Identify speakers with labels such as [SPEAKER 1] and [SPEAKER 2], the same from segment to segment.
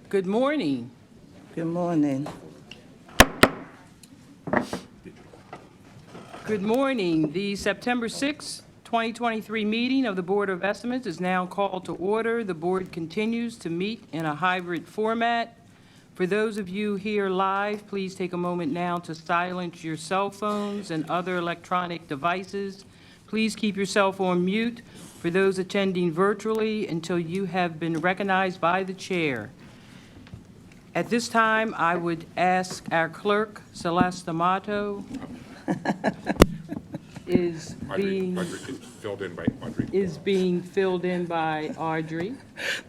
[SPEAKER 1] Good morning.
[SPEAKER 2] Good morning.
[SPEAKER 1] Good morning. The September 6, 2023 meeting of the Board of Estimates is now called to order. The board continues to meet in a hybrid format. For those of you here live, please take a moment now to silence your cell phones and other electronic devices. Please keep yourself on mute for those attending virtually until you have been recognized by the chair. At this time, I would ask our clerk, Celeste Amato, is being
[SPEAKER 3] filled in by Audrey.
[SPEAKER 1] Audrey.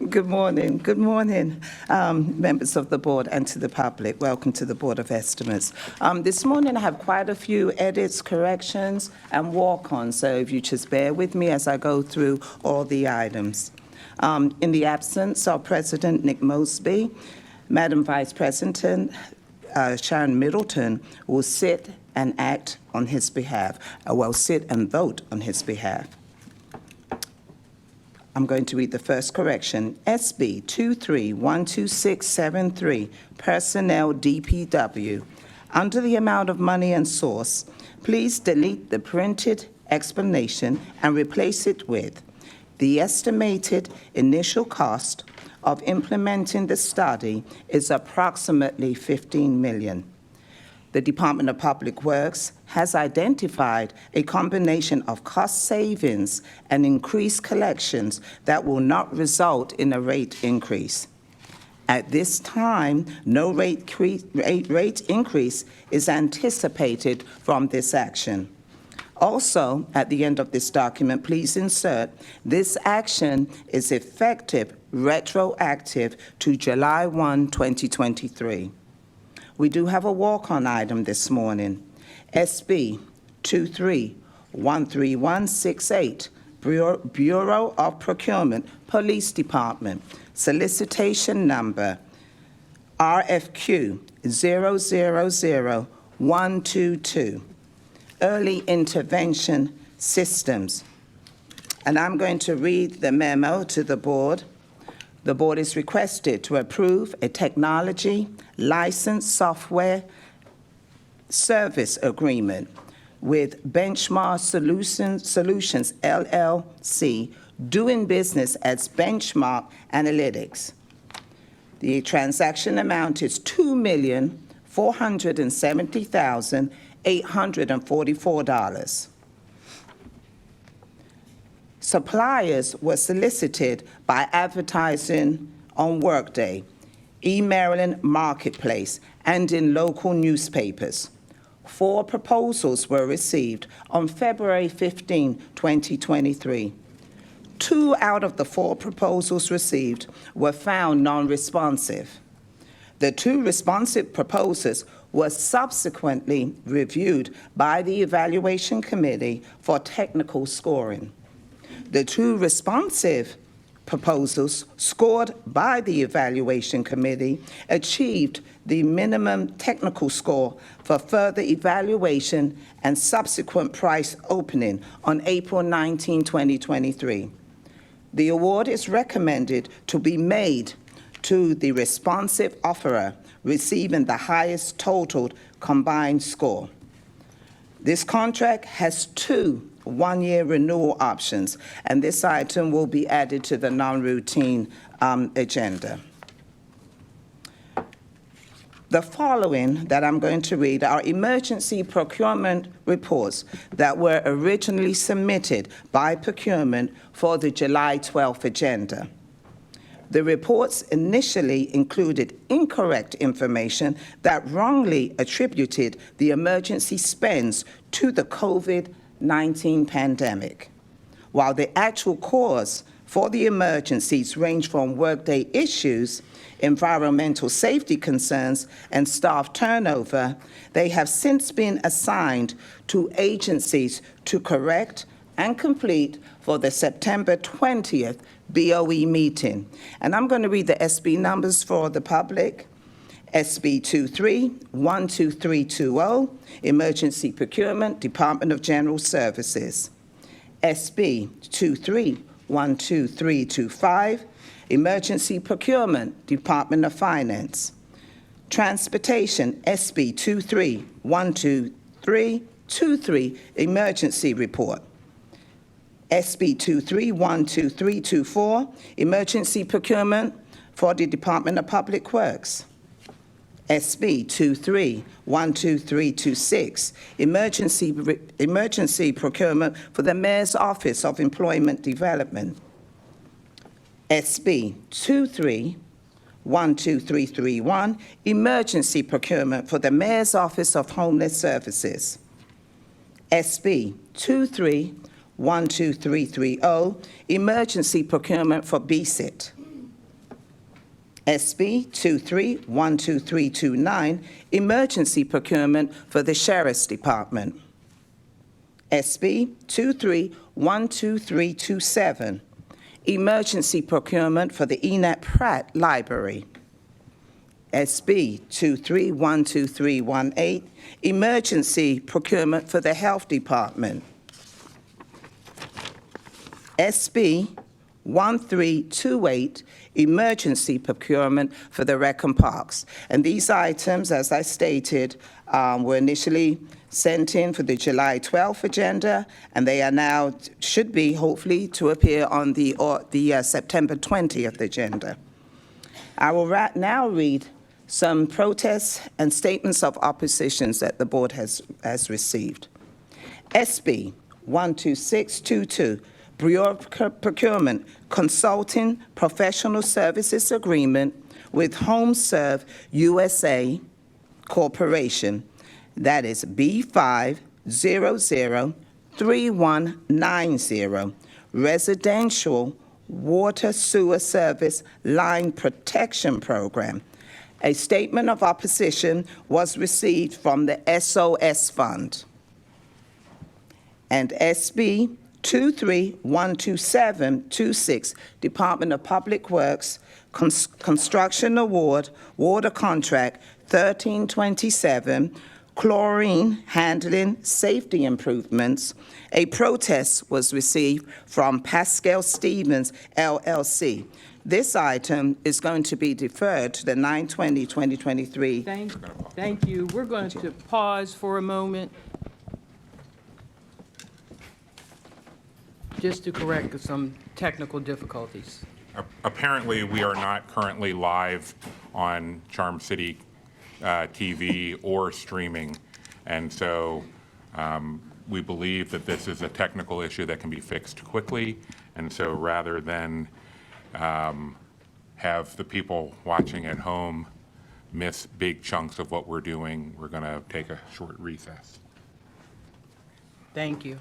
[SPEAKER 2] Good morning. Good morning, members of the board and to the public. Welcome to the Board of Estimates. This morning I have quite a few edits, corrections, and walk-ons, so if you just bear with me as I go through all the items. In the absence of President Nick Mosby, Madam Vice President Sharon Middleton will sit and act on his behalf, sit and vote on his behalf. I'm going to read the first correction. SB 23-12673, Personnel DPW. Under the amount of money and source, please delete the printed explanation and replace it with the estimated initial cost of implementing the study is approximately $15 million. The Department of Public Works has identified a combination of cost savings and increased collections that will not result in a rate increase. At this time, no rate increase is anticipated from this action. Also, at the end of this document, please insert, this action is effective retroactive to July 1, 2023. We do have a walk-on item this morning. SB 23-13168, Bureau of Procurement, Police Department, solicitation number RFQ 000122. Early intervention systems. And I'm going to read the memo to the board. The board is requested to approve a technology licensed software service agreement with Benchmark Solutions LLC, doing business as Benchmark Analytics. The transaction amount is $2,470,844. Suppliers were solicited by advertising on Workday, eMaryland Marketplace, and in local newspapers. 4 proposals were received on February 15, 2023. 2 out of the 4 proposals received were found non-responsive. The 2 responsive proposals were subsequently reviewed by the Evaluation Committee for technical scoring. The 2 responsive proposals scored by the Evaluation Committee achieved the minimum technical score for further evaluation and subsequent price opening on April 19, 2023. The award is recommended to be made to the responsive offerer receiving the highest total combined score. This contract has 2 one-year renewal options, and this item will be added to the non-routine agenda. The following that I'm going to read are emergency procurement reports that were originally submitted by procurement for the July 12th agenda. The reports initially included incorrect information that wrongly attributed the emergency spends to the COVID-19 pandemic, while the actual cause for the emergencies range from workday issues, environmental safety concerns, and staff turnover. They have since been assigned to agencies to correct and complete for the September 20th BOE meeting. And I'm going to read the SB numbers for the public. SB 23-12320, Emergency Procurement, Department of General Services. SB 12325, Emergency Procurement, Department of Finance. Transportation, SB 23-12323, Emergency Report. SB 23-12324, Emergency Procurement for the Department of Public Works. SB 23-12326, Emergency Procurement for the Mayor's Office of Employment Development. SB 23-12331, Emergency Procurement for the Mayor's Office of Homeless Services. SB 23-12330, Emergency Procurement for BSIT. SB 23-12329, Emergency Procurement for the Sheriff's Department. SB 23-12327, Emergency Procurement for the Enat Pratt Library. SB 23-12318, Emergency Procurement for the Health Department. SB 1328, Emergency Procurement for the Rec and Parks. And these items, as I stated, were initially sent in for the July 12th agenda, and they are now, should be, hopefully, to appear on the September 20th agenda. I will now read some protests and statements of oppositions that the board has received. SB 12622, Bureau of Procurement Consulting Professional Services Agreement with HomeServe USA Corporation, that is B5003190, Residential Water Sewer Service Line Protection Program. A statement of opposition was received from the SOS Fund. And SB 23-12726, Department of Public Works, Construction Award, Water Contract 1327, Chlorine Handling Safety Improvements. A protest was received from Pascal Stevens, LLC. This item is going to be deferred to the 9/20/2023.
[SPEAKER 1] Thank you. We're going to pause for a moment just to correct some technical difficulties.
[SPEAKER 3] Apparently, we are not currently live on Charm City TV or streaming, and so we believe that this is a technical issue that can be fixed quickly, and so rather than have the people watching at home miss big chunks of what we're doing, we're going to take a short recess.
[SPEAKER 1] Thank you.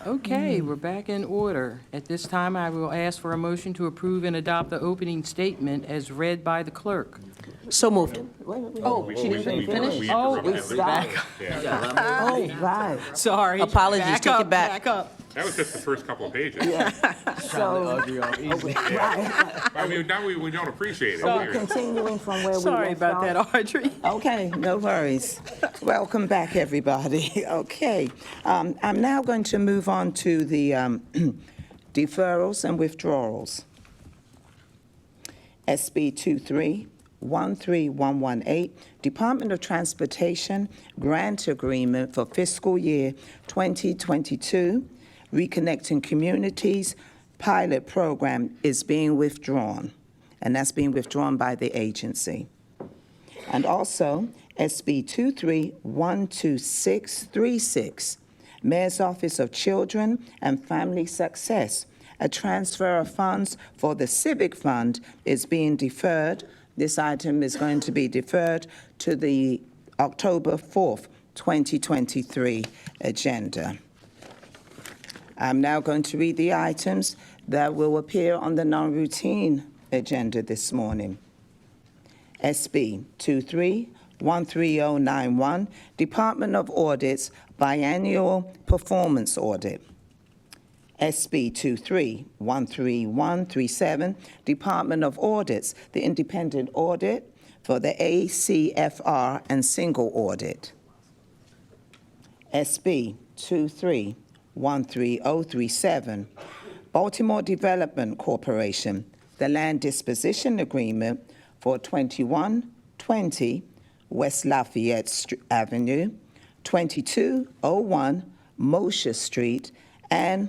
[SPEAKER 1] Okay, we're back in order. At this time, I will ask for a motion to approve and adopt the opening statement as read by the clerk.
[SPEAKER 4] So moved.
[SPEAKER 2] Oh, she didn't finish?
[SPEAKER 3] We
[SPEAKER 1] Oh,
[SPEAKER 3] interrupted.
[SPEAKER 1] back,
[SPEAKER 3] Yeah.
[SPEAKER 2] Oh, right.
[SPEAKER 1] sorry.
[SPEAKER 4] Apologies,
[SPEAKER 1] Back
[SPEAKER 4] take
[SPEAKER 1] up,
[SPEAKER 4] it back.
[SPEAKER 1] Back up.
[SPEAKER 3] That was just the first couple of pages.
[SPEAKER 2] So,
[SPEAKER 3] I mean, now we don't appreciate it.
[SPEAKER 2] we're
[SPEAKER 3] here.
[SPEAKER 2] continuing from where we left
[SPEAKER 1] Sorry about that,
[SPEAKER 2] off.
[SPEAKER 1] Audrey.
[SPEAKER 2] Okay, no worries. Welcome back, everybody. Okay, I'm now going to move on to the deferrals and withdrawals. SB 23-13118, Department of Transportation Grant Agreement for Fiscal Year 2022, Reconnecting Communities Pilot Program is being withdrawn, and that's being withdrawn by the agency. And also, SB 23-12636, Mayor's Office of Children and Family Success, a transfer of funds for the Civic Fund is being deferred. This item is going to be deferred to the October 4th, 2023 agenda. I'm now going to read the items that will appear on the non-routine agenda this morning. SB 23-13091, Department of Audits Biannual Performance Audit. SB 23-13137, Department of Audits, the Independent Audit for the ACFR and Single Audit. SB 23-13037, Baltimore Development Corporation, the Land Disposition Agreement for 2120 West Lafayette Avenue, 2201 Mosher Street, and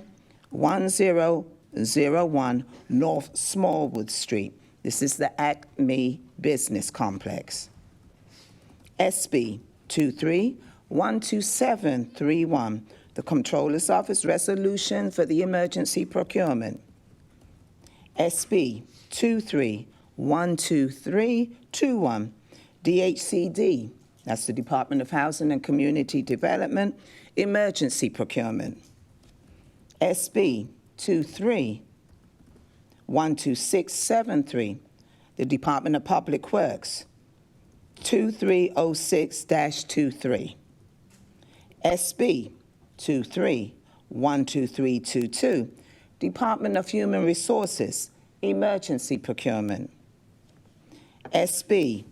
[SPEAKER 2] 1001 North Smallwood Street. This is the Acme Business Complex. SB 23-12731, the Comptroller's Office Resolution for the Emergency Procurement. SB 23-12321, DHCD, that's the Department of Housing and Community Development, Emergency Procurement. SB 23-12673, the Department of Public Works, 2306-23. SB 23-12322, Department of Human Resources, Emergency Procurement. SB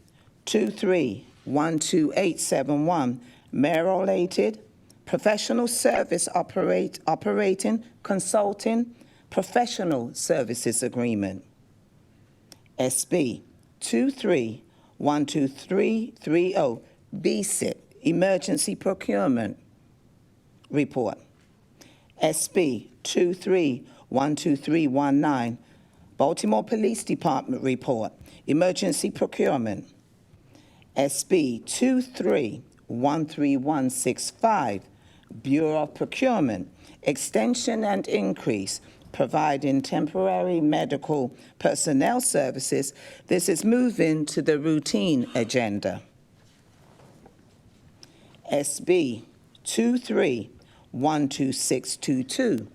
[SPEAKER 2] 23-12871, Mayor-related Professional Service Operating Consulting Professional Services Agreement. SB 23-12330, BSIT, Emergency Procurement Report. SB 23-12319, Baltimore Police Department Report, Emergency Procurement. SB 23-13165, Bureau of Procurement, Extension and Increase, providing temporary medical personnel services. This is moving to the routine agenda. SB 23-12622,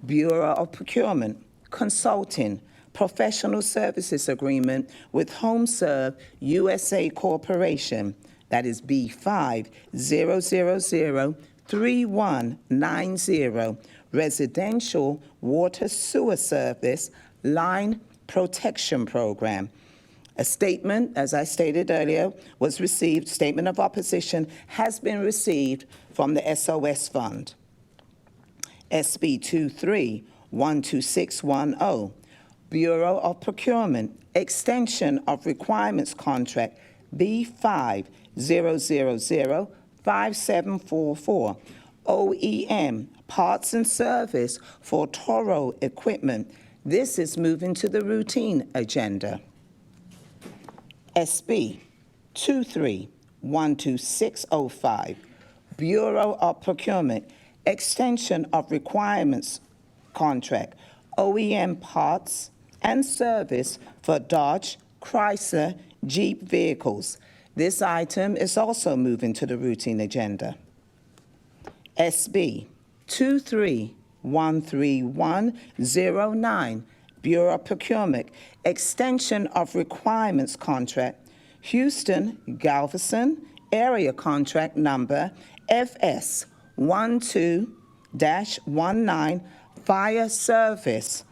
[SPEAKER 2] Bureau of Procurement, Consulting, Professional Services Agreement with HomeServe USA Corporation, that is B50003190, Residential Water Sewer Service Line Protection Program. A statement, as I stated earlier, was received, statement of opposition has been received from the SOS Fund. SB 23-12610, Bureau of Procurement, Extension of Requirements Contract B50005744, OEM, Parts and Service for Toro Equipment. This is moving to the routine agenda. SB 23-12605, Bureau of Procurement, Extension of Requirements Contract, OEM Parts and Service for Dodge, Chrysler, Jeep vehicles. This item is also moving to the routine agenda. SB 23-13109, Bureau of Procurement, extension of requirements contract, Houston Galveston, area contract number FS 12-19, fire service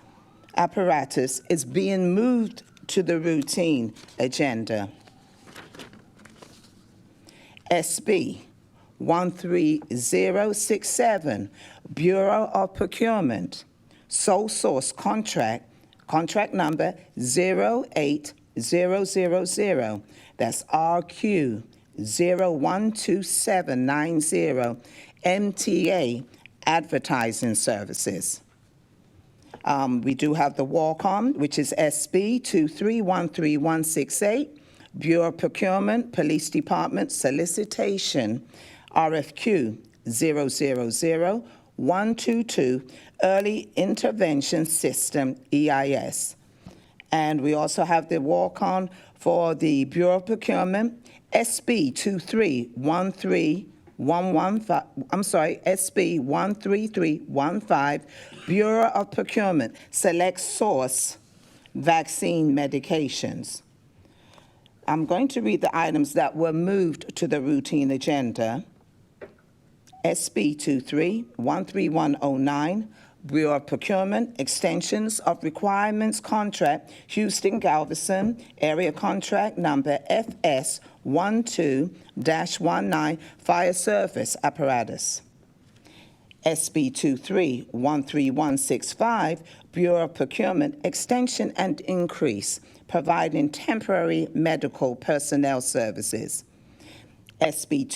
[SPEAKER 2] apparatus is being moved to the routine agenda. SB 13067, Bureau of Procurement, sole source contract, contract number 08000, that's RQ 012790, MTA Advertising Services. We do have the walk-on, which is SB 2313168, Bureau of Procurement, Police Department, Solicitation, RFQ 000122, Early Intervention System, EIS. And we also have the walk-on for the Bureau of Procurement, SB 13315, Bureau of Procurement, Select Source Vaccine Medications. I'm going to read the items that were moved to the routine agenda. SB 23-13109, Bureau of Procurement, extensions of requirements contract, Houston Galveston, area contract number FS 12-19, fire service apparatus. SB 23-13165, Bureau of Procurement, extension and increase, providing temporary medical personnel services. SB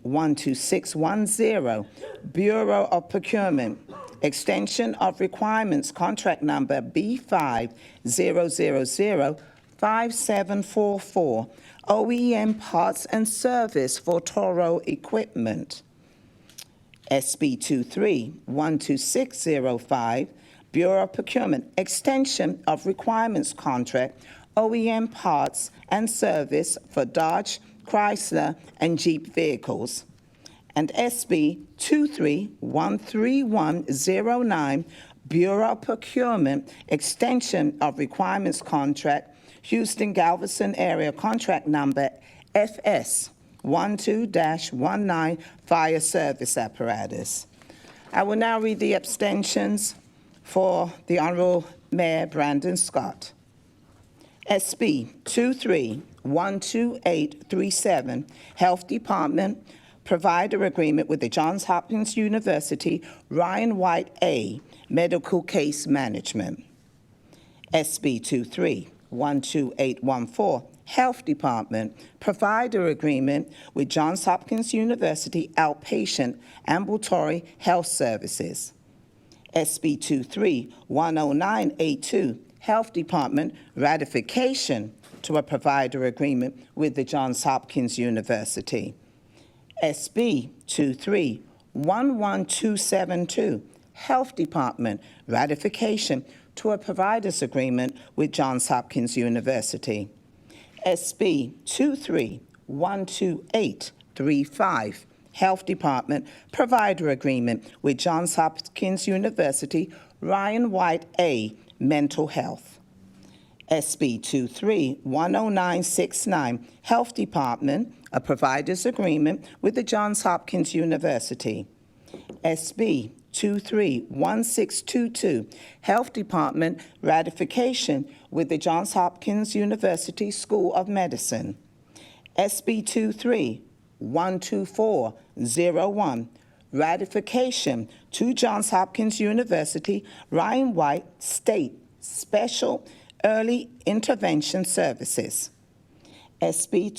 [SPEAKER 2] 23-12610, Bureau of Procurement, extension of requirements contract number B50005744, OEM parts and service for Toro equipment. SB 23-12605, Bureau of Procurement, extension of requirements contract, OEM parts and service for Dodge, Chrysler, and Jeep vehicles. And SB 23-13109, Bureau of Procurement, extension of requirements contract, Houston Galveston area contract number FS 12-19, fire service apparatus. I will now read the abstentions for the Honorable Mayor Brandon Scott. SB 23-12837, Health Department, provider agreement with the Johns Hopkins University, Ryan White A, medical case management. SB 23-12814, Health Department, provider agreement with Johns Hopkins University outpatient ambulatory health services. SB 23-10982, Health Department, ratification to a provider agreement with the Johns Hopkins University. SB 23-11272, Health Department, ratification to a provider's agreement with Johns Hopkins University. SB 23-12835, Health Department, provider agreement with Johns Hopkins University, Ryan White A, mental health. SB 23-10969, Health Department, a provider's agreement with the Johns Hopkins University. SB 23-1622, Health Department, ratification with the Johns Hopkins University School of Medicine. SB 23-12401, ratification to Johns Hopkins University, Ryan White State Special Early Intervention Services. SB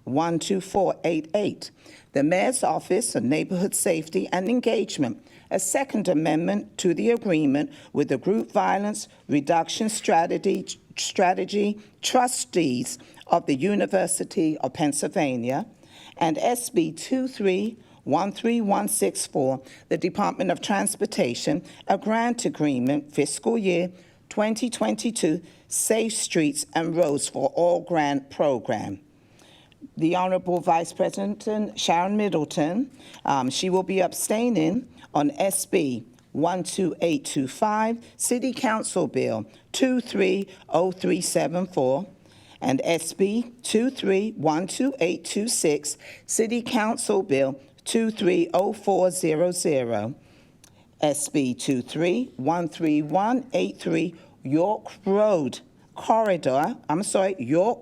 [SPEAKER 2] 23-12488, the Mayor's Office of Neighborhood Safety and Engagement, a second amendment to the agreement with the Group Violence Reduction Strategy trustees of the University of Pennsylvania, and SB 23-13164, the Department of Transportation, a grant agreement, fiscal year 2022, Safe Streets and Roads for All grant program. The Honorable Vice President Sharon Middleton, she will be abstaining on SB 12825, City Council Bill 230374, and SB 23-12826, City Council Bill 230400, SB 23-13183, York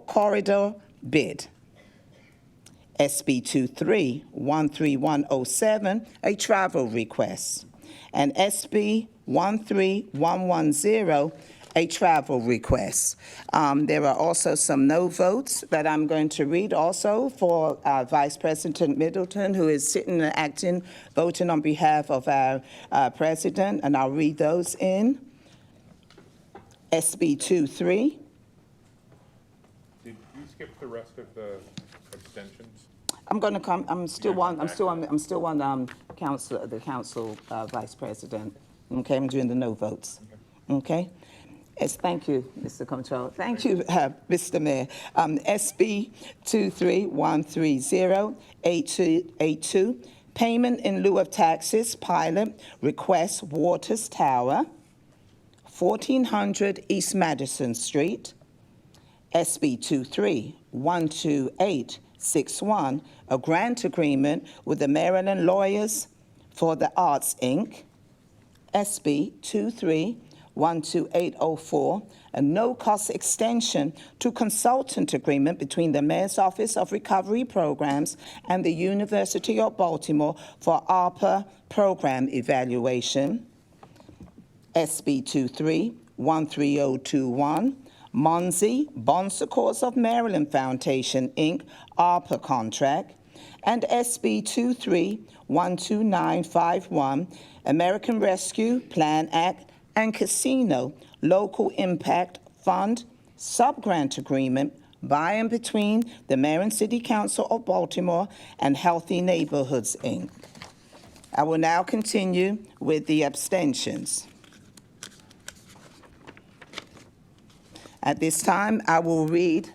[SPEAKER 2] Corridor bid. SB 23-13107, a travel request, and SB 13110, a travel request. There are also some no votes that I'm going to read also for Vice President Middleton, who is sitting and acting, voting on behalf of our president, and I'll read those in. SB 23.
[SPEAKER 3] Did you skip the rest of the abstentions?
[SPEAKER 2] I'm going to come. I'm still one council, the council vice president. Okay, I'm doing the no votes. Okay. Yes, thank you, Mr. Comptroller. Thank you, Mr. Mayor. SB 23-130-8282, payment in lieu of taxes, pilot, request Waters Tower, 1400 East Madison Street. SB 23-12861, a grant agreement with the Maryland Lawyers for the Arts, Inc. SB 23-12804, a no-cost extension to consultant agreement between the Mayor's Office of Recovery Programs and the University of Baltimore for ARPA program evaluation. SB 23-13021, Monzi, Bonsacors of Maryland Foundation, Inc., ARPA contract, and SB 23-12951, American Rescue Plan Act and Casino Local Impact Fund subgrant agreement by and between the Mayor and City Council of Baltimore and Healthy Neighborhoods, Inc. I will now continue with the abstentions. At this time, I will read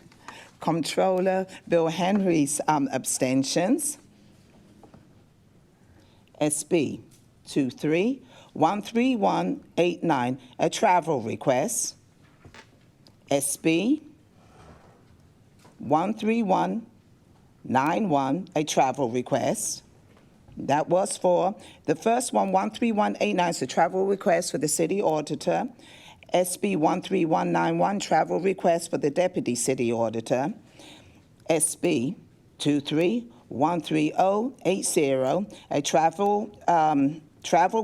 [SPEAKER 2] Comptroller Bill Henry's abstentions. SB 23-13189, a travel request. SB 13191, a travel request. That was for the first one, 13189, is a travel request for the city auditor. SB 13191, travel request for the deputy city auditor. SB 23-13080, a travel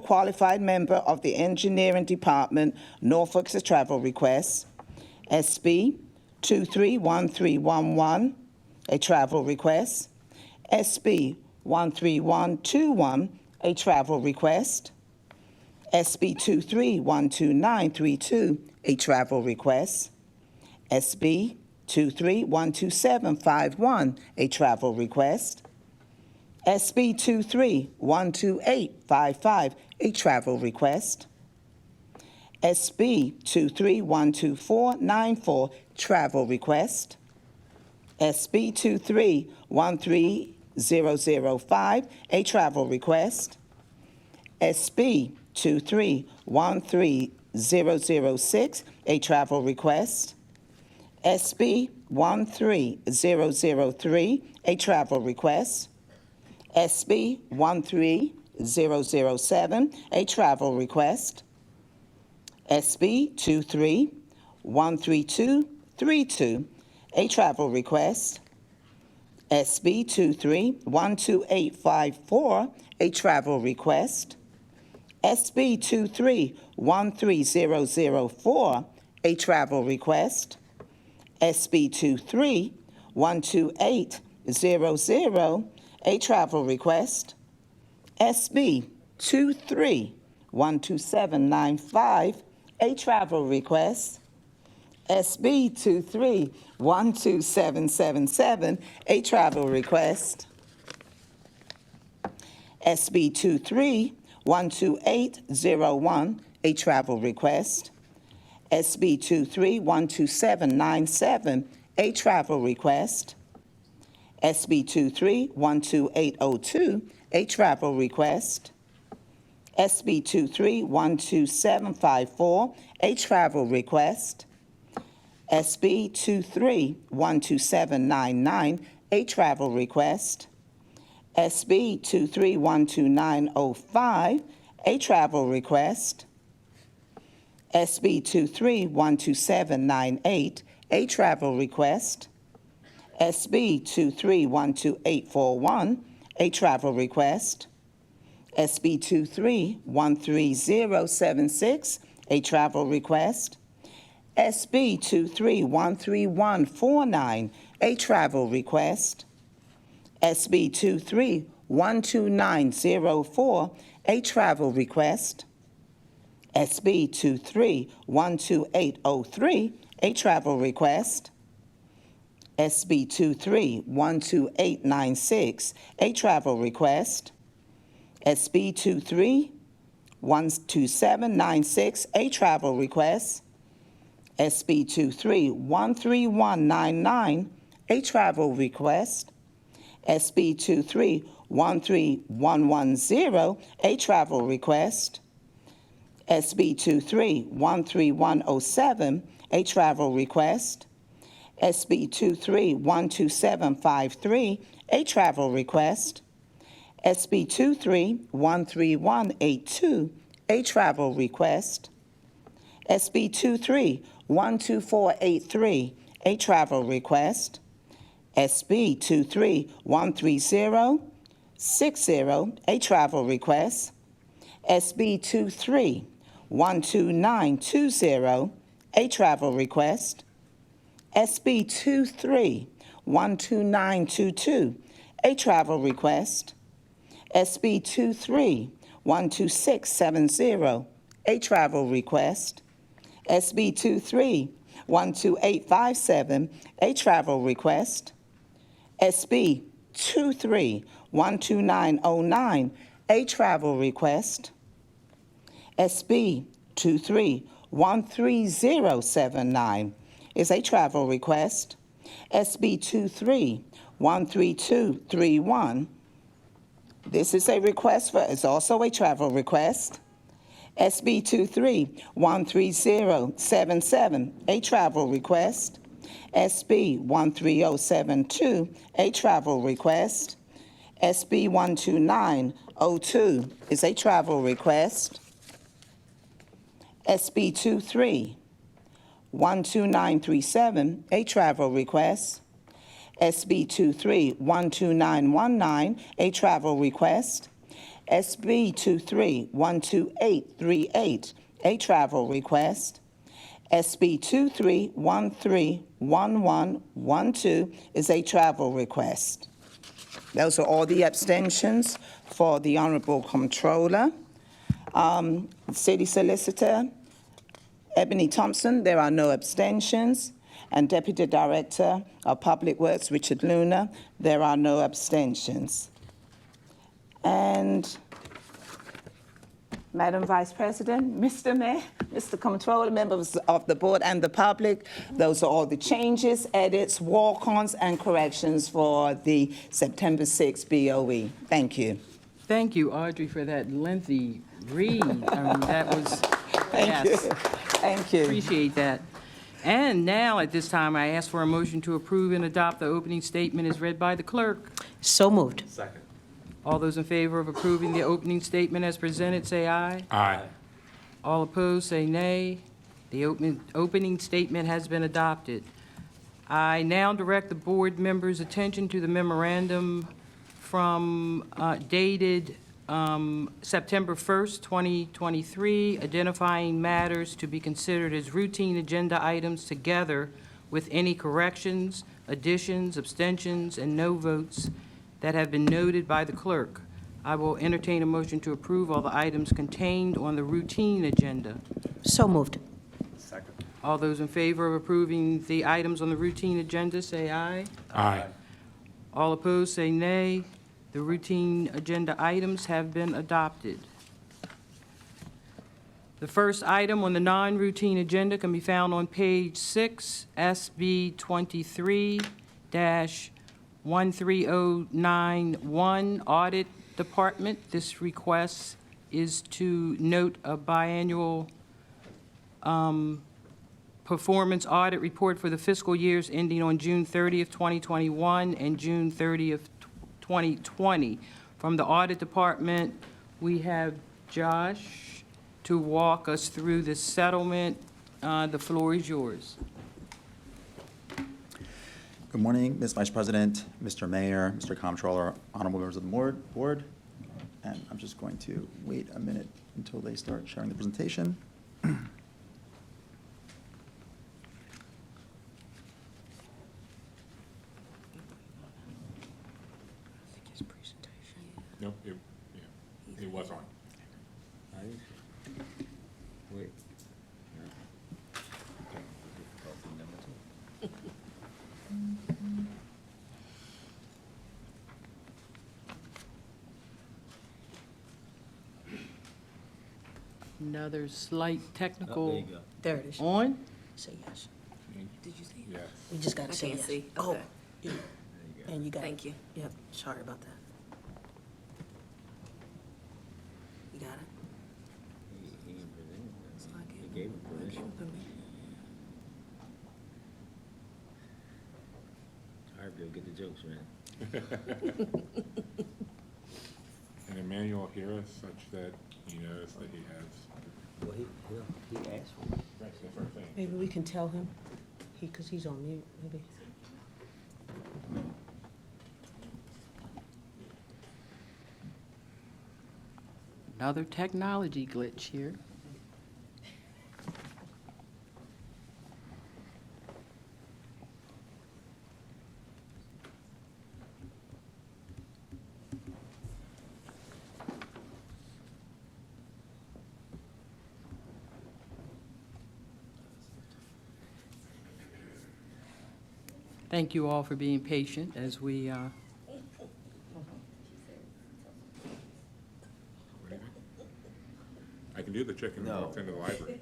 [SPEAKER 2] qualified member of the engineering department, Norfolk's a travel request. SB 23-1311, a travel request. SB 13121, a travel request. SB 23-12932, a travel request. SB 23-12751, a travel request. SB 23-12855, a travel request. SB 23-12494, travel request. SB 23-13005, a travel request. SB 23-13006, a travel request. SB 13003, a travel request. SB 13007, a travel request. SB 23-13232, a travel request. SB 23-12854, a travel request. SB 23-13004, a travel request. SB 23-12800, a travel request. SB 23-12795, a travel request. SB 23-12777, a travel request. SB 23-12801, a travel request. SB 23-12797, a travel request. SB 23-12802, a travel request. SB 23-12754, a travel request. SB 23-12799, a travel request. SB 23-12905, a travel request. SB 23-12798, a travel request. SB 23-12841, a travel request. SB 23-13076, a travel request. SB 23-13149, a travel request. SB 23-12904, a travel request. SB 23-12803, a travel request. SB 23-12896, a travel request. SB 23-12796, a travel request. SB 23-13199, a travel request. SB 23-13110, a travel request. SB 23-13107, a travel request. SB 23-12753, a travel request. SB 23-13182, a travel request. SB 23-12483, a travel request. SB 23-13060, a travel request. SB 23-12920, a travel request. SB 23-12922, a travel request. SB 23-12670, a travel request. SB 23-12857, a travel request. SB 23-12909, a travel request. SB 23-13079 is a travel request. SB 23-13231, this is a request for, it's also a travel request. SB 23-13077, a travel request. SB 13072, a travel request. SB 12902 is a travel request. SB 23-12937, a travel request. SB 23-12919, a travel request. SB 23-12838, a travel request. SB 23-131112 is a travel request. Those are all the abstentions for the Honorable Comptroller. City Solicitor Ebony Thompson, there are no abstentions. And Deputy Director of Public Works Richard Luna, there are no abstentions. And Madam Vice President, Mr. Mayor, Mr. Comptroller, members of the board and the public, those are all the changes, edits, walk-ons, and corrections for the September 6th BOE. Thank you.
[SPEAKER 1] Thank you, Audrey, for that lengthy read. I mean, that was,
[SPEAKER 2] Thank you.
[SPEAKER 1] yes,
[SPEAKER 2] Thank you.
[SPEAKER 1] appreciate that. And now, at this time, I ask for a motion to approve and adopt the opening statement as read by the clerk.
[SPEAKER 4] So moved.
[SPEAKER 5] Second.
[SPEAKER 1] All those in favor of approving the opening statement as presented, say aye.
[SPEAKER 3] Aye.
[SPEAKER 1] All opposed, say nay. The opening statement has been adopted. I now direct the board members' attention to the memorandum from dated September 1st, 2023, identifying matters to be considered as routine agenda items together with any corrections, additions, abstentions, and no votes that have been noted by the clerk. I will entertain a motion to approve all the items contained on the routine agenda.
[SPEAKER 4] So moved.
[SPEAKER 5] Second.
[SPEAKER 1] All those in favor of approving the items on the routine agenda, say aye.
[SPEAKER 3] Aye.
[SPEAKER 1] All opposed, say nay. The routine agenda items have been adopted. The first item on the non-routine agenda can be found on page 6, SB 23-13091, Audit Department. This request is to note a biannual performance audit report for the fiscal years ending on June 30th, 2021 and June 30th, 2020. From the Audit Department, we have Josh to walk us through the settlement. The floor is yours.
[SPEAKER 4] Good morning, Ms. Vice President, Mr. Mayor, Mr. Comptroller, honorable members of the board. And I'm just going to wait a minute until they start sharing the presentation.
[SPEAKER 3] Nope, it was on.
[SPEAKER 5] Wait.
[SPEAKER 1] Another slight
[SPEAKER 5] Oh, there
[SPEAKER 1] technical
[SPEAKER 5] you go.
[SPEAKER 6] There it is.
[SPEAKER 1] on.
[SPEAKER 6] Say yes.
[SPEAKER 1] Did you see?
[SPEAKER 3] Yes.
[SPEAKER 6] We just gotta say
[SPEAKER 7] can't
[SPEAKER 6] yes.
[SPEAKER 7] see.
[SPEAKER 6] Oh,
[SPEAKER 7] Okay.
[SPEAKER 6] yeah.
[SPEAKER 5] There you go.
[SPEAKER 6] And you got it.
[SPEAKER 7] Thank you.
[SPEAKER 6] Yep, sorry about that. You got it?
[SPEAKER 5] He ain't presented.
[SPEAKER 7] So I
[SPEAKER 5] He
[SPEAKER 7] gave
[SPEAKER 5] gave him
[SPEAKER 7] I gave
[SPEAKER 5] permission.
[SPEAKER 7] him permission.
[SPEAKER 5] It's hard to get the jokes, man.
[SPEAKER 3] And Emmanuel hear us such that he knows that he has.
[SPEAKER 5] Well, he asked for it.
[SPEAKER 3] That's the first thing.
[SPEAKER 6] Maybe we can tell him, because he's on mute, maybe.
[SPEAKER 1] Another technology glitch here. Thank you all for being patient as we
[SPEAKER 3] What do you think? I can do the chicken
[SPEAKER 5] No.
[SPEAKER 3] walks into the library.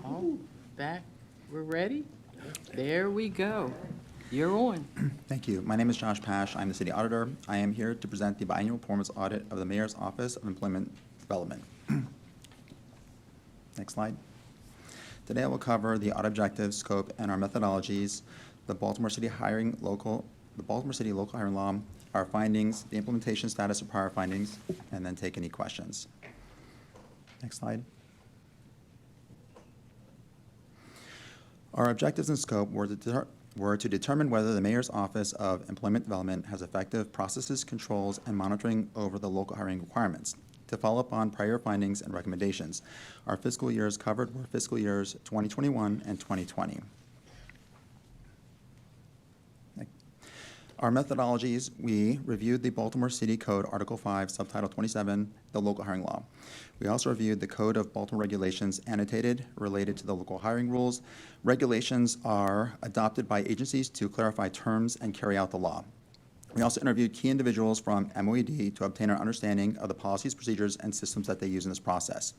[SPEAKER 1] Oh, back, we're ready? There we go. You're on.
[SPEAKER 4] Thank you. My name is Josh Pash. I'm the city auditor. I am here to present the biannual performance audit of the Mayor's Office of Employment Development. Next slide. Today I will cover the audit objectives, scope, and our methodologies, the Baltimore City local hiring law, our findings, the implementation status of prior findings, and then take any questions. Next slide. Our objectives and scope were to determine whether the Mayor's Office of Employment Development has effective processes, controls, and monitoring over the local hiring requirements, to follow up on prior findings and recommendations. Our fiscal years covered were fiscal years 2021 and 2020. Our methodologies, we reviewed the Baltimore City Code Article 5, Subtitle 27, the local hiring law. We also reviewed the Code of Baltimore Regulations annotated related to the local hiring rules. Regulations are adopted by agencies to clarify terms and carry out the law. We also interviewed key individuals from MOED to obtain an understanding of the policies, procedures, and systems that they use in this process.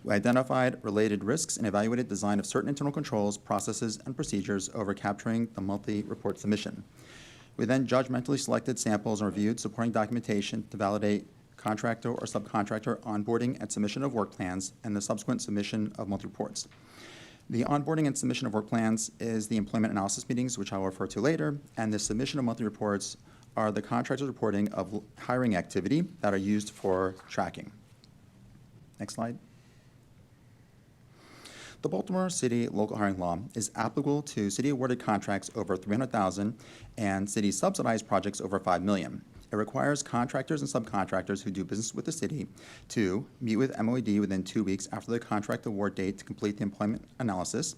[SPEAKER 4] We identified related risks and evaluated design of certain internal controls, processes, and procedures over capturing the monthly report submission. We then judgmentally selected samples and reviewed supporting documentation to validate contractor or subcontractor onboarding and submission of work plans and the subsequent submission of monthly reports. The onboarding and submission of work plans is the employment analysis meetings, which I will refer to later, and the submission of monthly reports are the contractor's reporting of hiring activity that are used for tracking. Next slide. The Baltimore City local hiring law is applicable to city-awarded contracts over $300,000 and city-subsidized projects over $5 million. It requires contractors and subcontractors who do business with the city to meet with MOED within 2 weeks after the contract award date to complete the employment analysis,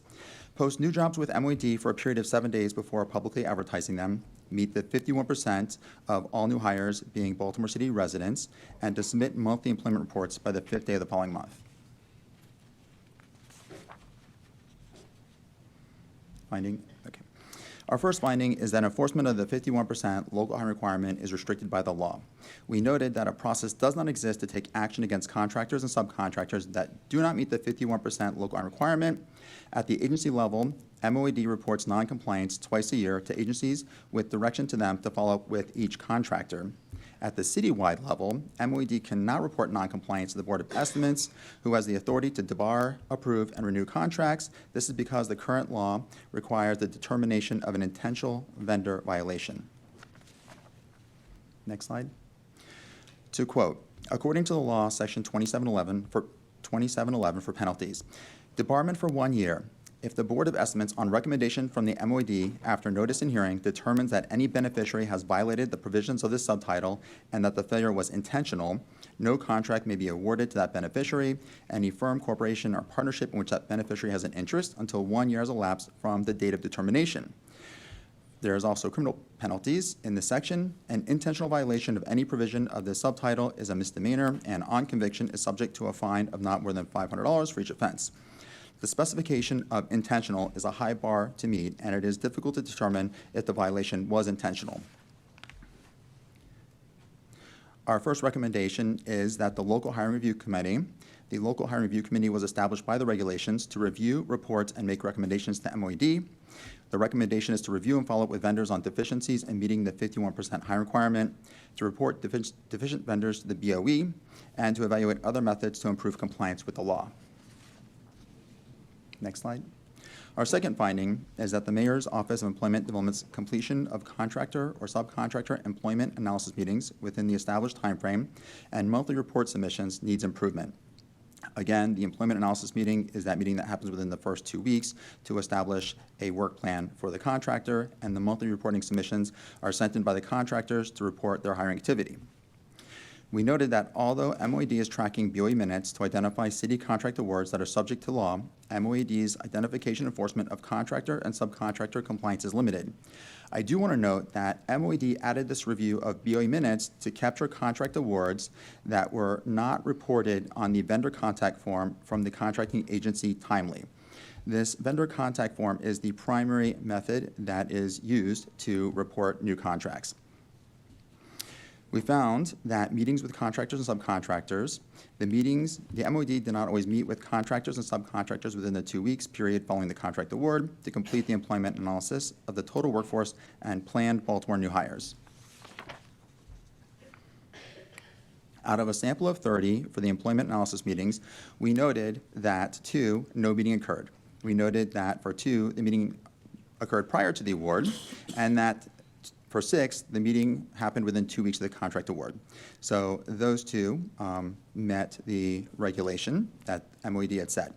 [SPEAKER 4] post new jobs with MOED for a period of 7 days before publicly advertising them, meet the 51% of all new hires being Baltimore City residents, and to submit monthly employment reports by the 5th day of the following month. Finding, okay. Our first finding is that enforcement of the 51% local hiring requirement is restricted by the law. We noted that a process does not exist to take action against contractors and subcontractors that do not meet the 51% local hiring requirement. At the agency level, MOED reports non-compliance twice a year to agencies with direction to them to follow up with each contractor. At the citywide level, MOED cannot report non-compliance to the Board of Estimates, who has the authority to debar, approve, and renew contracts. This is because the current law requires the determination of an intentional vendor violation. Next slide. To quote, according to the law, section 2711 for penalties, debarment for 1 year. If the Board of Estimates, on recommendation from the MOED, after notice and hearing, determines that any beneficiary has violated the provisions of this subtitle and that the failure was intentional, no contract may be awarded to that beneficiary, any firm, corporation, or partnership in which that beneficiary has an interest until 1 year has elapsed from the date of determination. There is also criminal penalties in this section. An intentional violation of any provision of this subtitle is a misdemeanor, and on conviction is subject to a fine of not more than $500 for each offense. The specification of intentional is a high bar to meet, and it is difficult to determine if the violation was intentional. Our first recommendation is that the Local Hiring Review Committee was established by the regulations to review reports and make recommendations to MOED. The recommendation is to review and follow up with vendors on deficiencies in meeting the 51% hiring requirement, to report deficient vendors to the BOE, and to evaluate other methods to improve compliance with the law. Next slide. Our second finding is that the Mayor's Office of Employment Development's completion of contractor or subcontractor employment analysis meetings within the established timeframe and monthly report submissions needs improvement. Again, the employment analysis meeting is that meeting that happens within the first 2 weeks to establish a work plan for the contractor, and the monthly reporting submissions are sent in by the contractors to report their hiring activity. We noted that although MOED is tracking BOE minutes to identify city contract awards that are subject to law, MOED's identification enforcement of contractor and subcontractor compliance is limited. I do want to note that MOED added this review of BOE minutes to capture contract awards that were not reported on the vendor contact form from the contracting agency timely. This vendor contact form is the primary method that is used to report new contracts. We found that meetings with contractors and subcontractors, the MOED did not always meet with contractors and subcontractors within the 2 weeks period following the contract award to complete the employment analysis of the total workforce and planned Baltimore new hires. Out of a sample of 30 for the employment analysis meetings, we noted that 2, no meeting occurred. We noted that for 2, the meeting occurred prior to the award, and that for 6, the meeting happened within 2 weeks of the contract award. So those 2 met the regulation that MOED had set.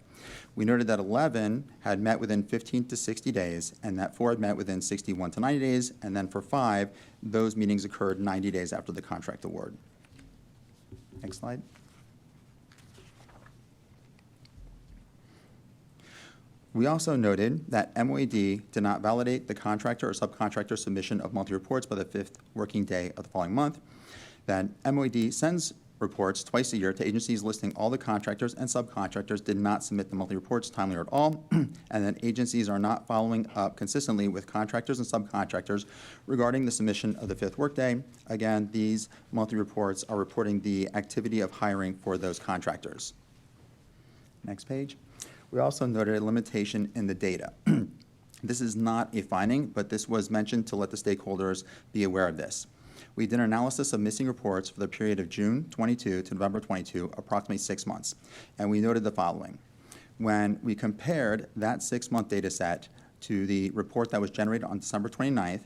[SPEAKER 4] We noted that 11 had met within 15 to 60 days, and that 4 had met within 61 to 90 days, and then for 5, those meetings occurred 90 days after the contract award. Next slide. We also noted that MOED did not validate the contractor or subcontractor submission of monthly reports by the 5th working day of the following month, that MOED sends reports twice a year to agencies listing all the contractors and subcontractors did not submit the monthly reports timely or at all, and that agencies are not following up consistently with contractors and subcontractors regarding the submission of the 5th workday. Again, these monthly reports are reporting the activity of hiring for those contractors. Next page. We also noted a limitation in the data. This is not a finding, but this was mentioned to let the stakeholders be aware of this. We did an analysis of missing reports for the period of June 22 to November 22, approximately 6 months, and we noted the following. When we compared that 6-month data set to the report that was generated on December 29th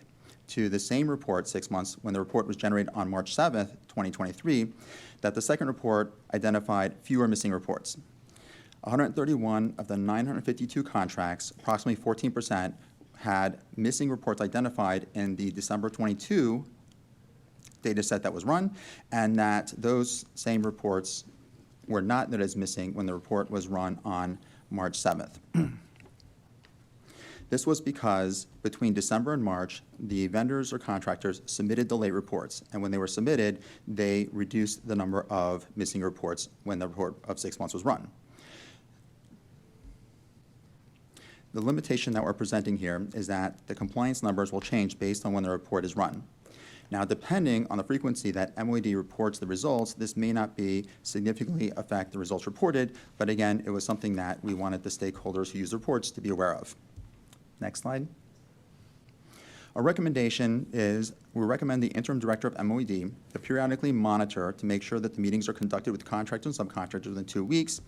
[SPEAKER 4] to the same report 6 months when the report was generated on March 7th, 2023, that the second report identified fewer missing reports. 131 of the 952 contracts, approximately 14%, had missing reports identified in the December 22 data set that was run, and that those same reports were not noted as missing when the report was run on March 7th. This was because between December and March, the vendors or contractors submitted the late reports, and when they were submitted, they reduced the number of missing reports when the report of 6 months was run. The limitation that we're presenting here is that the compliance numbers will change based on when the report is run. Now, depending on the frequency that MOED reports the results, this may not be significantly affect the results reported, but again, it was something that we wanted the stakeholders who use the reports to be aware of. Next slide. Our recommendation is we recommend the interim director of MOED to periodically monitor to make sure that the meetings are conducted with contractors and subcontractors within 2 weeks.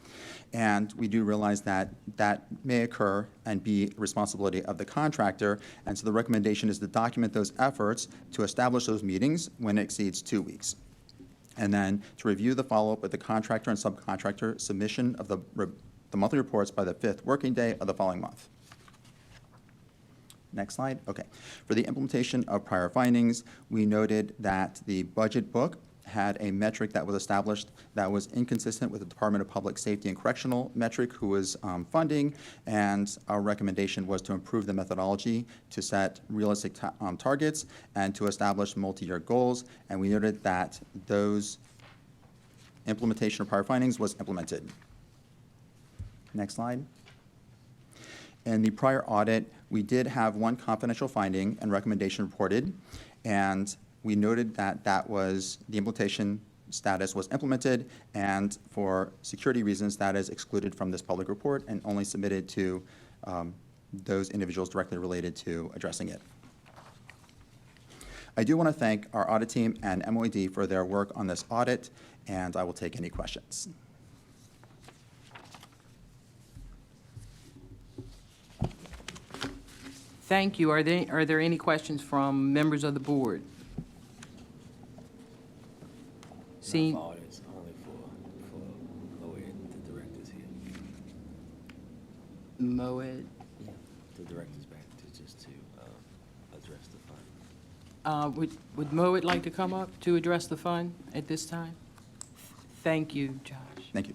[SPEAKER 4] And we do realize that that may occur and be responsibility of the contractor. And so the recommendation is to document those efforts to establish those meetings when it exceeds 2 weeks. And then to review the follow-up with the contractor and subcontractor submission of the monthly reports by the 5th working day of the following month. Next slide. Okay. For the implementation of prior findings, we noted that the budget book had a metric that was established that was inconsistent with the Department of Public Safety and Correctional metric who was funding, and our recommendation was to improve the methodology to set realistic targets and to establish multi-year goals, and we noted that those implementation of prior findings was implemented. Next slide. In the prior audit, we did have one confidential finding and recommendation reported, and we noted that that was the implementation status was implemented, and for security reasons, that is excluded from this public report and only submitted to those individuals directly related to addressing it. I do want to thank our audit team and MOED for their work on this audit, and I will take any questions.
[SPEAKER 1] Thank you. Are there any questions from members of the board? Seeing,
[SPEAKER 5] Not for audits, only for MOED, the directors here.
[SPEAKER 1] MOED,
[SPEAKER 5] Yeah, the director's back to just to address the fund.
[SPEAKER 1] would MOED like to come up to address the fund at this time? Thank you, Josh.
[SPEAKER 4] Thank you.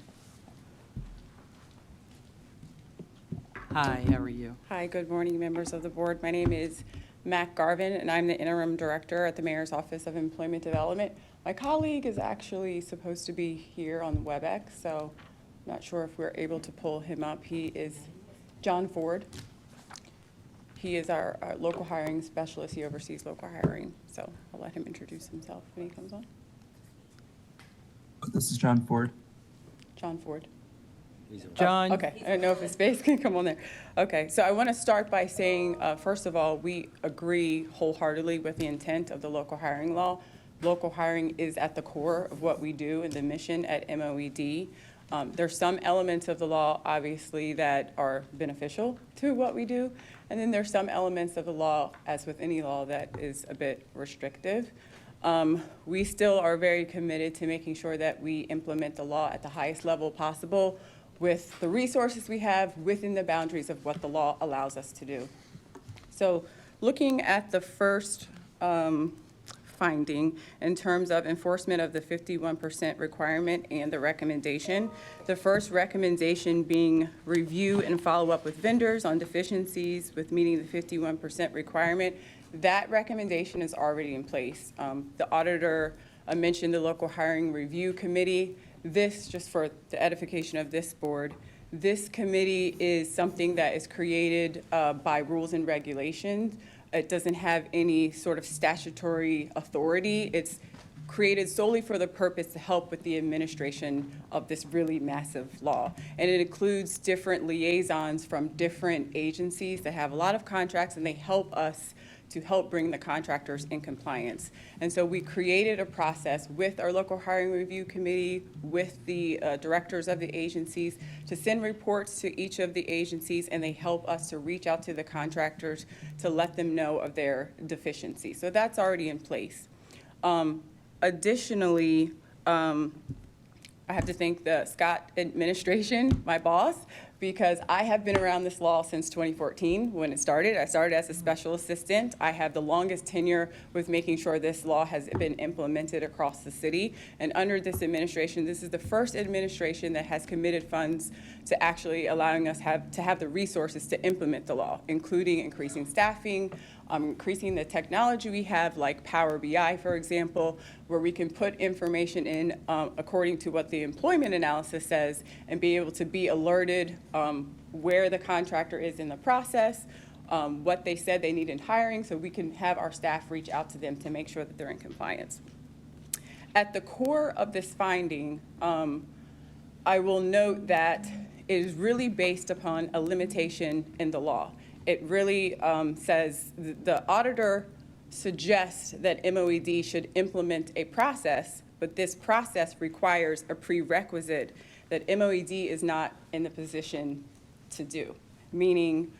[SPEAKER 1] Hi, how are you?
[SPEAKER 7] Hi, good morning, members of the board. My name is Mac Garvin, and I'm the interim director at the Mayor's Office of Employment Development. My colleague is actually supposed to be here on WebEx, so I'm not sure if we're able to pull him up. He is John Ford. He is our local hiring specialist. He oversees local hiring, so I'll let him introduce himself when he comes on.
[SPEAKER 8] This is John Ford.
[SPEAKER 7] John Ford.
[SPEAKER 5] He's on-
[SPEAKER 1] John?
[SPEAKER 7] Okay, I don't know if his face can come on there. Okay, so I want to start by saying, first of all, we agree wholeheartedly with the intent of the local hiring law. Local hiring is at the core of what we do and the mission at MOED. There's some elements of the law, obviously, that are beneficial to what we do, and then there's some elements of the law, as with any law, that is a bit restrictive. We still are very committed to making sure that we implement the law at the highest level possible, with the resources we have within the boundaries of what the law allows us to do. So looking at the first finding in terms of enforcement of the 51% requirement and the recommendation, the first recommendation being review and follow up with vendors on deficiencies with meeting the 51% requirement, that recommendation is already in place. The auditor mentioned the local hiring review committee. This, just for the edification of this board, this committee is something that is created by rules and regulations. It doesn't have any sort of statutory authority. It's created solely for the purpose to help with the administration of this really massive law. And it includes different liaisons from different agencies that have a lot of contracts, and they help us to help bring the contractors in compliance. And so we created a process with our local hiring review committee, with the directors of the agencies, to send reports to each of the agencies, and they help us to reach out to the contractors to let them know of their deficiencies. So that's already in place. Additionally, I have to thank the Scott administration, my boss, because I have been around this law since 2014 when it started. I started as a special assistant. I have the longest tenure with making sure this law has been implemented across the city. And under this administration, this is the first administration that has committed funds to actually allowing us to have the resources to implement the law, including increasing staffing, increasing the technology we have, like Power BI, for example, where we can put information in according to what the employment analysis says and be able to be alerted where the contractor is in the process, what they said they need in hiring, so we can have our staff reach out to them to make sure that they're in compliance. At the core of this finding, I will note that it is really based upon a limitation in the law. It really says the auditor suggests that MOED should implement a process, but this process requires a prerequisite that MOED is not in the position to do. Meaning,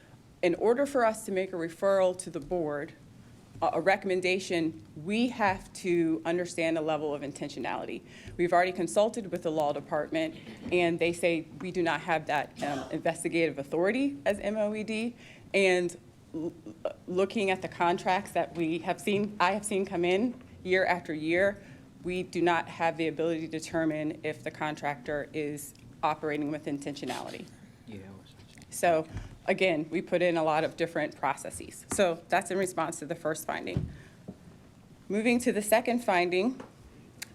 [SPEAKER 7] in order for us to make a referral to the board, a recommendation, we have to understand the level of intentionality. We've already consulted with the law department, and they say we do not have that investigative authority as MOED. And looking at the contracts that I have seen come in year after year, we do not have the ability to determine if the contractor is operating with intentionality. So again, we put in a lot of different processes. So that's in response to the first finding. Moving to the second finding,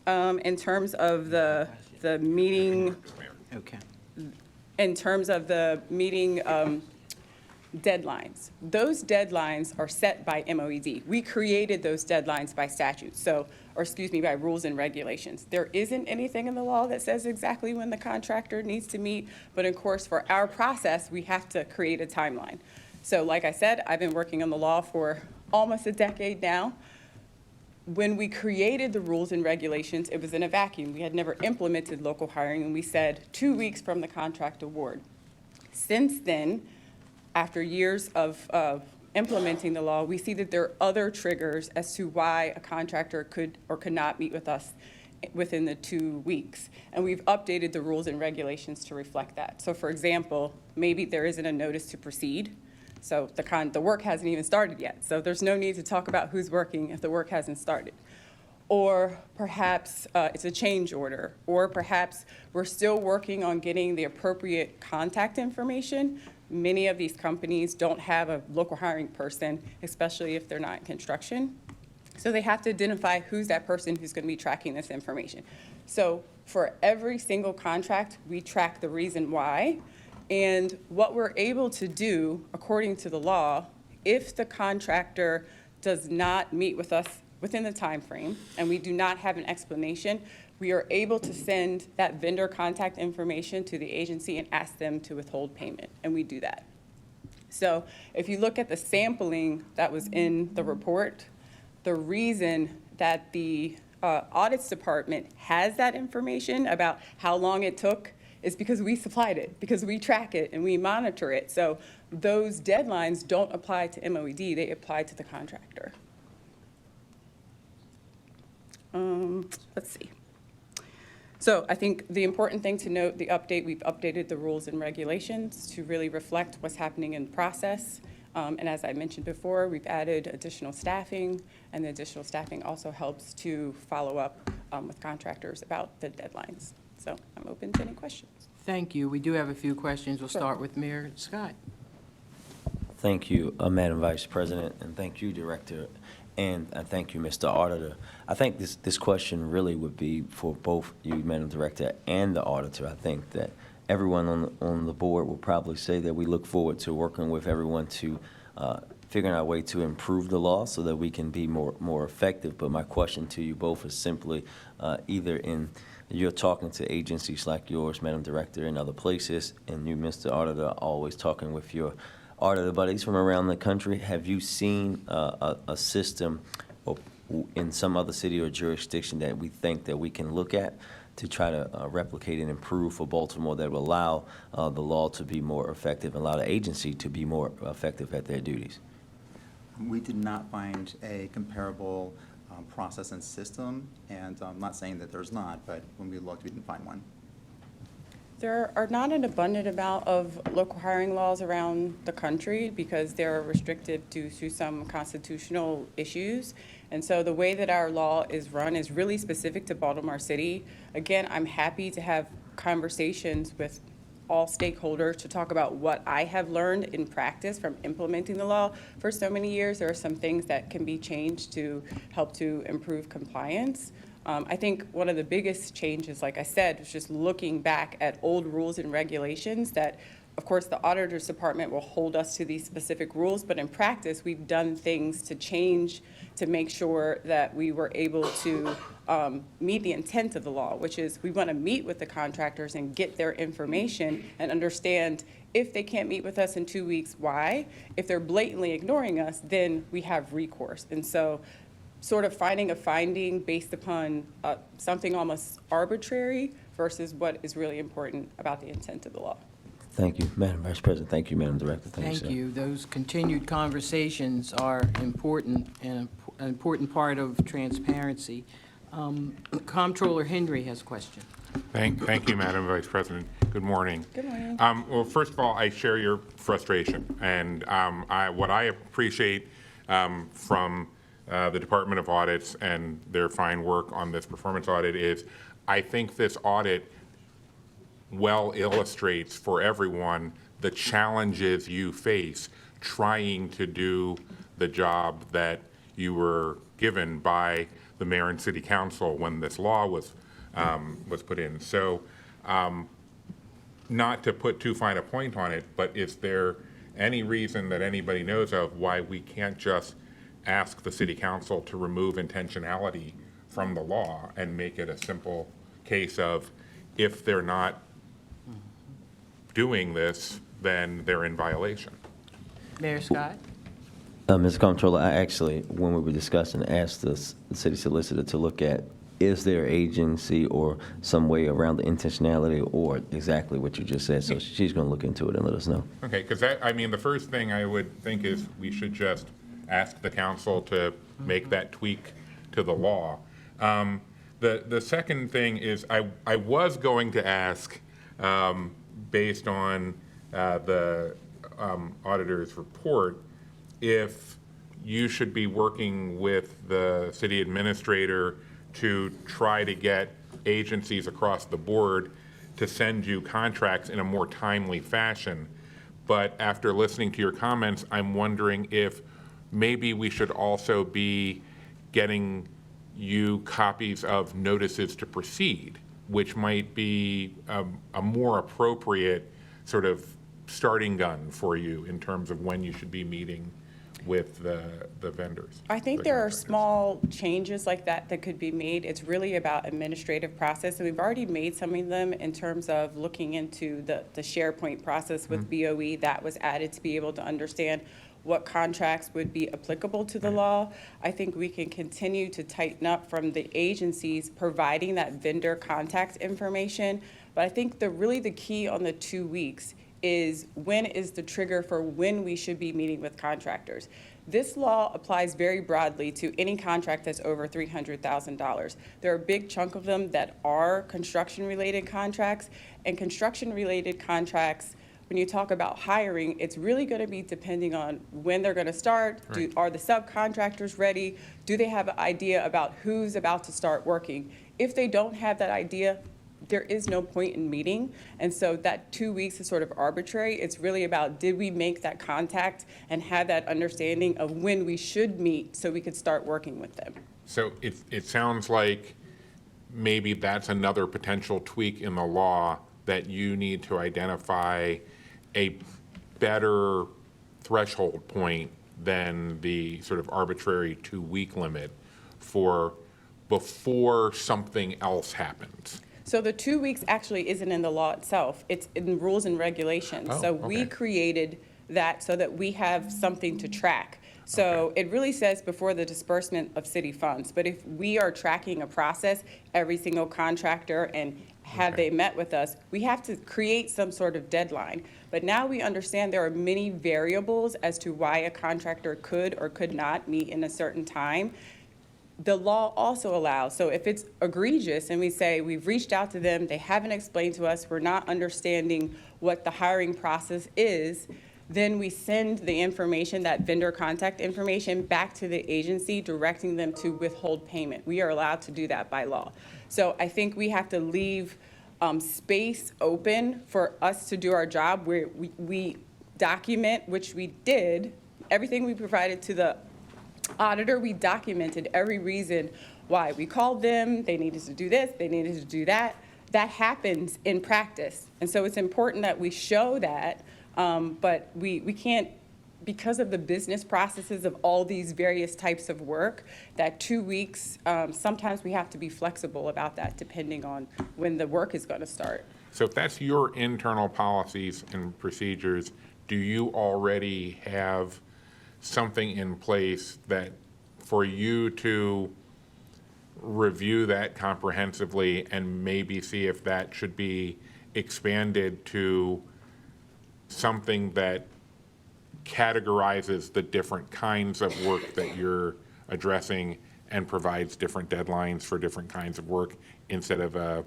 [SPEAKER 7] in terms of the meeting, in terms of the meeting deadlines. Those deadlines are set by MOED. We created those deadlines by statute, by rules and regulations. There isn't anything in the law that says exactly when the contractor needs to meet, but of course, for our process, we have to create a timeline. So like I said, I've been working on the law for almost a decade now. When we created the rules and regulations, it was in a vacuum. We had never implemented local hiring, and we said 2 weeks from the contract award. Since then, after years of implementing the law, we see that there are other triggers as to why a contractor could or could not meet with us within the 2 weeks. And we've updated the rules and regulations to reflect that. So for example, maybe there isn't a notice to proceed. So the work hasn't even started yet. So there's no need to talk about who's working if the work hasn't started. Or perhaps it's a change order. Or perhaps we're still working on getting the appropriate contact information. Many of these companies don't have a local hiring person, especially if they're not in construction. So they have to identify who's that person who's going to be tracking this information. So for every single contract, we track the reason why. And what we're able to do, according to the law, if the contractor does not meet with us within the time frame and we do not have an explanation, we are able to send that vendor contact information to the agency and ask them to withhold payment, and we do that. So if you look at the sampling that was in the report, the reason that the audits department has that information about how long it took is because we supplied it, because we track it and we monitor it. So those deadlines don't apply to MOED, they apply to the contractor. Let's see. So I think the important thing to note, we've updated the rules and regulations to really reflect what's happening in process. And as I mentioned before, we've added additional staffing, and the additional staffing also helps to follow up with contractors about the deadlines. So I'm open to any questions.
[SPEAKER 1] Thank you. We do have a few questions. We'll start with Mayor Scott.
[SPEAKER 5] Thank you, Madam Vice President, and thank you, Director, and thank you, Mr. Auditor. I think this question really would be for both you, Madam Director, and the Auditor. I think that everyone on the board will probably say that we look forward to working with everyone to figuring out a way to improve the law so that we can be more effective. But my question to you both is simply either you're talking to agencies like yours, Madam Director, and other places, and you, Mr. Auditor, are always talking with your auditor buddies from around the country. Have you seen a system in some other city or jurisdiction that we think that we can look at to try to replicate and improve for Baltimore that will allow the law to be more effective and allow the agency to be more effective at their duties?
[SPEAKER 4] We did not find a comparable process and system, and I'm not saying that there's not, but when we looked, we didn't find one.
[SPEAKER 7] There are not an abundant amount of local hiring laws around the country because they're restricted due to some constitutional issues. And so the way that our law is run is really specific to Baltimore City. Again, I'm happy to have conversations with all stakeholders to talk about what I have learned in practice from implementing the law for so many years. There are some things that can be changed to help to improve compliance. I think one of the biggest changes, like I said, was just looking back at old rules and regulations that, of course, the auditor's department will hold us to these specific rules, but in practice, we've done things to change to make sure that we were able to meet the intent of the law, which is we want to meet with the contractors and get their information and understand if they can't meet with us in 2 weeks, why. If they're blatantly ignoring us, then we have recourse. And so sort of finding a finding based upon something almost arbitrary versus what is really important about the intent of the law.
[SPEAKER 5] Thank you, Madam Vice President. Thank you, Madam Director.
[SPEAKER 1] Thank
[SPEAKER 5] sir.
[SPEAKER 1] you. Those continued conversations are important and an important part of transparency. Comptroller Henry has a question.
[SPEAKER 3] Thank you, Madam Vice President. Good morning.
[SPEAKER 7] Good morning.
[SPEAKER 3] Well, first of all, I share your frustration, and what I appreciate from the Department of Audits and their fine work on this performance audit is I think this audit well illustrates for everyone the challenges you face trying to do the job that you were given by the mayor and city council when this law was put in. So not to put too fine a point on it, but is there any reason that anybody knows of why we can't just ask the city council to remove intentionality from the law and make it a simple case of if they're not doing this, then they're in violation?
[SPEAKER 1] Mayor Scott?
[SPEAKER 5] Mr. Comptroller, I actually, when we were discussing, asked the city solicitor to look at, is there agency or some way around the intentionality or exactly what you just said? So she's going to look into it and let us know.
[SPEAKER 3] Okay, because the first thing I would think is we should just ask the council to make that tweak to the law. The second thing is I was going to ask, based on the auditor's report, if you should be working with the city administrator to try to get agencies across the board to send you contracts in a more timely fashion. But after listening to your comments, I'm wondering if maybe we should also be getting you copies of notices to proceed, which might be a more appropriate sort of starting gun for you in terms of when you should be meeting with the vendors.
[SPEAKER 7] I think there are small changes like that that could be made. It's really about administrative process, and we've already made some of them in terms of looking into the SharePoint process with BOE that was added to be able to understand what contracts would be applicable to the law. I think we can continue to tighten up from the agencies providing that vendor contact information. But I think really the key on the 2 weeks is when is the trigger for when we should be meeting with contractors. This law applies very broadly to any contract that's over $300,000. There are a big chunk of them that are construction-related contracts, and construction-related contracts, when you talk about hiring, it's really going to be depending on when they're going to start.
[SPEAKER 3] Right.
[SPEAKER 7] Are the subcontractors ready? Do they have an idea about who's about to start working? If they don't have that idea, there is no point in meeting. And so that 2 weeks is sort of arbitrary. It's really about, did we make that contact and have that understanding of when we should meet so we could start working with them?
[SPEAKER 3] So it sounds like maybe that's another potential tweak in the law, that you need to identify a better threshold point than the sort of arbitrary 2 week limit for before something else happens.
[SPEAKER 7] So the 2 weeks actually isn't in the law itself. It's in rules and regulations.
[SPEAKER 3] Oh,
[SPEAKER 7] So we
[SPEAKER 3] okay.
[SPEAKER 7] created that so that we have something to track. So it really says before the disbursement of city funds. But if we are tracking a process, every single contractor, and have
[SPEAKER 3] Okay.
[SPEAKER 7] they met with us, we have to create some sort of deadline. But now we understand there are many variables as to why a contractor could or could not meet in a certain time. the law also allows, so if it's egregious and we say we've reached out to them, they haven't explained to us, we're not understanding what the hiring process is, then we send the information, that vendor contact information, back to the agency, directing them to withhold payment. We are allowed to do that by law. So I think we have to leave space open for us to do our job where we document, which we did, everything we provided to the auditor, we documented every reason why we called them, they needed to do this, they needed to do that. That happens in practice. And so it's important that we show that, but we can't, because of the business processes of all these various types of work, that 2 weeks, sometimes we have to be flexible about that depending on when the work is going to start.
[SPEAKER 3] So if that's your internal policies and procedures, do you already have something in place that for you to review that comprehensively and maybe see if that should be expanded to something that categorizes the different kinds of work that you're addressing and provides different deadlines for different kinds of work instead of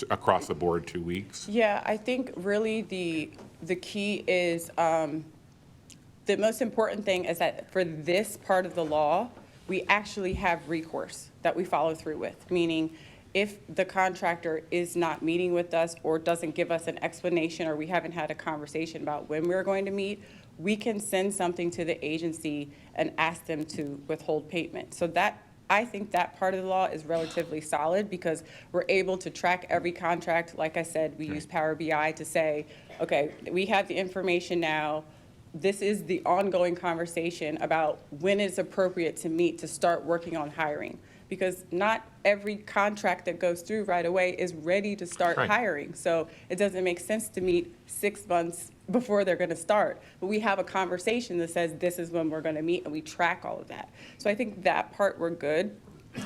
[SPEAKER 3] across the board 2 weeks?
[SPEAKER 7] Yeah, I think really the key is, the most important thing is that for this part of the law, we actually have recourse that we follow through with, meaning if the contractor is not meeting with us or doesn't give us an explanation or we haven't had a conversation about when we're going to meet, we can send something to the agency and ask them to withhold payment. So that, I think that part of the law is relatively solid because we're able to track every contract. Like I said, we use Power BI to say, okay, we have the information now. This is the ongoing conversation about when it's appropriate to meet to start working on hiring. Because not every contract that goes through right away is ready to start
[SPEAKER 3] Right.
[SPEAKER 7] hiring. So it doesn't make sense to meet 6 months before they're going to start. But we have a conversation that says this is when we're going to meet, and we track all of that. So I think that part we're good.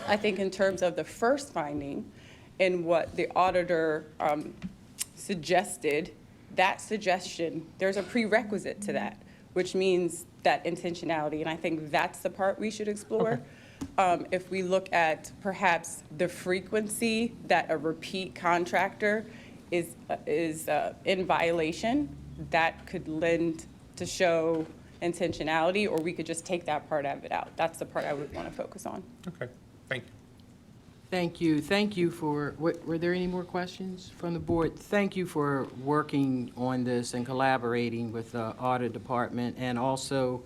[SPEAKER 7] I think in terms of the first finding and what the auditor suggested, that suggestion, there's a prerequisite to that, which means that intentionality. And I think that's the part we should explore. If we look at perhaps the frequency that a repeat contractor is in violation, that could lend to show intentionality, or we could just take that part of it out. That's the part I would want to focus on.
[SPEAKER 3] Okay, thank you.
[SPEAKER 1] Thank you. Thank you for, were there any more questions from the board? Thank you for working on this and collaborating with the audit department and also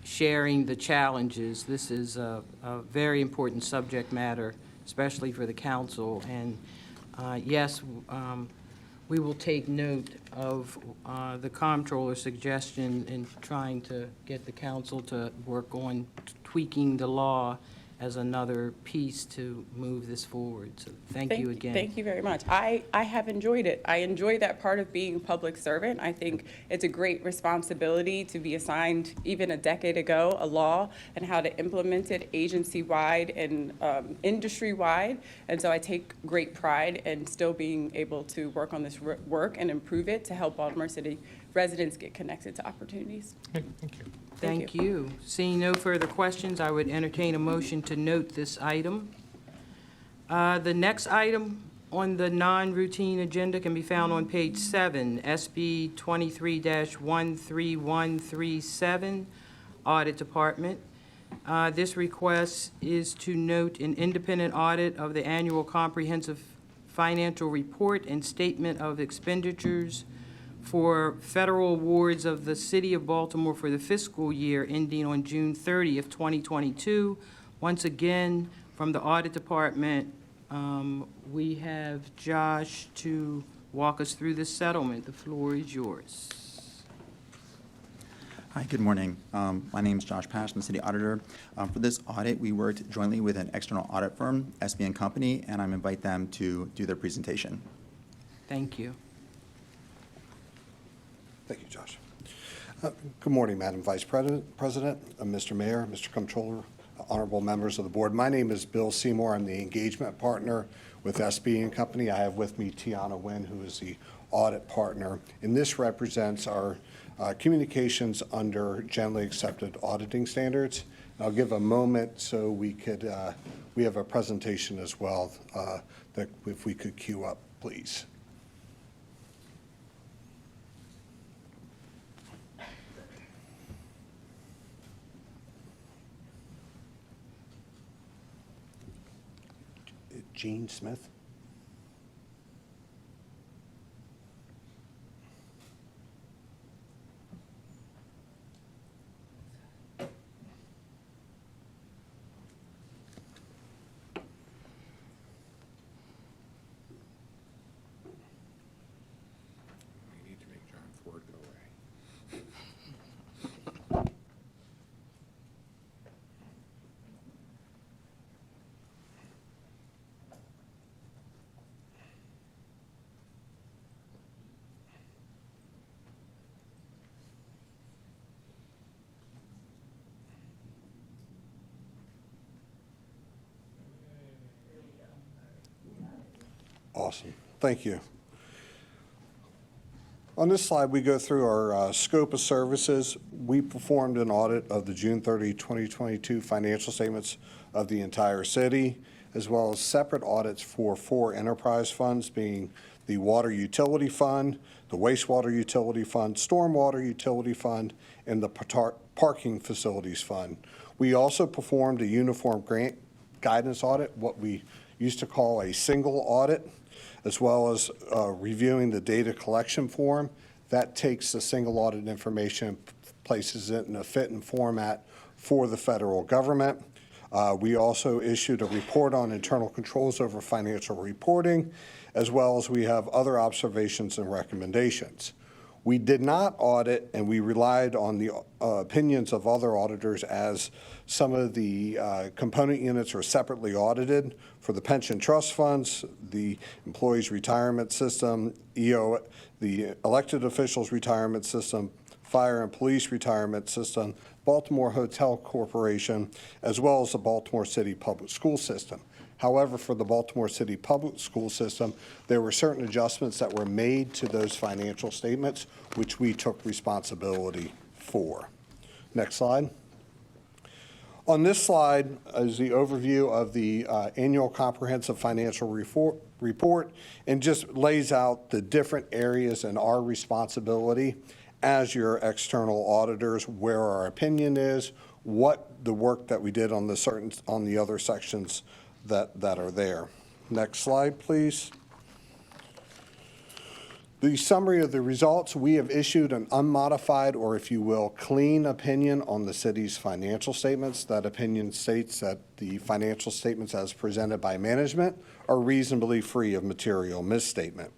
[SPEAKER 1] sharing the challenges. This is a very important subject matter, especially for the council. And yes, we will take note of the comptroller's suggestion in trying to get the council to work on tweaking the law as another piece to move this forward. So thank you again.
[SPEAKER 7] Thank you very much. I have enjoyed it. I enjoy that part of being a public servant. I think it's a great responsibility to be assigned, even a decade ago, a law and how to implement it agency-wide and industry-wide. And so I take great pride in still being able to work on this work and improve it to help Baltimore City residents get connected to opportunities.
[SPEAKER 3] Okay, thank you.
[SPEAKER 1] Thank you. Seeing no further questions, I would entertain a motion to note this item. The next item on the non-routine agenda can be found on page 7, SB 23-13137, Audit Department. This request is to note an independent audit of the annual comprehensive financial report and statement of expenditures for federal awards of the City of Baltimore for the fiscal year ending on June 30th, 2022. Once again, from the Audit Department, we have Josh to walk us through this settlement. The floor is yours.
[SPEAKER 4] Hi, good morning. My name is Josh Pash, I'm the city auditor. For this audit, we worked jointly with an external audit firm, SB & Company, and I'm invite them to do their presentation.
[SPEAKER 1] Thank you.
[SPEAKER 8] Thank you, Josh. Good morning, Madam Vice President, Mr. Mayor, Mr. Comptroller, honorable members of the board. My name is Bill Seymour. I'm the engagement partner with SB & Company. I have with me Tiana Wynn, who is the audit partner. And this represents our communications under generally accepted auditing standards. I'll give a moment so we could, we have a presentation as well that if we could queue up, please. Gene Smith.
[SPEAKER 3] We need to make John Ford go away.
[SPEAKER 8] Awesome. Thank you. On this slide, we go through our scope of services. We performed an audit of the June 30, 2022 financial statements of the entire city, as well as separate audits for 4 enterprise funds, being the Water Utility Fund, the Wastewater Utility Fund, Stormwater Utility Fund, and the Parking Facilities Fund. We also performed a uniform grant guidance audit, what we used to call a single audit, as well as reviewing the data collection form. That takes the single audit information, places it in a fit and format for the federal government. We also issued a report on internal controls over financial reporting, as well as we have other observations and recommendations. We did not audit, and we relied on the opinions of other auditors, as some of the component units are separately audited for the pension trust funds, the employees' retirement system, the elected officials' retirement system, fire and police retirement system, Baltimore Hotel Corporation, as well as the Baltimore City Public School System. However, for the Baltimore City Public School System, there were certain adjustments that were made to those financial statements, which we took responsibility for. Next slide. On this slide is the overview of the annual comprehensive financial report, and just lays out the different areas and our responsibility as your external auditors, where our opinion is, what the work that we did on the other sections that are there. Next slide, please. The summary of the results: we have issued an unmodified, or if you will, clean opinion on the city's financial statements. That opinion states that the financial statements as presented by management are reasonably free of material misstatement.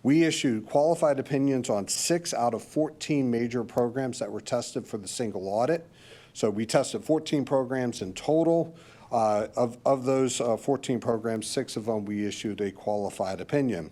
[SPEAKER 8] We issued qualified opinions on 6 out of 14 major programs that were tested for the single audit. So we tested 14 programs in total. Of those 14 programs, 6 of them we issued a qualified opinion.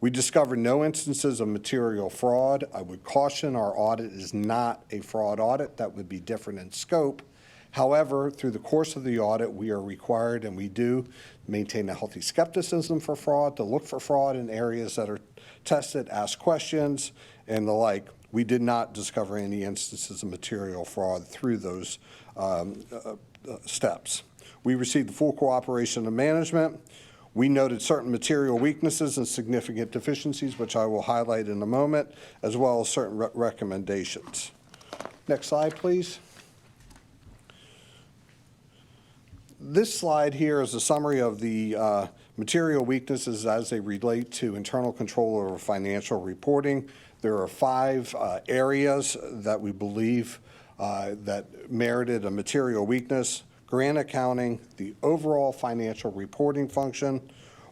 [SPEAKER 8] We discovered no instances of material fraud. I would caution our audit is not a fraud audit. That would be different in scope. However, through the course of the audit, we are required, and we do, maintain a healthy skepticism for fraud, to look for fraud in areas that are tested, ask questions, and the like. We did not discover any instances of material fraud through those steps. We received the full cooperation of management. We noted certain material weaknesses and significant deficiencies, which I will highlight in a moment, as well as certain recommendations. Next slide, please. This slide here is a summary of the material weaknesses as they relate to internal control over financial reporting. There are 5 areas that we believe that merited a material weakness: grant accounting, the overall financial reporting function,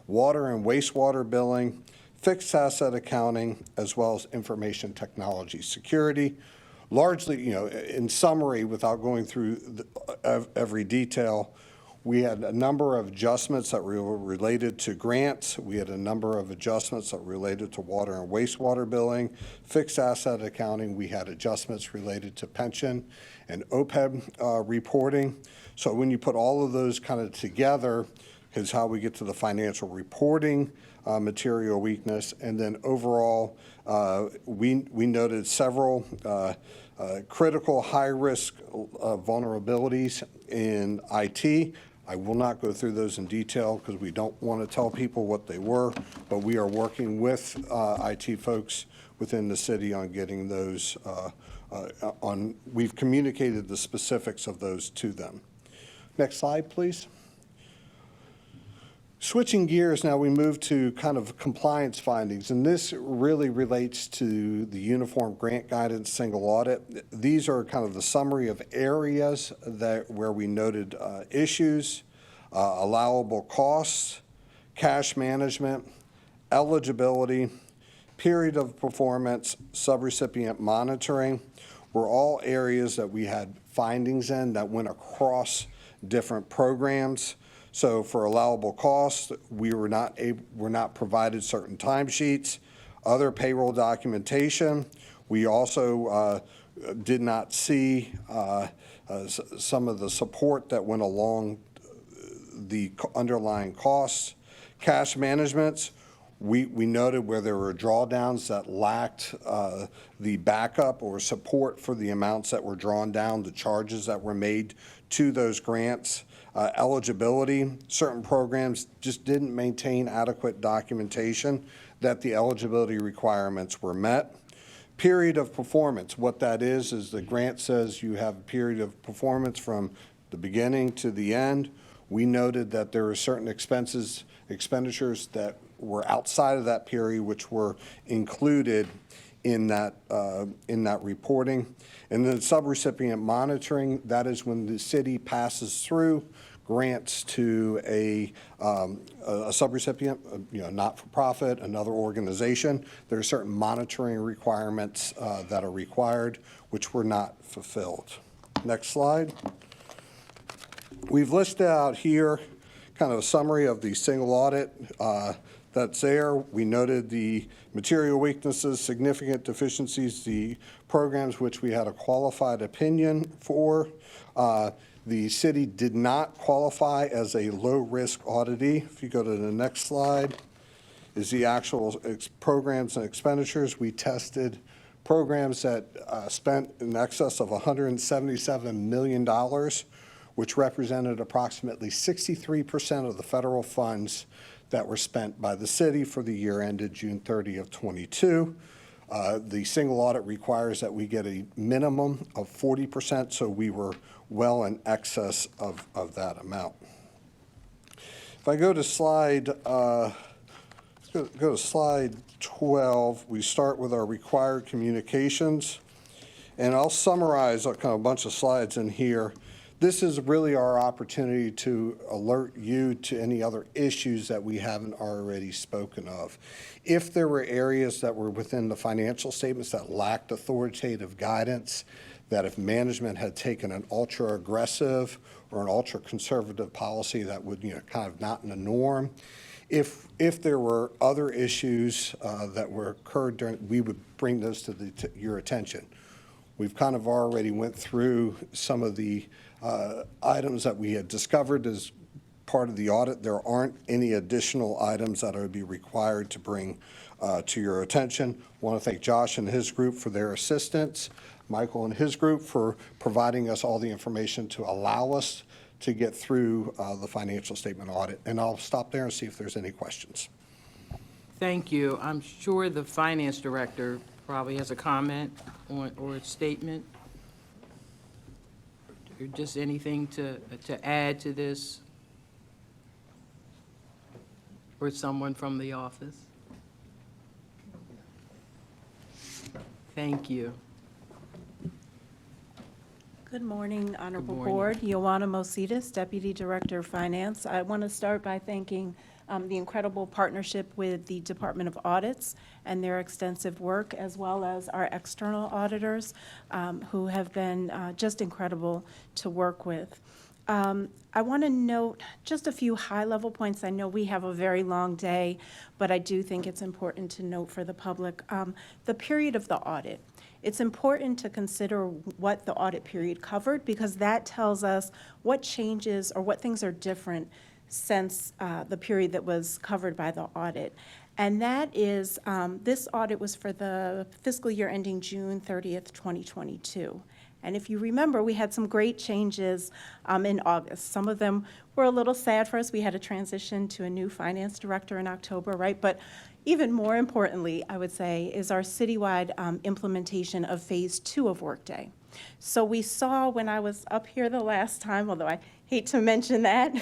[SPEAKER 8] water and wastewater billing, fixed asset accounting, as well as information technology security. Largely, in summary, without going through every detail, we had a number of adjustments that were related to grants. We had a number of adjustments that were related to water and wastewater billing, fixed asset accounting. We had adjustments related to pension and OPEB reporting. So when you put all of those kind of together, is how we get to the financial reporting material weakness. And then overall, we noted several critical high-risk vulnerabilities in IT. I will not go through those in detail because we don't want to tell people what they were, but we are working with IT folks within the city on getting those we've communicated the specifics of those to them. Next slide, please. Switching gears now, we move to kind of compliance findings, and this really relates to the Uniform Grant Guidance Single Audit. These are kind of the summary of areas where we noted issues, allowable costs, cash management, eligibility, period of performance, subrecipient monitoring were all areas that we had findings in that went across different programs. So for allowable costs, we were not provided certain timesheets, other payroll documentation. We also did not see some of the support that went along the underlying costs. Cash managements, we noted where there were drawdowns that lacked the backup or support for the amounts that were drawn down, the charges that were made to those grants. Eligibility, certain programs just didn't maintain adequate documentation that the eligibility requirements were met. Period of performance, what that is the grant says you have a period of performance from the beginning to the end. We noted that there were certain expenditures that were outside of that period, which were included in that reporting. And then subrecipient monitoring, that is when the city passes through grants to a subrecipient, not-for-profit, another organization. There are certain monitoring requirements that are required, which were not fulfilled. Next slide. We've listed out here kind of a summary of the single audit that's there. We noted the material weaknesses, significant deficiencies, the programs which we had a qualified opinion for. The city did not qualify as a low-risk auditee. If you go to the next slide, is the actual programs and expenditures. We tested programs that spent in excess of $177 million, which represented approximately 63% of the federal funds that were spent by the city for the year ended June 30 of 22. The single audit requires that we get a minimum of 40%, so we were well in excess of that amount. If I go to slide, go to slide 12, we start with our required communications, and I'll summarize kind of a bunch of slides in here. This is really our opportunity to alert you to any other issues that we haven't already spoken of. If there were areas that were within the financial statements that lacked authoritative guidance, that if management had taken an ultra-aggressive or an ultra-conservative policy that would, kind of not in the norm, if there were other issues that were occurred during, we would bring those to your attention. We've kind of already went through some of the items that we had discovered as part of the audit. There aren't any additional items that would be required to bring to your attention. I want to thank Josh and his group for their assistance, Michael and his group for providing us all the information to allow us to get through the financial statement audit. And I'll stop there and see if there's any questions.
[SPEAKER 1] Thank you. I'm sure the finance director probably has a comment or a statement, or just anything to add to this, or someone from the office. Thank you.
[SPEAKER 9] Good morning, Honorable
[SPEAKER 1] morning.
[SPEAKER 9] Board. Ioana Mositas, Deputy Director of Finance. I want to start by thanking the incredible partnership with the Department of Audits and their extensive work, as well as our external auditors who have been just incredible to work with. I want to note just a few high-level points. I know we have a very long day, but I do think it's important to note for the public the period of the audit. It's important to consider what the audit period covered, because that tells us what changes or what things are different since the period that was covered by the audit. And that is, this audit was for the fiscal year ending June 30th, 2022. And if you remember, we had some great changes in August. Some of them were a little sad for us. We had a transition to a new finance director in October, right? But even more importantly, I would say, is our citywide implementation of Phase 2 of Workday. So we saw when I was up here the last time, although I hate to mention that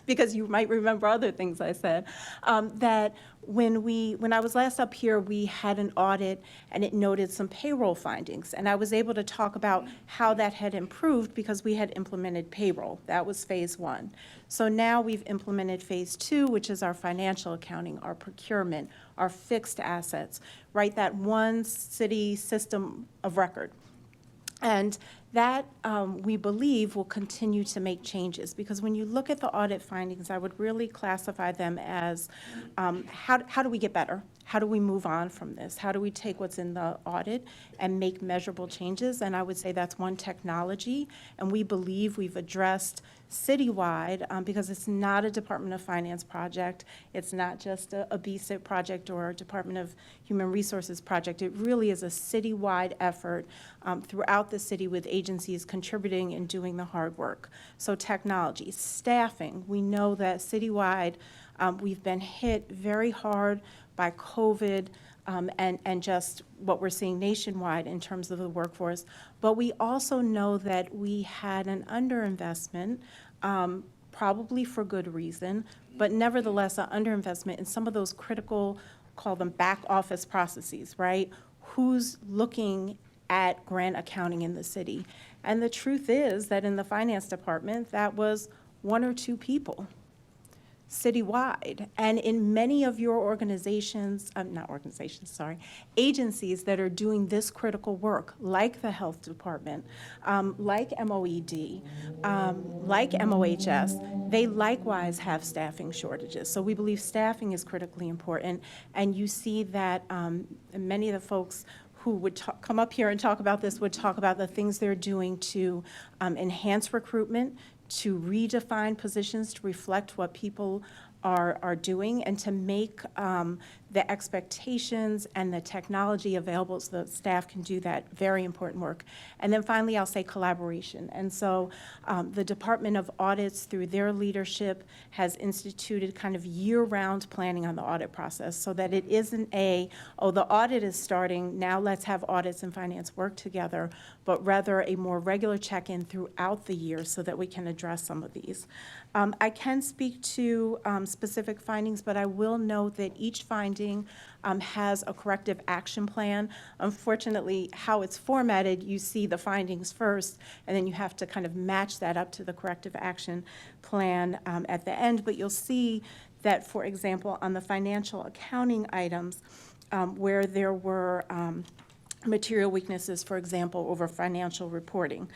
[SPEAKER 9] because you might remember other things I said, that when I was last up here, we had an audit and it noted some payroll findings. And I was able to talk about how that had improved because we had implemented payroll. That was Phase 1. So now we've implemented Phase 2, which is our financial accounting, our procurement, our fixed assets, right? That one city system of record. And that, we believe, will continue to make changes, because when you look at the audit findings, I would really classify them as how do we get better? How do we move on from this? How do we take what's in the audit and make measurable changes? And I would say that's one, technology, and we believe we've addressed citywide, because it's not a Department of Finance project. It's not just a BSIP project or a Department of Human Resources project. It really is a citywide effort throughout the city with agencies contributing and doing the hard work. So technology, staffing, we know that citywide we've been hit very hard by COVID and just what we're seeing nationwide in terms of the workforce. But we also know that we had an underinvestment, probably for good reason, but nevertheless an underinvestment in some of those critical, call them back office processes, right? Who's looking at grant accounting in the city? And the truth is that in the finance department, that was 1 or 2 people citywide. And in many of your organizations, agencies that are doing this critical work, like the health department, like MOED, like MOHS, they likewise have staffing shortages. So we believe staffing is critically important. And you see that many of the folks who would come up here and talk about this would talk about the things they're doing to enhance recruitment, to redefine positions to reflect what people are doing, and to make the expectations and the technology available so that staff can do that very important work. And then finally, I'll say collaboration. And so the Department of Audits, through their leadership, has instituted kind of year-round planning on the audit process, so that it isn't the audit is starting, now let's have audits and finance work together, but rather a more regular check-in throughout the year so that we can address some of these. I can speak to specific findings, but I will note that each finding has a corrective action plan. Unfortunately, how it's formatted, you see the findings first, and then you have to kind of match that up to the corrective action plan at the end. But you'll see that, for example, on the financial accounting items, where there were material weaknesses, for example, over financial reporting.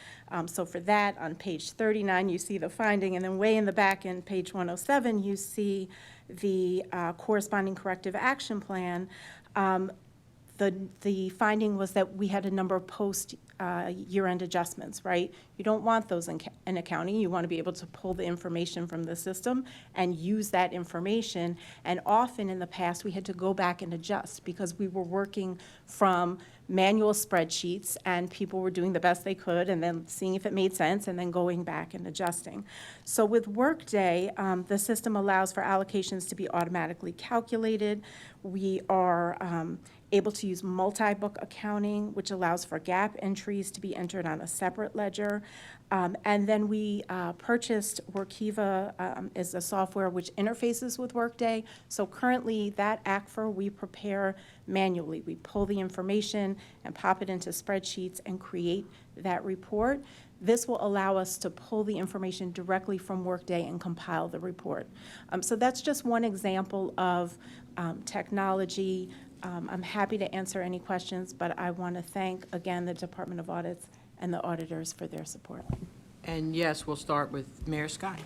[SPEAKER 9] So for that, on page 39, you see the finding, and then way in the back in page 107, you see the corresponding corrective action plan. The finding was that we had a number of post-year-end adjustments, right? You don't want those in accounting. You want to be able to pull the information from the system and use that information. And often in the past, we had to go back and adjust because we were working from manual spreadsheets, and people were doing the best they could and then seeing if it made sense and then going back and adjusting. So with Workday, the system allows for allocations to be automatically calculated. We are able to use multi-book accounting, which allows for gap entries to be entered on a separate ledger. And then we purchased Workiva as a software which interfaces with Workday. So currently, that ACFR we prepare manually. We pull the information and pop it into spreadsheets and create that report. This will allow us to pull the information directly from Workday and compile the report. So that's just one example of technology. I'm happy to answer any questions, but I want to thank, again, the Department of Audits and the auditors for their support.
[SPEAKER 1] And yes, we'll start with Mayor Scott.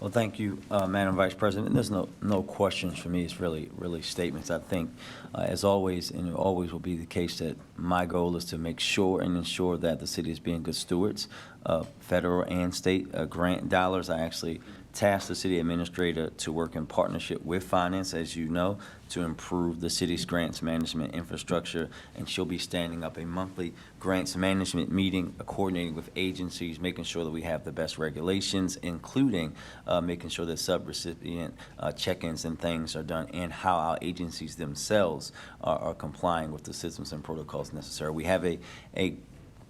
[SPEAKER 5] Well, thank you, Madam Vice President. There's no questions for me. It's really statements. I think, as always, and it always will be the case, that my goal is to make sure and ensure that the city is being good stewards of federal and state grant dollars. I actually tasked the city administrator to work in partnership with finance, as you know, to improve the city's grants management infrastructure, and she'll be standing up a monthly grants management meeting, coordinating with agencies, making sure that we have the best regulations, including making sure that subrecipient check-ins and things are done, and how our agencies themselves are complying with the systems and protocols necessary. We have a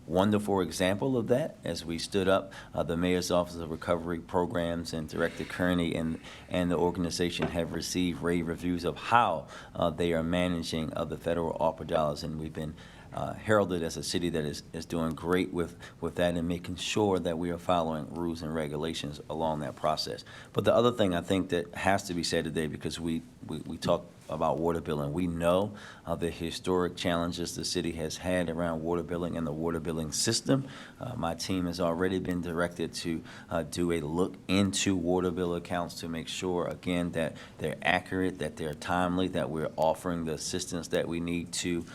[SPEAKER 5] wonderful example of that as we stood up the Mayor's Office of Recovery Programs, and Director Kearney and the organization have received rave reviews of how they are managing the federal ARPA dollars, and we've been heralded as a city that is doing great with that and making sure that we are following rules and regulations along that process. But the other thing I think that has to be said today, because we talk about water billing. We know the historic challenges the city has had around water billing and the water billing system. My team has already been directed to do a look into water bill accounts to make sure, again, that they're accurate, that they're timely, that we're offering the assistance that we need to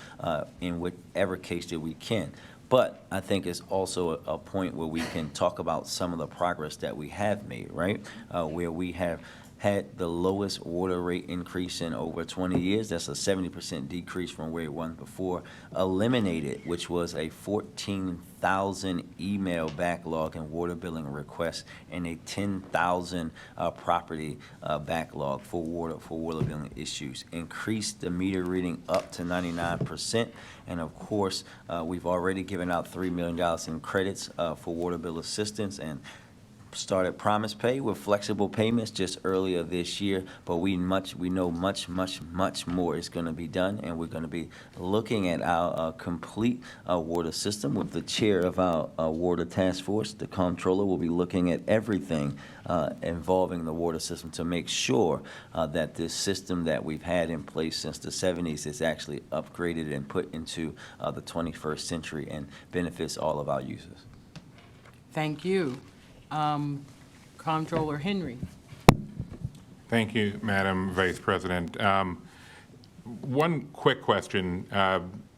[SPEAKER 5] in whatever case that we can. But I think it's also a point where we can talk about some of the progress that we have made, right? Where we have had the lowest water rate increase in over 20 years. That's a 70% decrease from where it was before. Eliminated, which was a 14,000 email backlog in water billing requests, and a 10,000 property backlog for water billing issues. Increased the meter reading up to 99%. And of course, we've already given out $3 million in credits for water bill assistance, and started Promise Pay with flexible payments just earlier this year, but we know much more is going to be done, and we're going to be looking at our complete water system with the chair of our water task force. The comptroller will be looking at everything involving the water system to make sure that this system that we've had in place since the 70s is actually upgraded and put into the 21st century and benefits all of our users.
[SPEAKER 1] Thank you. Comptroller Henry.
[SPEAKER 3] Thank you, Madam Vice President. One quick question.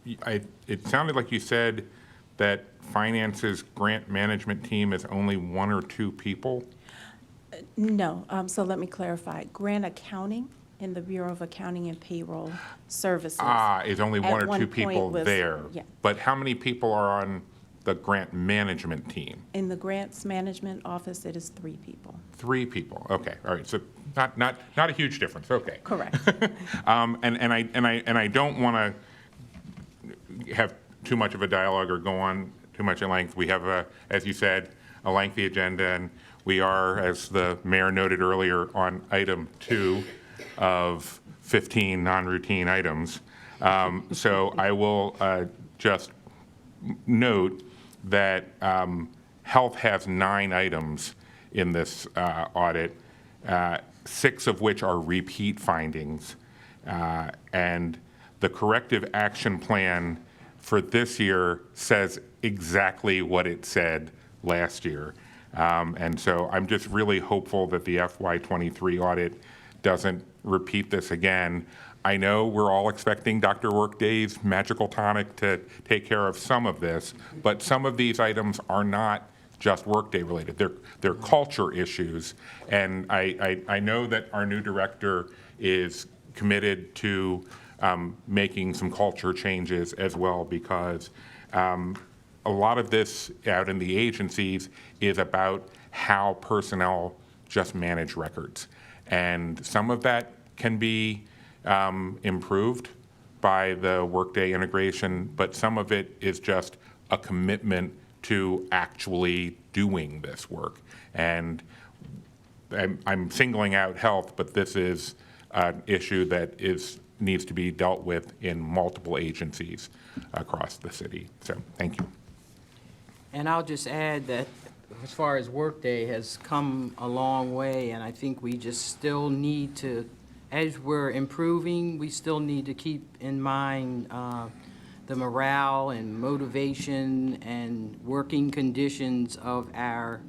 [SPEAKER 3] It sounded like you said that Finance's grant management team is only 1 or 2 people?
[SPEAKER 9] No, so let me clarify. Grant accounting in the Bureau of Accounting and Payroll Services.
[SPEAKER 3] Is only 1
[SPEAKER 9] At
[SPEAKER 3] or 2
[SPEAKER 9] one point
[SPEAKER 3] people
[SPEAKER 9] was-
[SPEAKER 3] there?
[SPEAKER 9] yeah.
[SPEAKER 3] But how many people are on the grant management team?
[SPEAKER 9] In the Grants Management Office, it is 3 people.
[SPEAKER 3] 3 people, okay, all right, so not a huge difference, okay.
[SPEAKER 9] Correct.
[SPEAKER 3] And I don't want to have too much of a dialogue or go on too much in length. We have, as you said, a lengthy agenda, and we are, as the mayor noted earlier, on item 2 of 15 non-routine items. So I will just note that health has 9 items in this audit, 6 of which are repeat findings. And the corrective action plan for this year says exactly what it said last year. And so I'm just really hopeful that the FY23 audit doesn't repeat this again. I know we're all expecting Dr. Workday's magical tonic to take care of some of this, but some of these items are not just Workday related. They're culture issues. And I know that our new director is committed to making some culture changes as well, because a lot of this out in the agencies is about how personnel just manage records. And some of that can be improved by the Workday integration, but some of it is just a commitment to actually doing this work. And I'm singling out health, but this is an issue that needs to be dealt with in multiple agencies across the city. So thank you.
[SPEAKER 1] And I'll just add that as far as Workday has come a long way, and I think we just still need to, as we're improving, we still need to keep in mind the morale and motivation and working conditions of our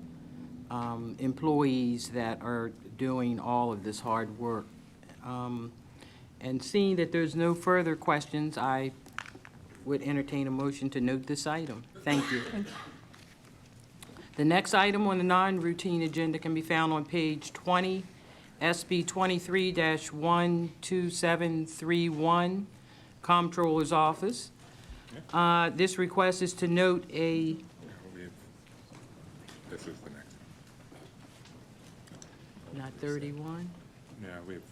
[SPEAKER 1] employees that are doing all of this hard work. And seeing that there's no further questions, I would entertain a motion to note this item. Thank you. The next item on the non-routine agenda can be found on page 20, SB 23-12731, Comptroller's Office. This request is to note a,
[SPEAKER 3] This is the next.
[SPEAKER 1] not 31,
[SPEAKER 3] Yeah, we have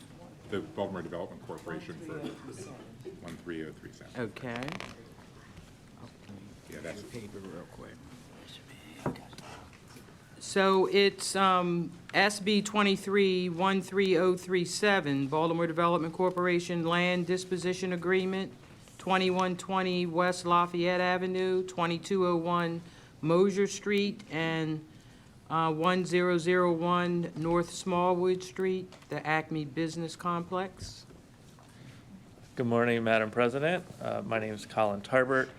[SPEAKER 3] the Baltimore Development Corporation for 13037.
[SPEAKER 1] okay.
[SPEAKER 3] Yeah, that's
[SPEAKER 1] So it's SB 23-13037, Baltimore Development Corporation Land Disposition Agreement, 2120 West Lafayette Avenue, 2201 Mosier Street, and 1001 North Smallwood Street, the Acme Business Complex.
[SPEAKER 10] Good morning, Madam President. My name is Colin Tarbert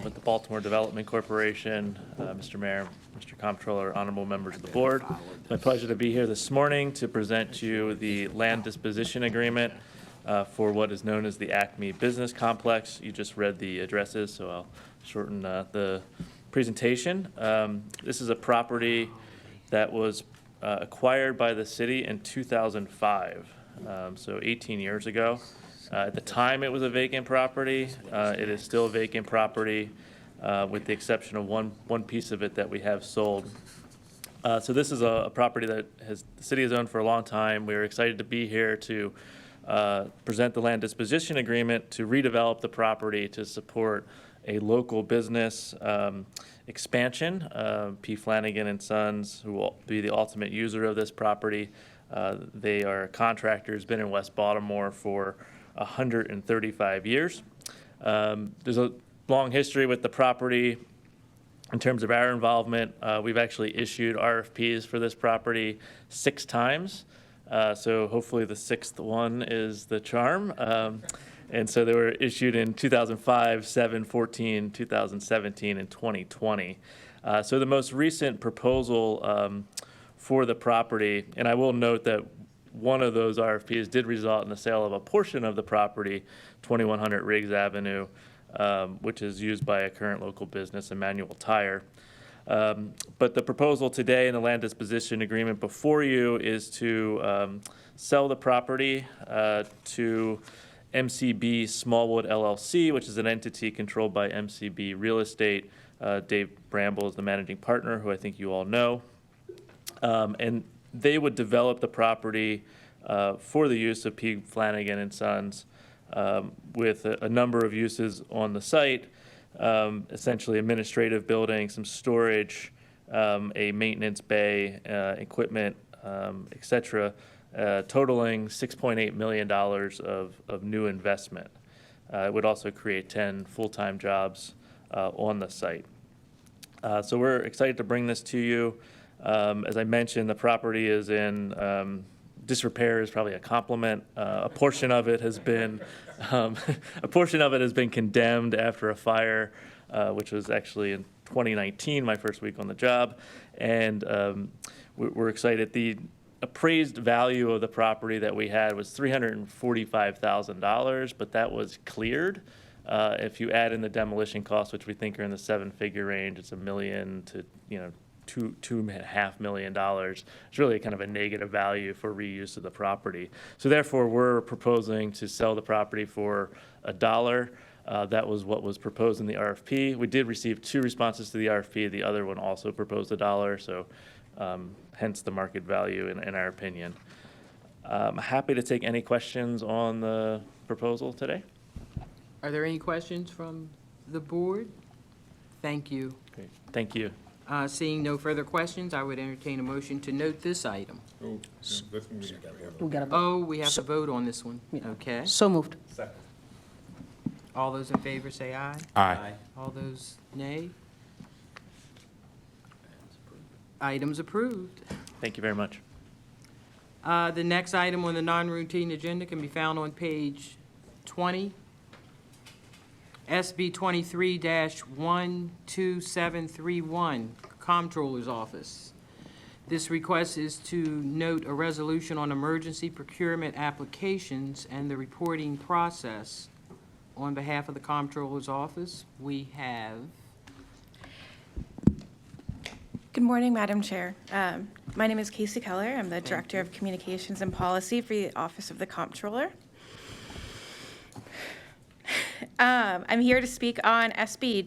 [SPEAKER 10] with the Baltimore Development Corporation. Mr. Mayor, Mr. Comptroller, honorable members of the board. It's my pleasure to be here this morning to present to you the land disposition agreement for what is known as the Acme Business Complex. You just read the addresses, so I'll shorten the presentation. This is a property that was acquired by the city in 2005, so 18 years ago. At the time, it was a vacant property. It is still a vacant property, with the exception of one piece of it that we have sold. So this is a property that the city has owned for a long time. We are excited to be here to present the land disposition agreement to redevelop the property to support a local business expansion. P. Flanagan and Sons, who will be the ultimate user of this property. They are contractors, been in West Baltimore for 135 years. There's a long history with the property in terms of our involvement. We've actually issued RFPs for this property 6 times. So hopefully the 6th one is the charm. And so they were issued in 2005, 7, 14, 2017, and 2020. So the most recent proposal for the property, and I will note that one of those RFPs did result in the sale of a portion of the property, 2100 Riggs Avenue, which is used by a current local business, Emmanuel Tire. But the proposal today in the land disposition agreement before you is to sell the property to MCB Smallwood LLC, which is an entity controlled by MCB Real Estate. Dave Bramble is the managing partner, who I think you all know. And they would develop the property for the use of P. Flanagan and Sons with a number of uses on the site, essentially administrative building, some storage, a maintenance bay, equipment, et cetera, totaling $6.8 million of new investment. It would also create 10 full-time jobs on the site. So we're excited to bring this to you. As I mentioned, the property is in disrepair is probably a compliment. A portion of it has been condemned after a fire, which was actually in 2019, my first week on the job, and we're excited. The appraised value of the property that we had was $345,000, but that was cleared. If you add in the demolition costs, which we think are in the 7-figure range, it's $1 million to $2.5 million. It's really kind of a negative value for reuse of the property. So therefore, we're proposing to sell the property for $1. That was what was proposed in the RFP. We did receive 2 responses to the RFP. The other one also proposed $1, so hence the market value in our opinion. I'm happy to take any questions on the proposal today.
[SPEAKER 1] Are there any questions from the board? Thank you.
[SPEAKER 10] Great. Thank you.
[SPEAKER 1] Seeing no further questions, I would entertain a motion to note this item.
[SPEAKER 3] Oh, this one we have to have.
[SPEAKER 6] We got a vote.
[SPEAKER 1] Oh, we have to vote on this one. Okay.
[SPEAKER 6] So moved.
[SPEAKER 1] All those in favor say aye.
[SPEAKER 3] Aye.
[SPEAKER 1] All those nay. Items approved.
[SPEAKER 10] Thank you very much.
[SPEAKER 1] The next item on the non-routine agenda can be found on page 20. SB 23-12731, Comptroller's Office. This request is to note a resolution on emergency procurement applications and the reporting process. On behalf of the Comptroller's Office, we have
[SPEAKER 11] Good morning, Madam Chair. My name is Casey Keller. I'm the Director of Communications and Policy for the Office of the Comptroller. I'm here to speak on SB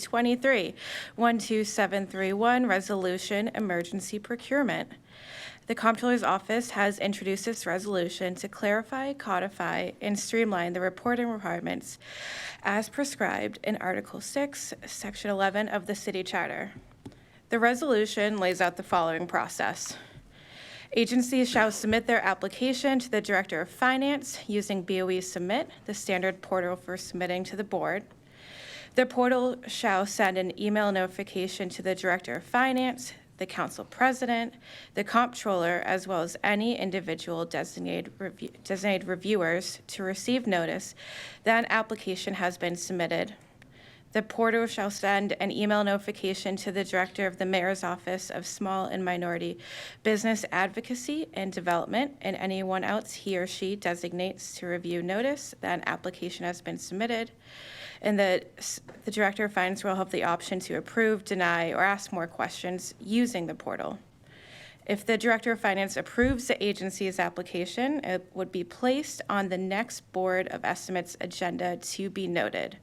[SPEAKER 11] 23-12731, Resolution Emergency Procurement. The Comptroller's Office has introduced this resolution to clarify, codify, and streamline the reporting requirements as prescribed in Article 6, Section 11 of the City Charter. The resolution lays out the following process. Agencies shall submit their application to the Director of Finance using BOE Submit, the standard portal for submitting to the board. The portal shall send an email notification to the Director of Finance, the Council President, the Comptroller, as well as any individual designated reviewers to receive notice that an application has been submitted. The portal shall send an email notification to the Director of the Mayor's Office of Small and Minority Business Advocacy and Development and anyone else he or she designates to review notice that an application has been submitted. And the Director of Finance will have the option to approve, deny, or ask more questions using the portal. If the Director of Finance approves the agency's application, it would be placed on the next Board of Estimates agenda to be noted.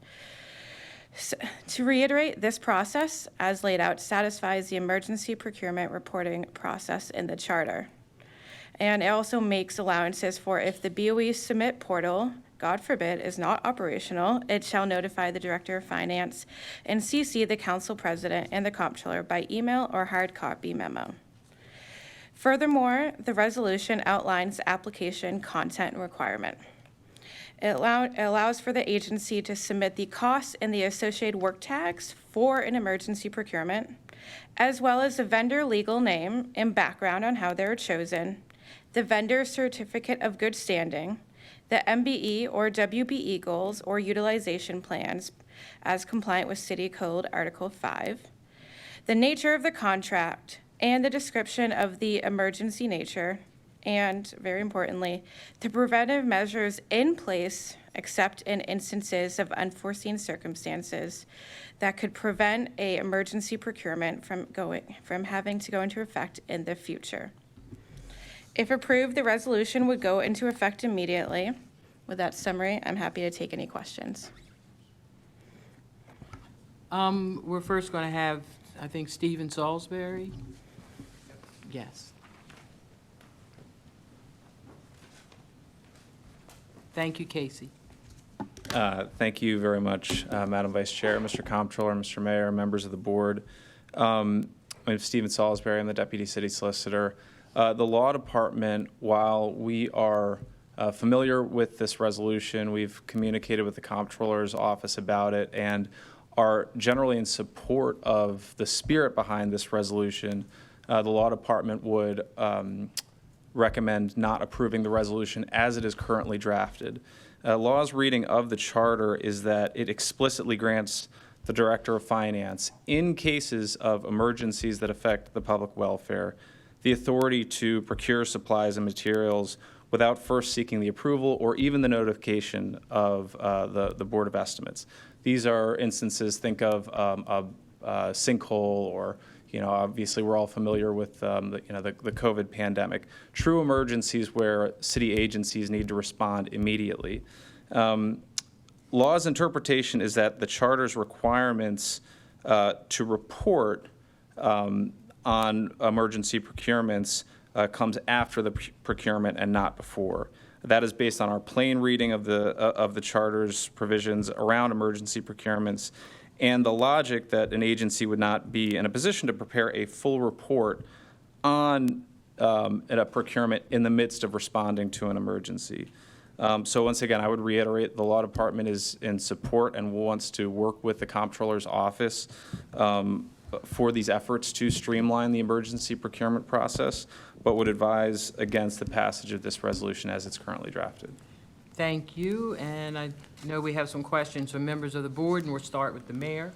[SPEAKER 11] So, to reiterate, this process, as laid out, satisfies the emergency procurement reporting process in the Charter. And it also makes allowances for if the BOE Submit portal, God forbid, is not operational, it shall notify the Director of Finance and CC the Council President and the Comptroller by email or hard copy memo. Furthermore, the resolution outlines the application content requirement. It allows for the agency to submit the costs and the associated work tags for an emergency procurement, as well as the vendor legal name and background on how they were chosen, the vendor certificate of good standing, the MBE or WBE goals or utilization plans as compliant with City Code Article 5, the nature of the contract, and the description of the emergency nature, and, very importantly, the preventive measures in place except in instances of unforeseen circumstances that could prevent an emergency procurement from having to go into effect in the future. If approved, the resolution would go into effect immediately. With that summary, I'm happy to take any questions.
[SPEAKER 1] We're first going to have, I think, Stephen Salisbury. Yes. Thank you, Casey.
[SPEAKER 12] Thank you very much, Madam Vice Chair, Mr. Comptroller, Mr. Mayor, members of the board. My name is Stephen Salisbury. I'm the Deputy City Solicitor. The Law Department, while we are familiar with this resolution, we've communicated with the Comptroller's Office about it and are generally in support of the spirit behind this resolution. The Law Department would recommend not approving the resolution as it is currently drafted. Law's reading of the charter is that it explicitly grants the Director of Finance, in cases of emergencies that affect the public welfare, the authority to procure supplies and materials without first seeking the approval or even the notification of the Board of Estimates. These are instances, think of a sinkhole or obviously we're all familiar with the COVID pandemic. True emergencies where city agencies need to respond immediately. Law's interpretation is that the charter's requirements to report on emergency procurements comes after the procurement and not before. That is based on our plain reading of the charter's provisions around emergency procurements and the logic that an agency would not be in a position to prepare a full report on a procurement in the midst of responding to an emergency. So once again, I would reiterate the Law Department is in support and wants to work with the Comptroller's Office for these efforts to streamline the emergency procurement process, but would advise against the passage of this resolution as it's currently drafted.
[SPEAKER 1] Thank you, and I know we have some questions from members of the board, and we'll start with the mayor.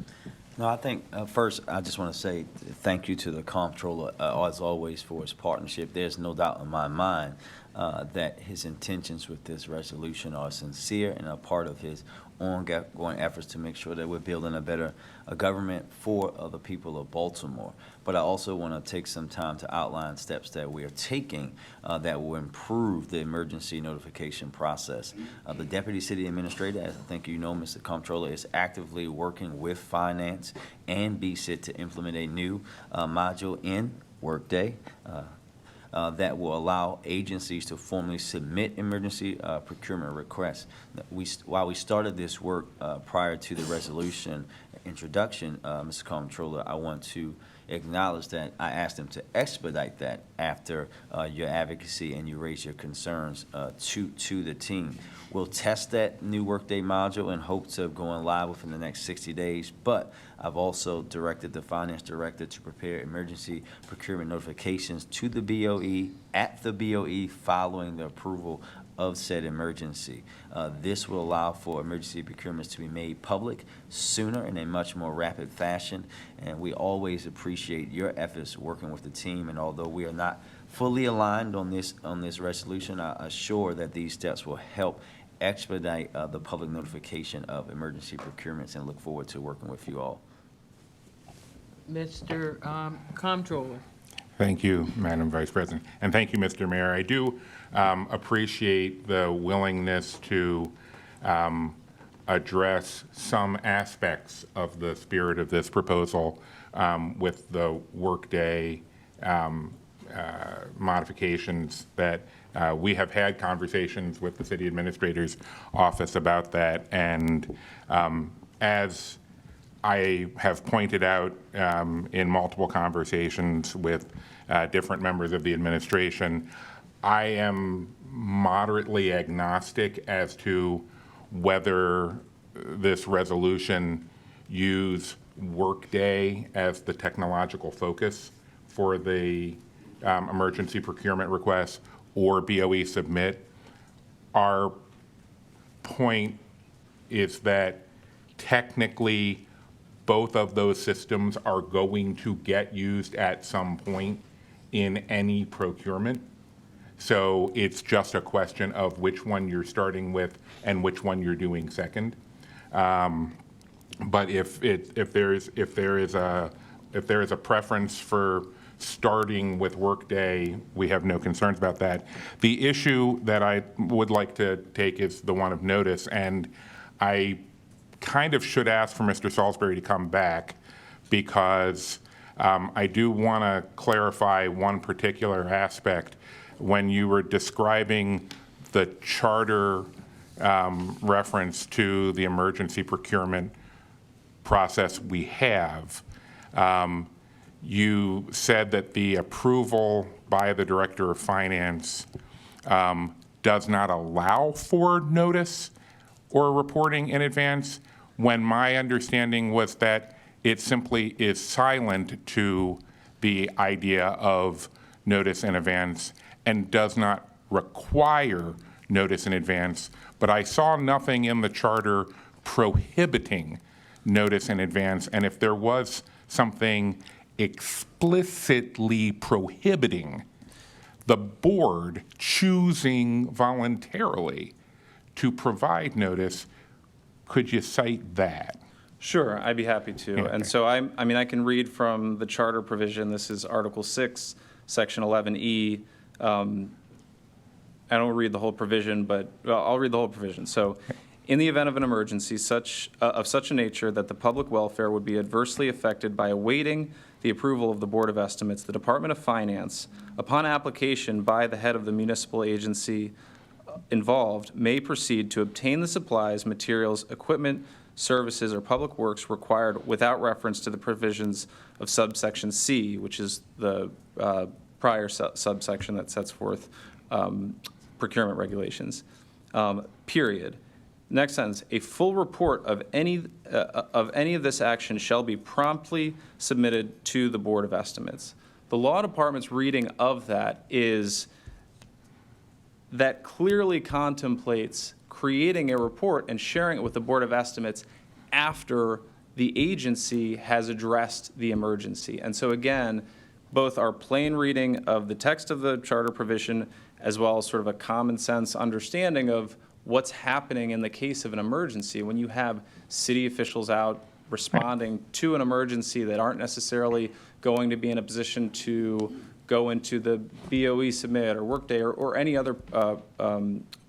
[SPEAKER 5] No, I think, first, I just want to say thank you to the Comptroller, as always, for his partnership. There's no doubt in my mind that his intentions with this resolution are sincere and are part of his ongoing efforts to make sure that we're building a better government for the people of Baltimore. But I also want to take some time to outline steps that we are taking that will improve the emergency notification process. The Deputy City Administrator, as I think you know, Mr. Comptroller, is actively working with Finance and BSIT to implement a new module in Workday that will allow agencies to formally submit emergency procurement requests. While we started this work prior to the resolution introduction, Mr. Comptroller, I want to acknowledge that I asked them to expedite that after your advocacy and you raised your concerns to the team. We'll test that new Workday module in hopes of going live within the next 60 days, but I've also directed the Finance Director to prepare emergency procurement notifications to the BOE at the BOE following the approval of said emergency. This will allow for emergency procurements to be made public sooner in a much more rapid fashion, and we always appreciate your efforts working with the team. And although we are not fully aligned on this resolution, I assure that these steps will help expedite the public notification of emergency procurements, and look forward to working with you all.
[SPEAKER 1] Mr. Comptroller.
[SPEAKER 3] Thank you, Madam Vice President. And thank you, Mr. Mayor. I do appreciate the willingness to address some aspects of the spirit of this proposal with the Workday modifications that we have had conversations with the City Administrator's Office about that. And as I have pointed out in multiple conversations with different members of the administration, I am moderately agnostic as to whether this resolution use Workday as the technological focus for the emergency procurement requests or BOE submit. Our point is that technically both of those systems are going to get used at some point in any procurement. So it's just a question of which one you're starting with and which one you're doing second. But if there is a preference for starting with Workday, we have no concerns about that. The issue that I would like to take is the one of notice, and I kind of should ask for Mr. Salisbury to come back, because I do want to clarify one particular aspect. When you were describing the charter reference to the emergency procurement process we have, you said that the approval by the Director of Finance does not allow for notice or reporting in advance, when my understanding was that it simply is silent to the idea of notice in advance and does not require notice in advance. But I saw nothing in the charter prohibiting notice in advance, and if there was something explicitly prohibiting the board choosing voluntarily to provide notice, could you cite that?
[SPEAKER 12] Sure, I'd be happy to.
[SPEAKER 3] Okay.
[SPEAKER 12] And so I mean, I can read from the charter provision. This is Article 6, Section 11E. I don't read the whole provision, but I'll read the whole provision. So, in the event of an emergency of such a nature that the public welfare would be adversely affected by awaiting the approval of the Board of Estimates, the Department of Finance, upon application by the head of the municipal agency involved, may proceed to obtain the supplies, materials, equipment, services, or public works required without reference to the provisions of subsection C, which is the prior subsection that sets forth procurement regulations, period. Next sentence, a full report of any of this action shall be promptly submitted to the Board of Estimates. The Law Department's reading of that is that clearly contemplates creating a report and sharing it with the Board of Estimates after the agency has addressed the emergency. And so again, both our plain reading of the text of the charter provision as well as sort of a common sense understanding of what's happening in the case of an emergency when you have city officials out responding to an emergency that aren't necessarily going to be in a position to go into the BOE submit or Workday or any other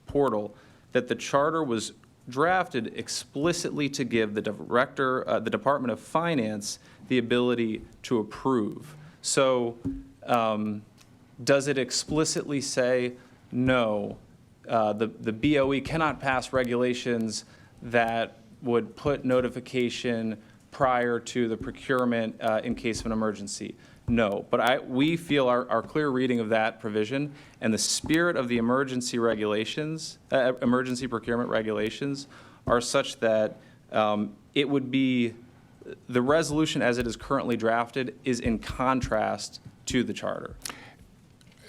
[SPEAKER 12] portal, that the charter was drafted explicitly to give the director, the Department of Finance, the ability to approve. So does it explicitly say, no, the BOE cannot pass regulations that would put notification prior to the procurement in case of an emergency? No, but we feel our clear reading of that provision and the spirit of the emergency regulations, emergency procurement regulations, are such that it would be, the resolution as it is currently drafted is in contrast to the charter.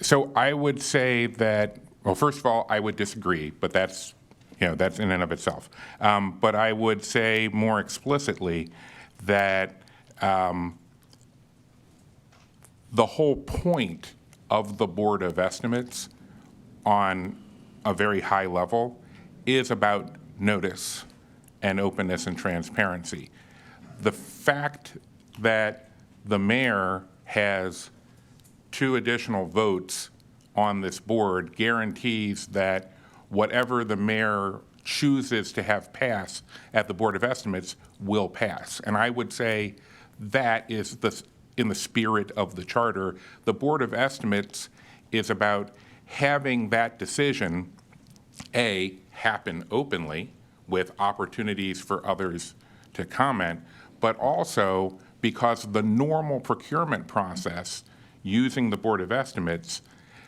[SPEAKER 3] So I would say that, well, first of all, I would disagree, but that's in and of itself. But I would say more explicitly that the whole point of the Board of Estimates on a very high level is about notice and openness and transparency. The fact that the mayor has 2 additional votes on this board guarantees that whatever the mayor chooses to have pass at the Board of Estimates will pass. And I would say that is in the spirit of the charter. The Board of Estimates is about having that decision, A, happen openly with opportunities for others to comment, but also because the normal procurement process using the Board of Estimates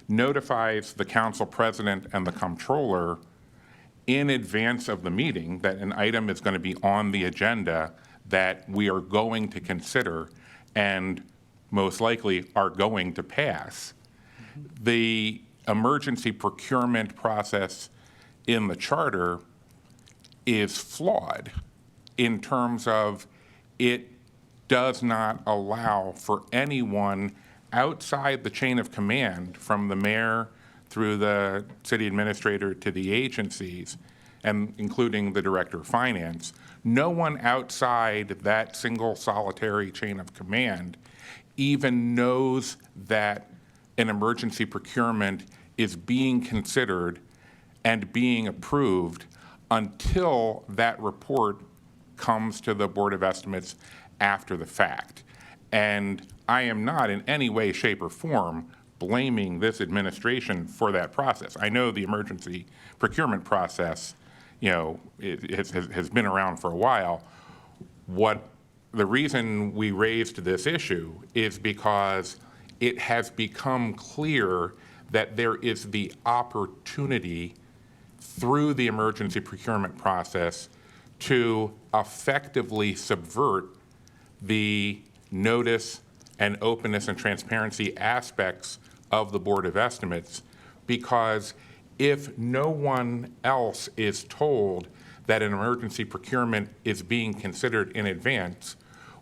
[SPEAKER 3] notifies the council president and the comptroller in advance of the meeting that an item is going to be on the agenda that we are going to consider and most likely are going to pass. The emergency procurement process in the charter is flawed in terms of it does not allow for anyone outside the chain of command, from the mayor through the city administrator to the agencies, and including the director of finance, no one outside that single solitary chain of command even knows that an emergency procurement is being considered and being approved until that report comes to the Board of Estimates after the fact. And I am not in any way, shape, or form blaming this administration for that process. I know the emergency procurement process, it has been around for a while. The reason we raised this issue is because it has become clear that there is the opportunity through the emergency procurement process to effectively subvert the notice and openness and transparency aspects of the Board of Estimates, because if no one else is told that an emergency procurement is being considered in advance,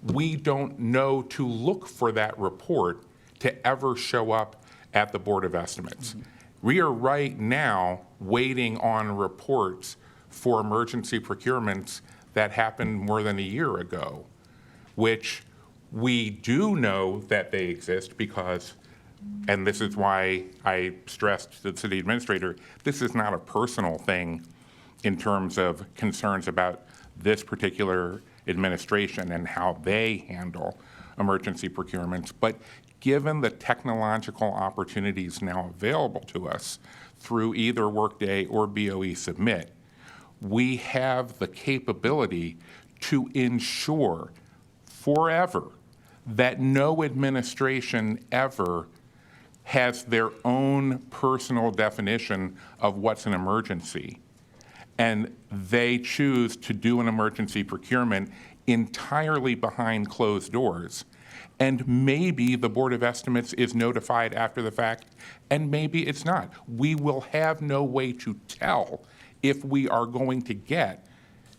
[SPEAKER 3] we don't know to look for that report to ever show up at the Board of Estimates. We are right now waiting on reports for emergency procurements that happened more than a year ago, which we do know that they exist because, and this is why I stressed to the city administrator, this is not a personal thing in terms of concerns about this particular administration and how they handle emergency procurements, but given the technological opportunities now available to us through either Workday or BOE Submit, we have the capability to ensure forever that no administration ever has their own personal definition of what's an emergency, and they choose to do an emergency procurement entirely behind closed doors. And maybe the Board of Estimates is notified after the fact, and maybe it's not. We will have no way to tell if we are going to get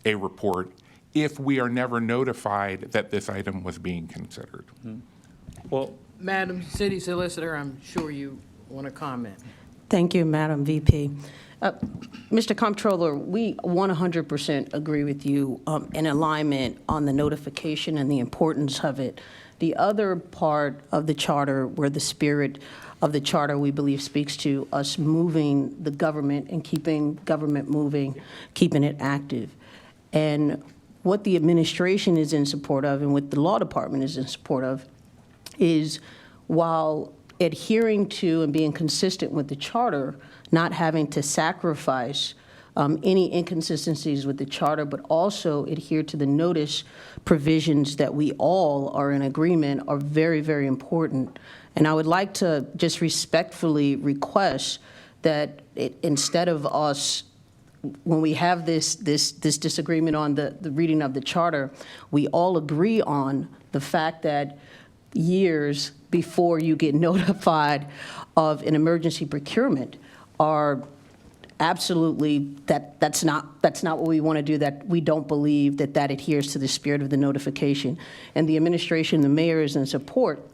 [SPEAKER 3] a report if we are never notified that this item was being considered.
[SPEAKER 12] Well,
[SPEAKER 1] Madam City Solicitor, I'm sure you want to comment.
[SPEAKER 6] Thank you, Madam VP. Mr. Comptroller, we 100% agree with you in alignment on the notification and the importance of it. The other part of the charter, where the spirit of the charter, we believe, speaks to us moving the government and keeping government moving, keeping it active. And what the administration is in support of and what the law department is in support of is, while adhering to and being consistent with the charter, not having to sacrifice any inconsistencies with the charter, but also adhere to the notice provisions that we all are in agreement are very, very important. And I would like to just respectfully request that instead of us, when we have this disagreement on the reading of the charter, we all agree on the fact that years before you get notified of an emergency procurement are absolutely, that's not what we want to do, that we don't believe that adheres to the spirit of the notification. And the administration, the mayor is in support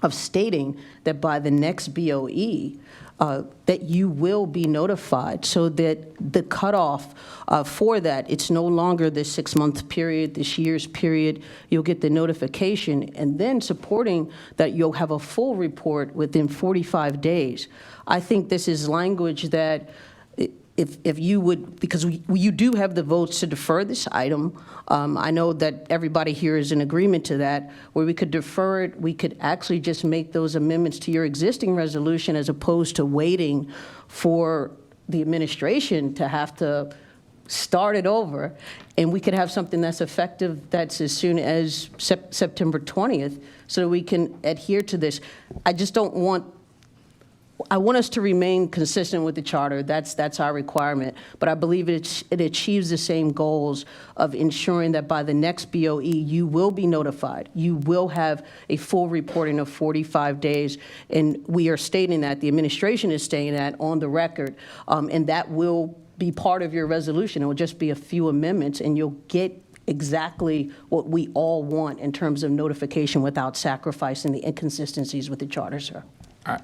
[SPEAKER 6] of stating that by the next BOE, that you will be notified, so that the cutoff for that, it's no longer this 6-month period, this year's period. You'll get the notification, and then supporting that you'll have a full report within 45 days. I think this is language that, if you would, because you do have the votes to defer this item. I know that everybody here is in agreement to that, where we could defer it. We could actually just make those amendments to your existing resolution, as opposed to waiting for the administration to have to start it over. And we could have something that's effective, that's as soon as September 20th, so that we can adhere to this. I want us to remain consistent with the charter. That's our requirement. But I believe it achieves the same goals of ensuring that by the next BOE, you will be notified. You will have a full reporting of 45 days. And we are stating that, the administration is stating that on the record. And that will be part of your resolution. It will just be a few amendments, and you'll get exactly what we all want in terms of notification without sacrificing the inconsistencies with the charter, sir.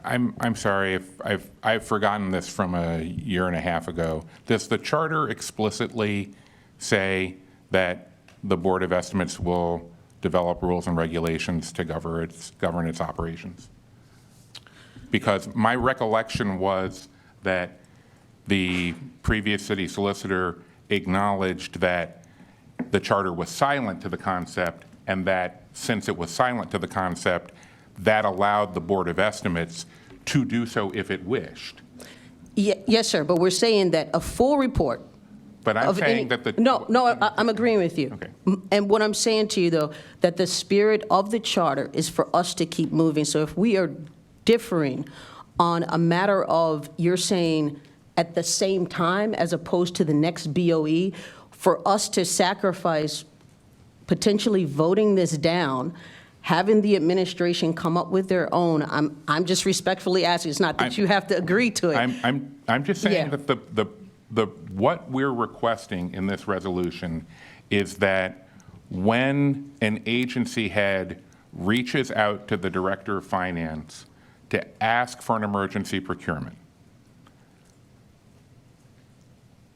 [SPEAKER 3] I'm sorry if I've forgotten this from a year and a half ago. Does the charter explicitly say that the Board of Estimates will develop rules and regulations to govern its operations? Because my recollection was that the previous city solicitor acknowledged that the charter was silent to the concept, and that since it was silent to the concept, that allowed the Board of Estimates to do so if it wished.
[SPEAKER 6] Yes, sir, but we're saying that a full report.
[SPEAKER 3] But I'm saying that the...
[SPEAKER 6] No, I'm agreeing with you.
[SPEAKER 3] Okay.
[SPEAKER 6] And what I'm saying to you, though, that the spirit of the charter is for us to keep moving. So if we are differing on a matter of, you're saying at the same time as opposed to the next BOE, for us to sacrifice potentially voting this down, having the administration come up with their own, I'm just respectfully asking. It's not that you have to agree to it.
[SPEAKER 3] I'm just saying
[SPEAKER 6] Yeah.
[SPEAKER 3] that what we're requesting in this resolution is that when an agency head reaches out to the Director of Finance to ask for an emergency procurement,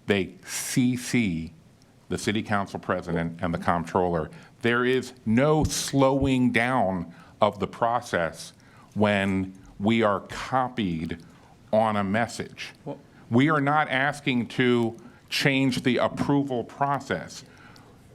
[SPEAKER 3] they CC the City Council President and the Comptroller. There is no slowing down of the process when we are copied on a message. We are not asking to change the approval process.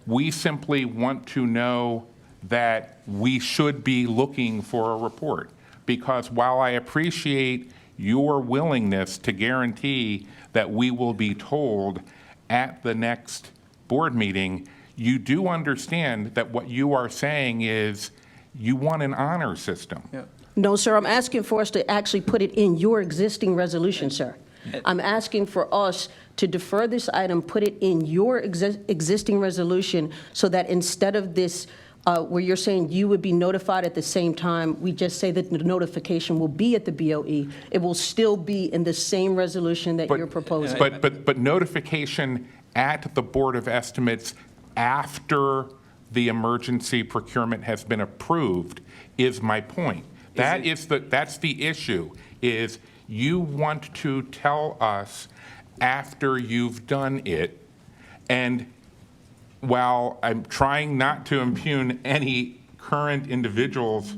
[SPEAKER 3] We simply want to know that we should be looking for a report. Because while I appreciate your willingness to guarantee that we will be told at the next board meeting, you do understand that what you are saying is you want an honor system.
[SPEAKER 12] Yeah.
[SPEAKER 6] No, sir, I'm asking for us to actually put it in your existing resolution, sir. I'm asking for us to defer this item, put it in your existing resolution, so that instead of this, where you're saying you would be notified at the same time, we just say that the notification will be at the BOE. It will still be in the same resolution that you're proposing.
[SPEAKER 3] But notification at the Board of Estimates after the emergency procurement has been approved is my point. That's the issue, is you want to tell us after you've done it. And while I'm trying not to impugn any current individual's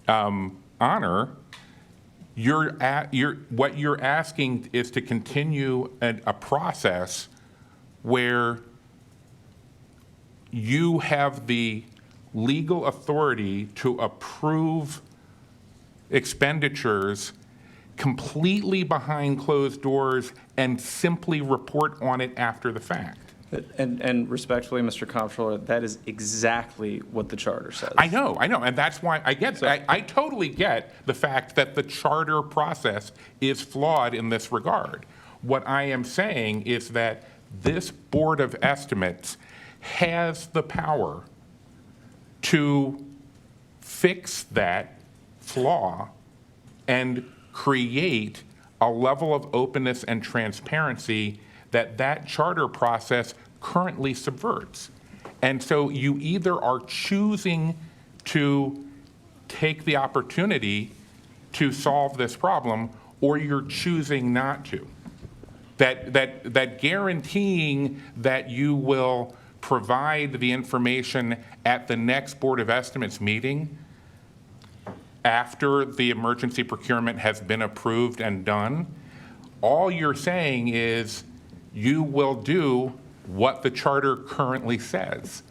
[SPEAKER 3] honor, what you're asking is to continue a process where you have the legal authority to approve expenditures completely behind closed doors and simply report on it after the fact.
[SPEAKER 12] And respectfully, Mr. Comptroller, that is exactly what the charter says.
[SPEAKER 3] I know, and that's why I totally get the fact that the charter process is flawed in this regard. What I am saying is that this Board of Estimates has the power to fix that flaw and create a level of openness and transparency that charter process currently subverts. And so you either are choosing to take the opportunity to solve this problem, or you're choosing not to. That guaranteeing that you will provide the information at the next Board of Estimates meeting after the emergency procurement has been approved and done, all you're saying is you will do what the charter currently says,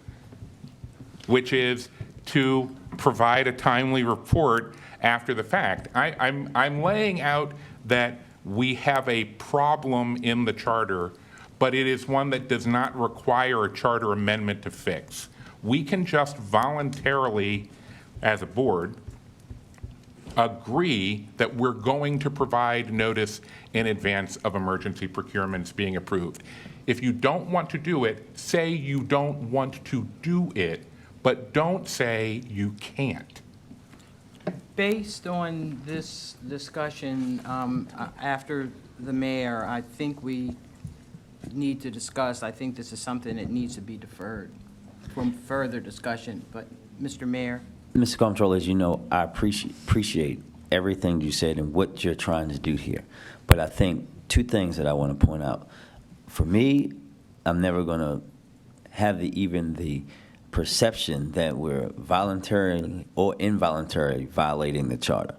[SPEAKER 3] which is to provide a timely report after the fact. I'm laying out that we have a problem in the charter, but it is one that does not require a charter amendment to fix. We can just voluntarily, as a board, agree that we're going to provide notice in advance of emergency procurements being approved. If you don't want to do it, say you don't want to do it, but don't say you can't.
[SPEAKER 1] Based on this discussion, after the mayor, I think we need to discuss, I think this is something that needs to be deferred from further discussion, but Mr. Mayor?
[SPEAKER 5] Mr. Comptroller, as you know, I appreciate everything you said and what you're trying to do here. But I think two things that I want to point out. For me, I'm never going to have even the perception that we're voluntarily or involuntarily violating the charter.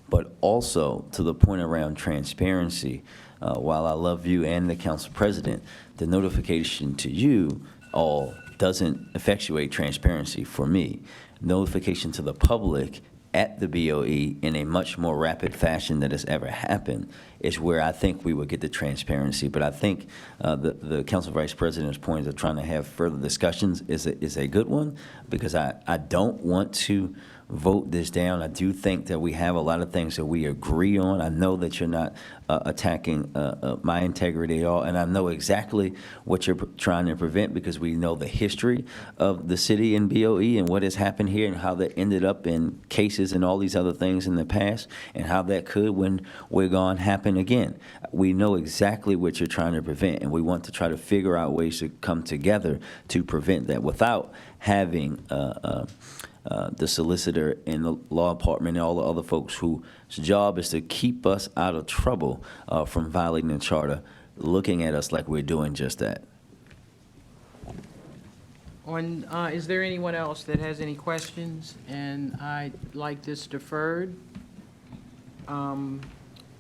[SPEAKER 5] But also to the point around transparency, while I love you and the council president, the notification to you all doesn't effectuate transparency for me. Notification to the public at the BOE in a much more rapid fashion than has ever happened is where I think we would get the transparency. But I think the Council Vice President's point of trying to have further discussions is a good one, because I don't want to vote this down. I do think that we have a lot of things that we agree on. I know that you're not attacking my integrity at all, and I know exactly what you're trying to prevent, because we know the history of the city and BOE and what has happened here and how that ended up in cases and all these other things in the past, and how that could, when we're gone, happen again. We know exactly what you're trying to prevent, and we want to try to figure out ways to come together to prevent that without having the solicitor and the law department and all the other folks whose job is to keep us out of trouble from violating the charter, looking at us like we're doing just that.
[SPEAKER 1] Is there anyone else that has any questions? And I'd like this deferred.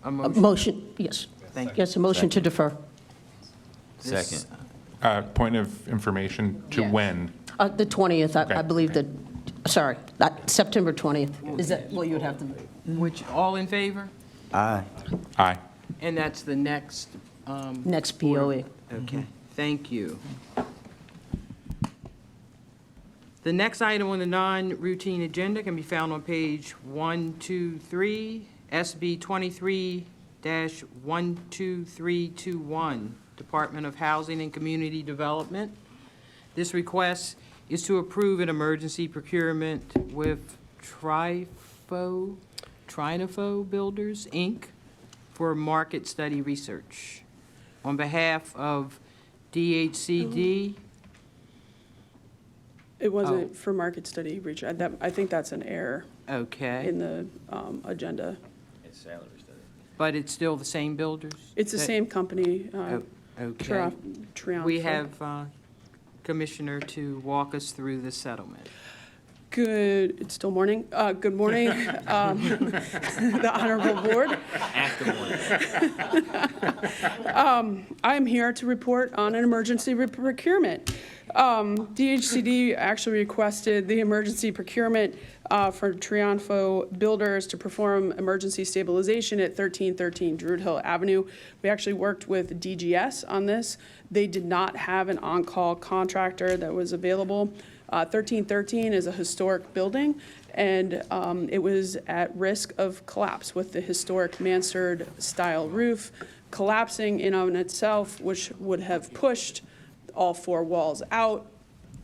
[SPEAKER 1] A motion?
[SPEAKER 6] Motion, yes.
[SPEAKER 1] Thank you.
[SPEAKER 6] Yes, a motion to defer.
[SPEAKER 1] This-
[SPEAKER 5] Second.
[SPEAKER 3] Point of information to
[SPEAKER 1] Yes.
[SPEAKER 3] when?
[SPEAKER 6] The 20th, I
[SPEAKER 3] Okay.
[SPEAKER 6] believe that, sorry, September 20th. Is that, well, you would have to,
[SPEAKER 1] Which, all in favor?
[SPEAKER 5] Aye.
[SPEAKER 3] Aye.
[SPEAKER 1] And that's the next.
[SPEAKER 6] next BOE.
[SPEAKER 1] Okay, thank you. The next item on the non-routine agenda can be found on page 123, SB 23-12321, Department of Housing and Community Development. This request is to approve an emergency procurement with Trinofo Builders, Inc. for market study research. On behalf of DHCD,
[SPEAKER 13] It wasn't for market study research. I think that's an error
[SPEAKER 1] okay.
[SPEAKER 13] in the agenda.
[SPEAKER 5] It's salary study.
[SPEAKER 1] but it's still the same builders?
[SPEAKER 13] It's the same company,
[SPEAKER 1] Okay.
[SPEAKER 13] Triumph.
[SPEAKER 1] We have Commissioner to walk us through the settlement.
[SPEAKER 13] Good, it's still morning. Good morning, the Honorable Board. I am here to report on an emergency procurement. DHCD actually requested the emergency procurement for Triunfo Builders to perform emergency stabilization at 1313 Druid Hill Avenue. We actually worked with DGS on this. They did not have an on-call contractor that was available. 1313 is a historic building, and it was at risk of collapse with the historic mansard-style roof collapsing in on itself, which would have pushed all four walls out,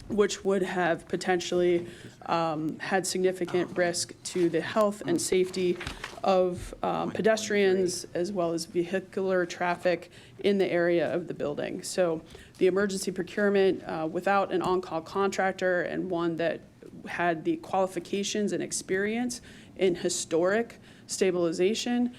[SPEAKER 13] which would have potentially had significant risk to the health and safety of pedestrians as well as vehicular traffic in the area of the building. So the emergency procurement without an on-call contractor and one that had the qualifications and experience in historic stabilization,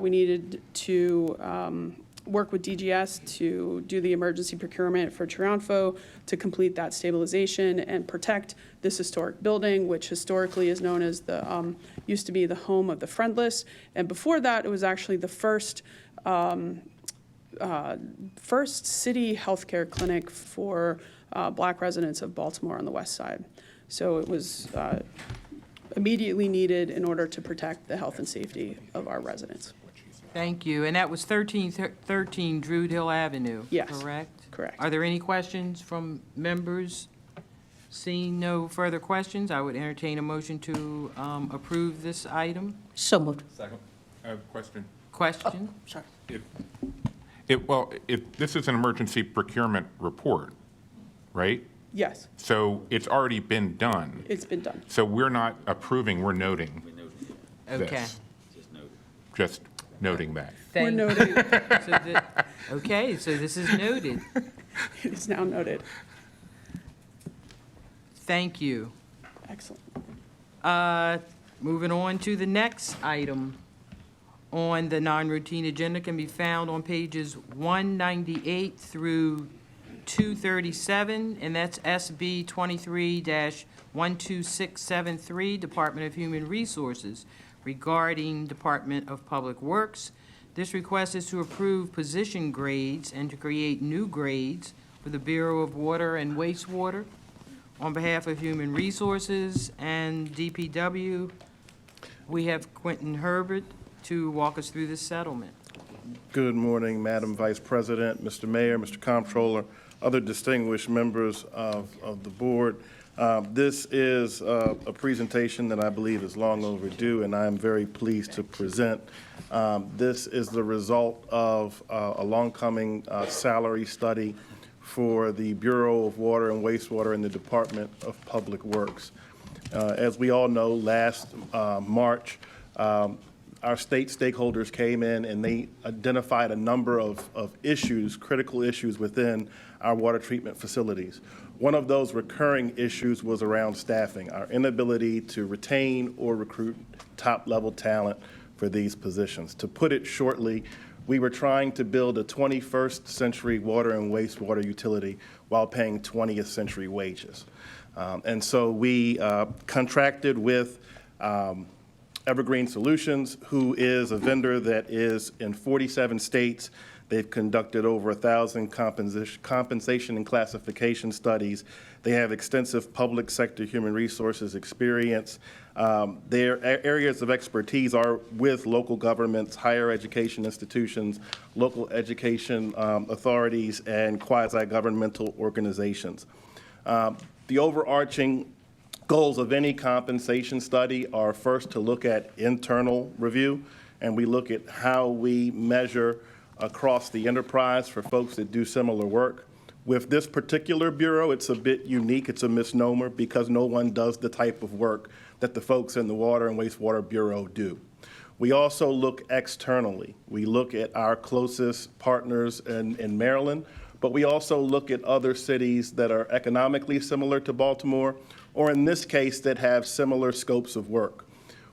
[SPEAKER 13] we needed to work with DGS to do the emergency procurement for Triunfo to complete that stabilization and protect this historic building, which historically is known as the, used to be the home of the friendless. And before that, it was actually the first city healthcare clinic for Black residents of Baltimore on the west side. So it was immediately needed in order to protect the health and safety of our residents.
[SPEAKER 1] Thank you. And that was 1313 Druid Hill Avenue,
[SPEAKER 13] Yes.
[SPEAKER 1] correct?
[SPEAKER 13] Correct.
[SPEAKER 1] Are there any questions from members? Seeing no further questions, I would entertain a motion to approve this item.
[SPEAKER 6] So moved.
[SPEAKER 3] Question.
[SPEAKER 1] Question?
[SPEAKER 6] Sorry.
[SPEAKER 3] If this is an emergency procurement report, right?
[SPEAKER 13] Yes,
[SPEAKER 3] So it's already been done.
[SPEAKER 13] it's been done.
[SPEAKER 3] So we're not approving, we're noting
[SPEAKER 1] Okay.
[SPEAKER 3] this. Just noting that.
[SPEAKER 13] We're
[SPEAKER 1] Thank-
[SPEAKER 13] noting,
[SPEAKER 1] Okay, so this is noted.
[SPEAKER 13] it is now noted.
[SPEAKER 1] Thank you.
[SPEAKER 13] Excellent.
[SPEAKER 1] Moving on to the next item on the non-routine agenda can be found on pages 198 through 237, and that's SB 23-12673, Department of Human Resources, regarding Department of Public Works. This request is to approve position grades and to create new grades for the Bureau of Water and Wastewater. On behalf of Human Resources and DPW, we have Quentin Herbert to walk us through this settlement.
[SPEAKER 14] Good morning, Madam Vice President, Mr. Mayor, Mr. Comptroller, other distinguished members of the board. This is a presentation that I believe is long overdue, and I am very pleased to present. This is the result of a long-coming salary study for the Bureau of Water and Wastewater in the Department of Public Works. As we all know, last March, our state stakeholders came in and they identified a number of issues, critical issues within our water treatment facilities. One of those recurring issues was around staffing, our inability to retain or recruit top-level talent for these positions. To put it shortly, we were trying to build a 21st century water and wastewater utility while paying 20th century wages. And so we contracted with Evergreen Solutions, who is a vendor that is in 47 states. They've conducted over 1,000 compensation and classification studies. They have extensive public sector human resources experience. Their areas of expertise are with local governments, higher education institutions, local education authorities, and quasi-governmental organizations. The overarching goals of any compensation study are first to look at internal review, and we look at how we measure across the enterprise for folks that do similar work. With this particular bureau, it's a bit unique. It's a misnomer because no one does the type of work that the folks in the Water and Wastewater Bureau do. We also look externally. We look at our closest partners in Maryland, but we also look at other cities that are economically similar to Baltimore, or in this case, that have similar scopes of work.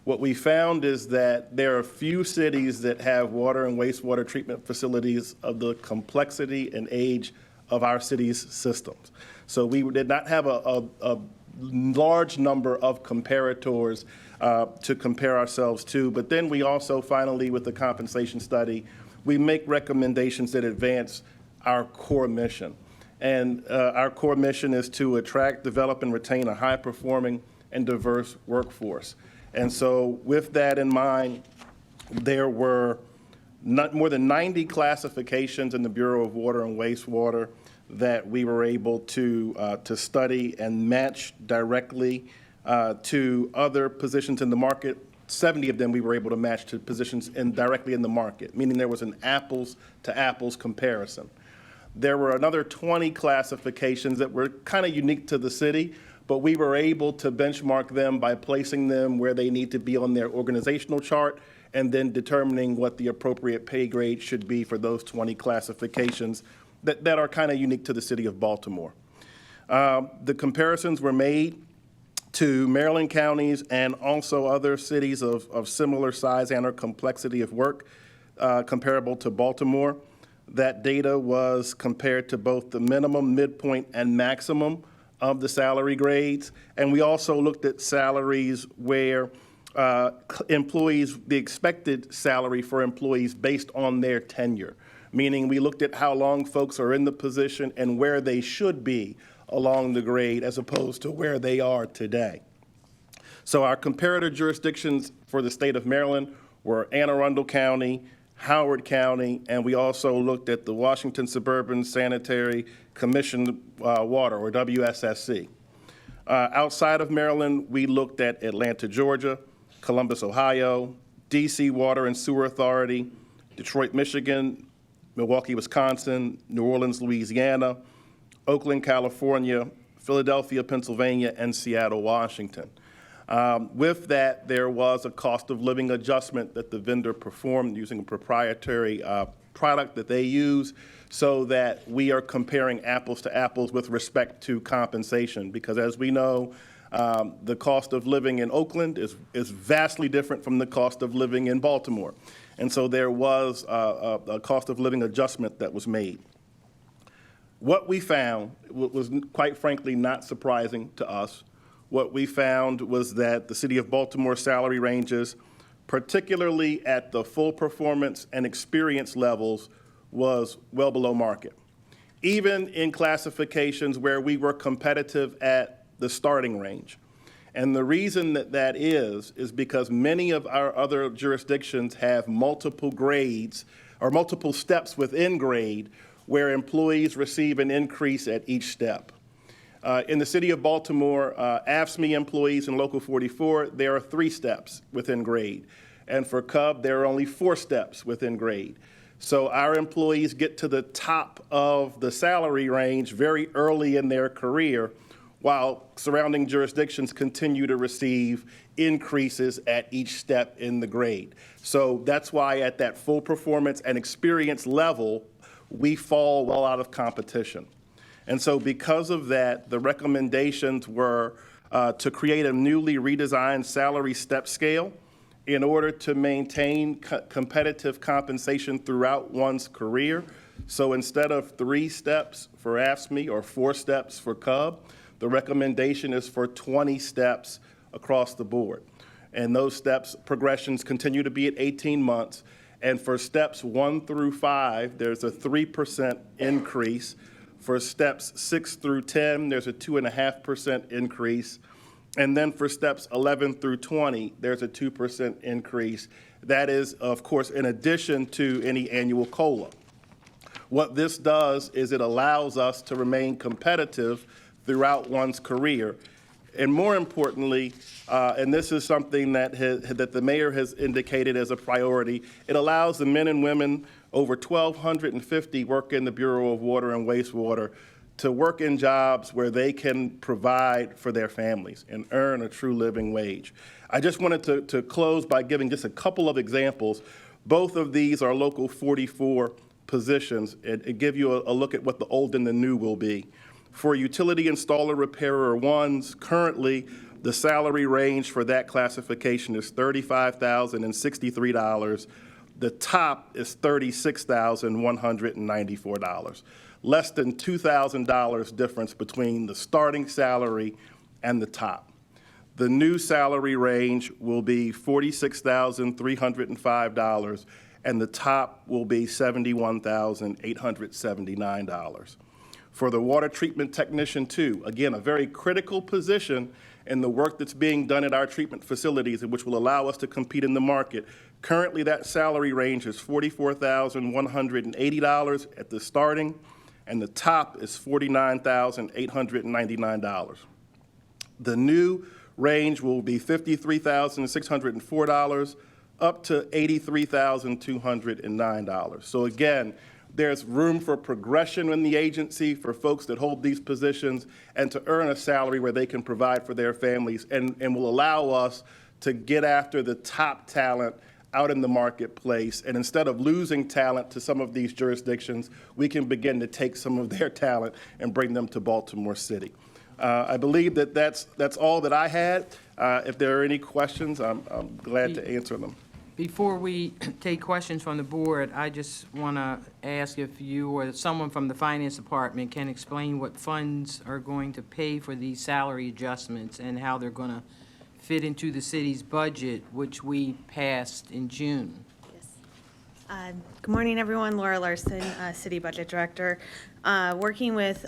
[SPEAKER 14] What we found is that there are few cities that have water and wastewater treatment facilities of the complexity and age of our city's systems. So we did not have a large number of comparators to compare ourselves to. But then we also finally, with the compensation study, we make recommendations that advance our core mission. And our core mission is to attract, develop, and retain a high-performing and diverse workforce. And so with that in mind, there were not more than 90 classifications in the Bureau of Water and Wastewater that we were able to study and match directly to other positions in the market. 70 of them we were able to match to positions directly in the market, meaning there was an apples-to-apples comparison. There were another 20 classifications that were kind of unique to the city, but we were able to benchmark them by placing them where they need to be on their organizational chart and then determining what the appropriate pay grade should be for those 20 classifications that are kind of unique to the city of Baltimore. The comparisons were made to Maryland counties and also other cities of similar size and or complexity of work comparable to Baltimore. That data was compared to both the minimum, midpoint, and maximum of the salary grades. And we also looked at salaries where employees, the expected salary for employees based on their tenure, meaning we looked at how long folks are in the position and where they should be along the grade as opposed to where they are today. So our comparator jurisdictions for the state of Maryland were Anne Arundel County, Howard County, and we also looked at the Washington Suburban Sanitary Commission Water, or WSSC. Outside of Maryland, we looked at Atlanta, Georgia, Columbus, Ohio, DC Water and Sewer Authority, Detroit, Michigan, Milwaukee, Wisconsin, New Orleans, Louisiana, Oakland, California, Philadelphia, Pennsylvania, and Seattle, Washington. With that, there was a cost of living adjustment that the vendor performed using a proprietary product that they use so that we are comparing apples to apples with respect to compensation. Because as we know, the cost of living in Oakland is vastly different from the cost of living in Baltimore. And so there was a cost of living adjustment that was made. What we found was quite frankly not surprising to us. What we found was that the city of Baltimore salary ranges, particularly at the full performance and experience levels, was well below market. Even in classifications where we were competitive at the starting range. And the reason that is because many of our other jurisdictions have multiple grades or multiple steps within grade where employees receive an increase at each step. In the city of Baltimore, AFSCME employees in Local 44, there are 3 steps within grade. And for CUB, there are only 4 steps within grade. So our employees get to the top of the salary range very early in their career, while surrounding jurisdictions continue to receive increases at each step in the grade. So that's why at that full performance and experience level, we fall well out of competition. And so because of that, the recommendations were to create a newly redesigned salary step scale in order to maintain competitive compensation throughout one's career. So instead of 3 steps for AFSCME or 4 steps for CUB, the recommendation is for 20 steps across the board. And those steps, progressions continue to be at 18 months. And for steps 1 through 5, there's a 3% increase. For steps 6 through 10, there's a 2.5% increase. And then for steps 11 through 20, there's a 2% increase. That is, of course, in addition to any annual COLA. What this does is it allows us to remain competitive throughout one's career. And more importantly, and this is something that the mayor has indicated as a priority, it allows the men and women, over 1,250 work in the Bureau of Water and Wastewater, to work in jobs where they can provide for their families and earn a true living wage. I just wanted to close by giving just a couple of examples. Both of these are Local 44 positions and give you a look at what the old and the new will be. For utility installer repairer 1s, currently The salary range for that classification is $35,063. The top is $36,194. Less than $2,000 difference between the starting salary and the top. The new salary range will be $46,305, and the top will be $71,879. For the water treatment technician, too, again, a very critical position in the work that's being done at our treatment facilities, and which will allow us to compete in the market. Currently, that salary range is $44,180 at the starting, and the top is $49,899. The new range will be $53,604 up to $83,209. So again, there's room for progression in the agency for folks that hold these positions and to earn a salary where they can provide for their families and will allow us to get after the top talent out in the marketplace. And instead of losing talent to some of these jurisdictions, we can begin to take some of their talent and bring them to Baltimore City. I believe that that's all that I had. If there are any questions, I'm glad to answer them.
[SPEAKER 1] Before we take questions from the board, I just want to ask if you or someone from the Finance Department can explain what funds are going to pay for these salary adjustments and how they're going to fit into the city's budget, which we passed in June.
[SPEAKER 15] Good morning, everyone. Laura Larson, City Budget Director. Working with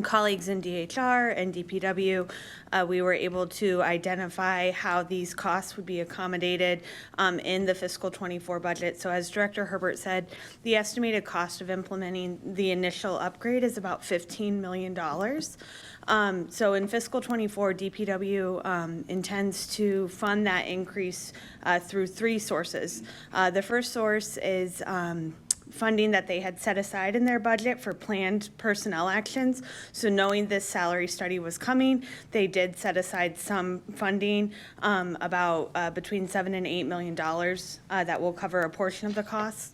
[SPEAKER 15] colleagues in DHR and DPW, we were able to identify how these costs would be accommodated in the fiscal 24 budget. So as Director Herbert said, the estimated cost of implementing the initial upgrade is about $15 million. So in fiscal 24, DPW intends to fund that increase through three sources. The first source is funding that they had set aside in their budget for planned personnel actions. So knowing this salary study was coming, they did set aside some funding, about between $7 and $8 million that will cover a portion of the costs.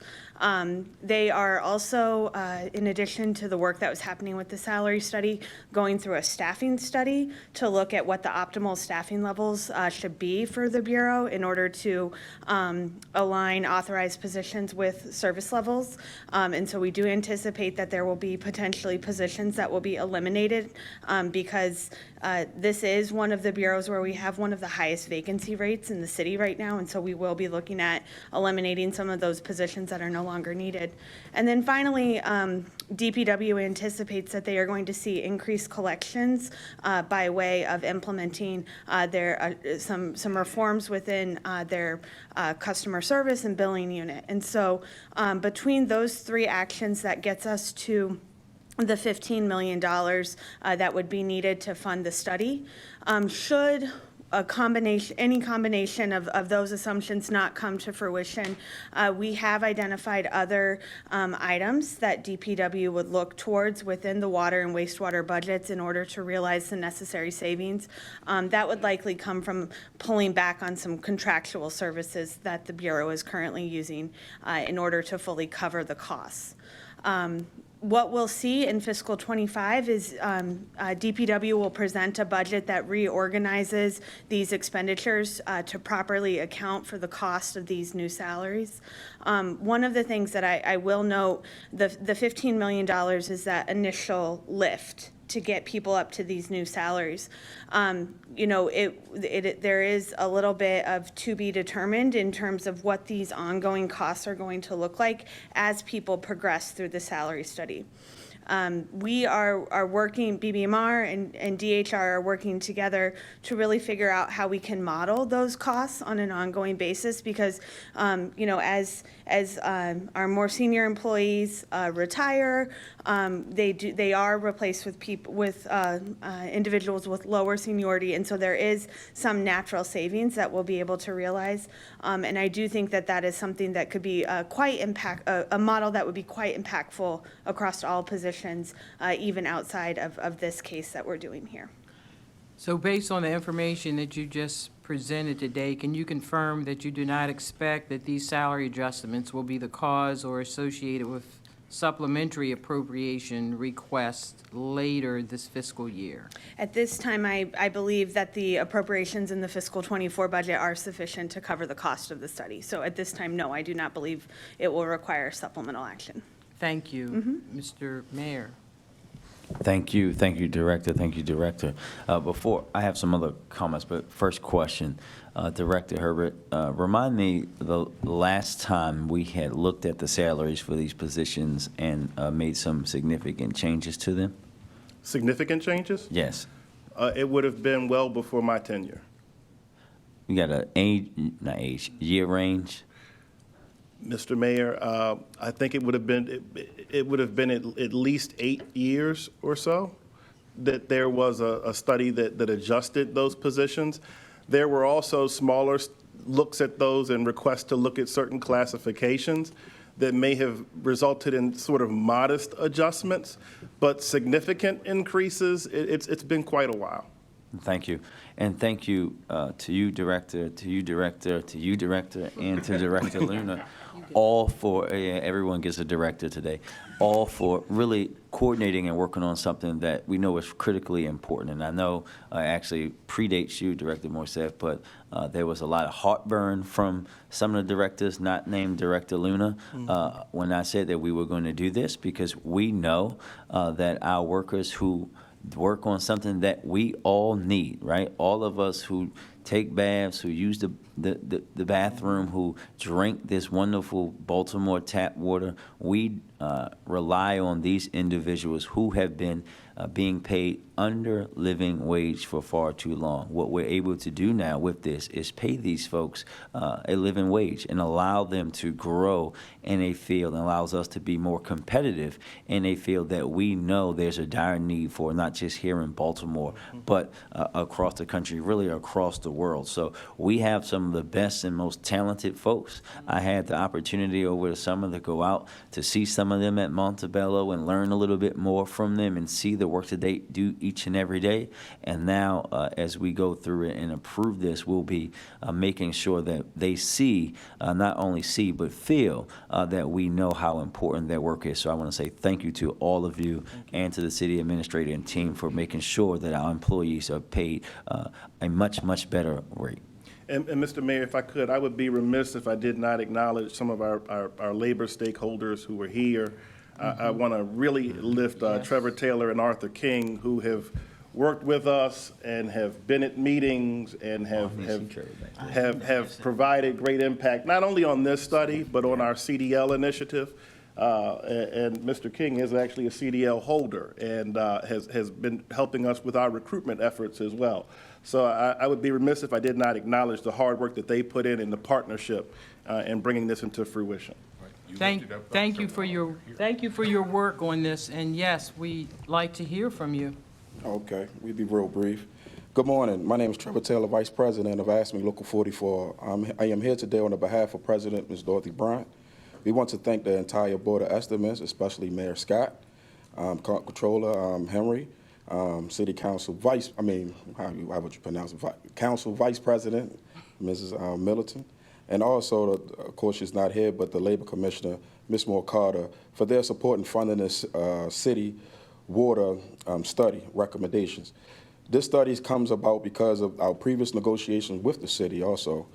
[SPEAKER 15] They are also, in addition to the work that was happening with the salary study, going through a staffing study to look at what the optimal staffing levels should be for the Bureau in order to align authorized positions with service levels. And so we do anticipate that there will be potentially positions that will be eliminated because this is one of the bureaus where we have one of the highest vacancy rates in the city right now. And so we will be looking at eliminating some of those positions that are no longer needed. And then finally, DPW anticipates that they are going to see increased collections by way of implementing their some reforms within their customer service and billing unit. And so between those three actions, that gets us to the $15 million that would be needed to fund the study. Should any combination of those assumptions not come to fruition, we have identified other items that DPW would look towards within the water and wastewater budgets in order to realize the necessary savings. That would likely come from pulling back on some contractual services that the Bureau is currently using in order to fully cover the costs. What we'll see in fiscal 25 is DPW will present a budget that reorganizes these expenditures to properly account for the cost of these new salaries. One of the things that I will note, the $15 million is that initial lift to get people up to these new salaries. You know, there is a little bit of to be determined in terms of what these ongoing costs are going to look like as people progress through the salary study. We are working, BBMR and DHR are working together to really figure out how we can model those costs on an ongoing basis because, you know, as our more senior employees retire, they are replaced with individuals with lower seniority, and so there is some natural savings that we'll be able to realize. And I do think that that is something that could be a model that would be quite impactful across all positions, even outside of this case that we're doing here.
[SPEAKER 1] So based on the information that you just presented today, can you confirm that you do not expect that these salary adjustments will be the cause or associated with supplementary appropriation request later this fiscal year?
[SPEAKER 15] At this time, I believe that the appropriations in the fiscal '24 budget are sufficient to cover the cost of the study. So at this time, no, I do not believe it will require supplemental action.
[SPEAKER 1] Thank you. Mr. Mayor.
[SPEAKER 5] Thank you, Director. Thank you, Director. Before, I have some other comments, but first question, Director Herbert, remind me the last time we had looked at the salaries for these positions and made some significant changes to them?
[SPEAKER 14] Significant changes?
[SPEAKER 5] Yes.
[SPEAKER 14] It would have been well before my tenure.
[SPEAKER 5] You got year range?
[SPEAKER 14] Mr. Mayor, I think it would have been at least 8 years or so that there was a study that adjusted those positions. There were also smaller looks at those and requests to look at certain classifications that may have resulted in sort of modest adjustments, but significant increases, it's been quite a while.
[SPEAKER 5] Thank you. And thank you to you, Director, to you, Director, to you, Director, and to Director Luna, all for, everyone gets a director today, all for really coordinating and working on something that we know is critically important. And I know actually predates you, Director Morissette, but there was a lot of heartburn from some of the directors, not named Director Luna, when I said that we were going to do this, because we know that our workers who work on something that we all need, right? All of us who take baths, who use the bathroom, who drink this wonderful Baltimore tap water, we rely on these individuals who have been being paid under living wage for far too long. What we're able to do now with this is pay these folks a living wage and allow them to grow in a field, and allows us to be more competitive in a field that we know there's a dire need for, not just here in Baltimore, but across the country, really across the world. So we have some of the best and most talented folks. I had the opportunity over the summer to go out to see some of them at Montebello and learn a little bit more from them and see the work that they do each and every day. And now, as we go through it and approve this, we'll be making sure that they see, not only see, but feel that we know how important their work is. So I want to say thank you to all of you and to the city administrator and team for making sure that our employees are paid a much, much better rate.
[SPEAKER 14] And Mr. Mayor, if I could, I would be remiss if I did not acknowledge some of our labor stakeholders who were here. I want to really lift Trevor Taylor and Arthur King, who have worked with us and have been at meetings and have provided great impact, not only on this study, but on our CDL initiative. And Mr. King is actually a CDL holder and has been helping us with our recruitment efforts as well. So I would be remiss if I did not acknowledge the hard work that they put in the partnership in bringing this into fruition.
[SPEAKER 1] Thank you for your work on this, and yes, we'd like to hear from you.
[SPEAKER 16] Okay, we'll be real brief. Good morning. My name is Trevor Taylor, Vice President of ASME Local 44. I am here today on the behalf of President Ms. Dorothy Bryant. We want to thank the entire Board of Estimates, especially Mayor Scott, Controller Henry, City Council how would you pronounce it? Council Vice President, Mrs. Middleton, and also, of course, she's not here, but the Labor Commissioner, Ms. Moore Carter, for their support in funding this city water study recommendations. This study comes about because of our previous negotiations with the city also.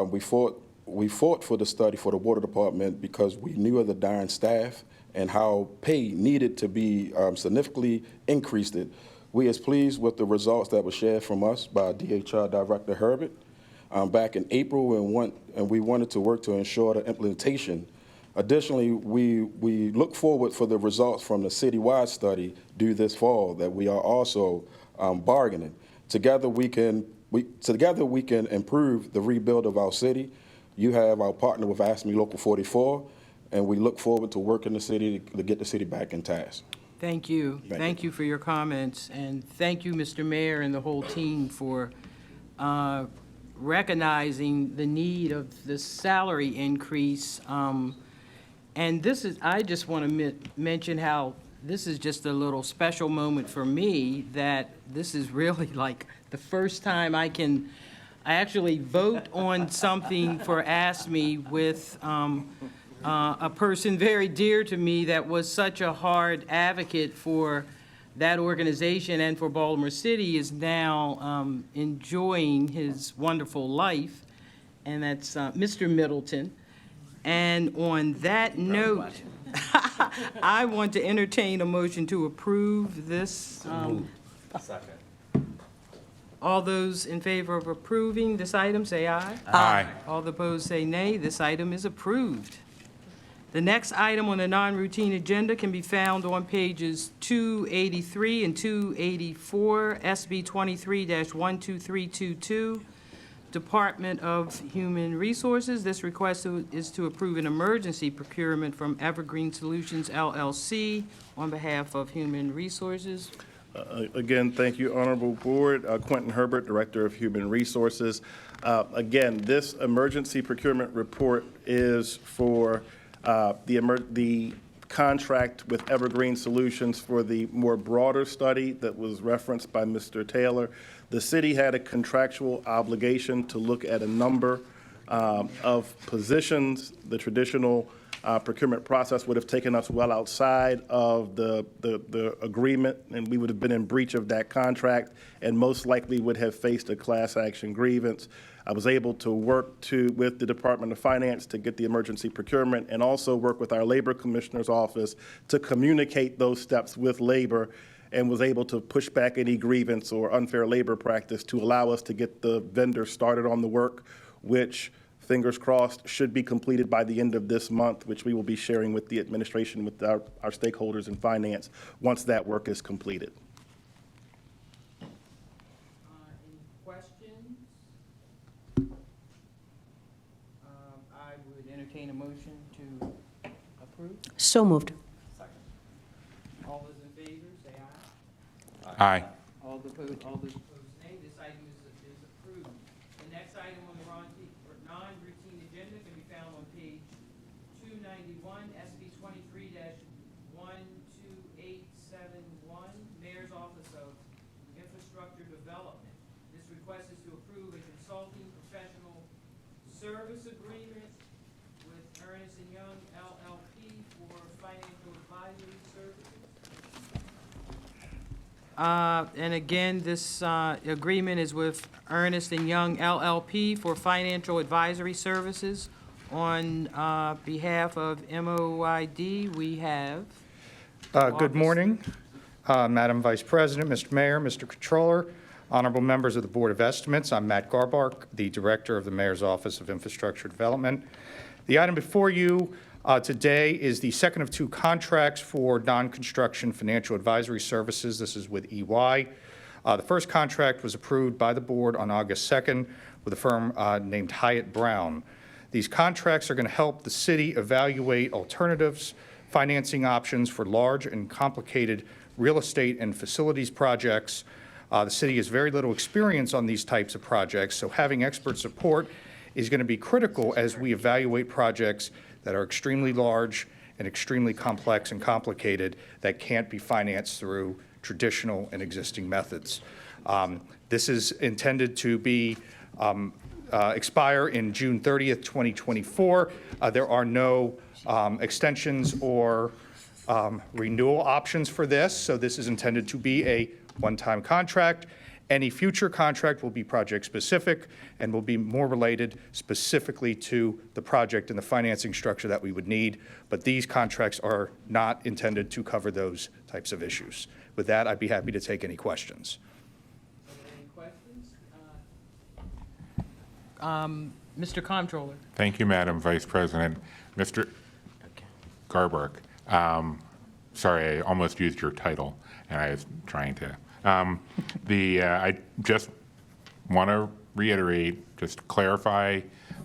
[SPEAKER 16] We fought for the study for the water department because we knew of the dire staff and how pay needed to be significantly increased. We is pleased with the results that were shared from us by DHR Director Herbert back in April, and we wanted to work to ensure the implementation. Additionally, we look forward for the results from the citywide study due this fall that we are also bargaining. Together we can improve the rebuild of our city. You have our partner with ASME Local 44, and we look forward to working the city to get the city back in task.
[SPEAKER 1] Thank you. Thank you for your comments, and thank you, Mr. Mayor, and the whole team for recognizing the need of the salary increase. And this is, I just want to mention how this is just a little special moment for me, that this is really like the first time I actually vote on something for ASME with a person very dear to me that was such a hard advocate for that organization and for Baltimore City is now enjoying his wonderful life, and that's Mr. Middleton. And on that note, I want to entertain a motion to approve this.
[SPEAKER 5] Second.
[SPEAKER 1] All those in favor of approving this item, say aye.
[SPEAKER 3] Aye.
[SPEAKER 1] All opposed, say nay. This item is approved. The next item on the non-routine agenda can be found on pages 283 and 284, SB 23-12322, Department of Human Resources. This request is to approve an emergency procurement from Evergreen Solutions LLC on behalf of Human Resources.
[SPEAKER 14] Again, thank you, Honorable Board. Quentin Herbert, Director of Human Resources. Again, this emergency procurement report is for the contract with Evergreen Solutions for the more broader study that was referenced by Mr. Taylor. The city had a contractual obligation to look at a number of positions. The traditional procurement process would have taken us well outside of the agreement, and we would have been in breach of that contract and most likely would have faced a class action grievance. I was able to work with the Department of Finance to get the emergency procurement and also work with our Labor Commissioner's office to communicate those steps with labor, and was able to push back any grievance or unfair labor practice to allow us to get the vendor started on the work, which, fingers crossed, should be completed by the end of this month, which we will be sharing with the administration, with our stakeholders in finance, once that work is completed.
[SPEAKER 1] Any questions? I would entertain a motion to approve.
[SPEAKER 6] So moved.
[SPEAKER 1] All those in favor, say aye.
[SPEAKER 3] Aye.
[SPEAKER 1] All those opposed, nay. This item is approved. The next item on the non-routine agenda can be found on page 291, SB 23-12871, Mayor's Office of Infrastructure Development. This request is to approve a consulting professional service agreement with Ernst & Young LLP for financial advisory services. And again, this agreement is with Ernst & Young LLP for financial advisory services. On behalf of MOED, we have.
[SPEAKER 17] Good morning, Madam Vice President, Mr. Mayor, Mr. Controller, honorable members of the Board of Estimates. I'm Matt Garbark, the Director of the Mayor's Office of Infrastructure Development. The item before you today is the second of two contracts for non-construction financial advisory services. This is with EY. The first contract was approved by the board on August 2nd with a firm named Hyatt Brown. These contracts are going to help the city evaluate alternatives, financing options for large and complicated real estate and facilities projects. The city has very little experience on these types of projects, so having expert support is going to be critical as we evaluate projects that are extremely large and extremely complex and complicated that can't be financed through traditional and existing methods. This is intended to be expire in June 30th, 2024. There are no extensions or renewal options for this, so this is intended to be a one-time contract. Any future contract will be project-specific and will be more related specifically to the project and the financing structure that we would need, but these contracts are not intended to cover those types of issues. With that, I'd be happy to take any questions.
[SPEAKER 1] Any questions? Mr. Comptroller.
[SPEAKER 3] Thank you, Madam Vice President. Mr. Garbark, sorry, I almost used your title, and I was trying to. I just want to reiterate, just clarify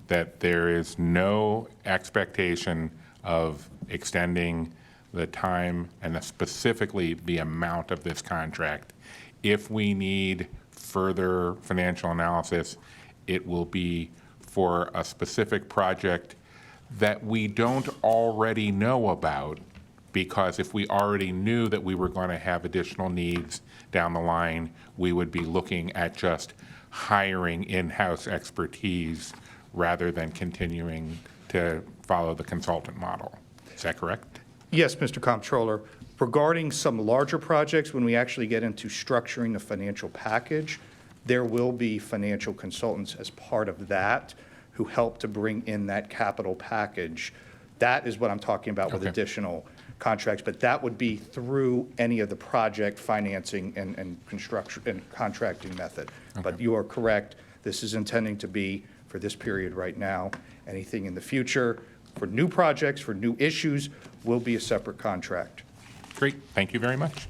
[SPEAKER 3] that there is no expectation of extending the time and specifically the amount of this contract. If we need further financial analysis, it will be for a specific project that we don't already know about, because if we already knew that we were going to have additional needs down the line, we would be looking at just hiring in-house expertise rather than continuing to follow the consultant model. Is that correct?
[SPEAKER 17] Yes, Mr. Comptroller. Regarding some larger projects, when we actually get into structuring the financial package, there will be financial consultants as part of that who help to bring in that capital package. That is what I'm talking about with
[SPEAKER 3] Okay.
[SPEAKER 17] additional contracts, but that would be through any of the project financing and construction and contracting method. But you are correct, this is intending to be for this period right now. Anything in the future for new projects, for new issues, will be a separate contract.
[SPEAKER 3] Great, thank you very much.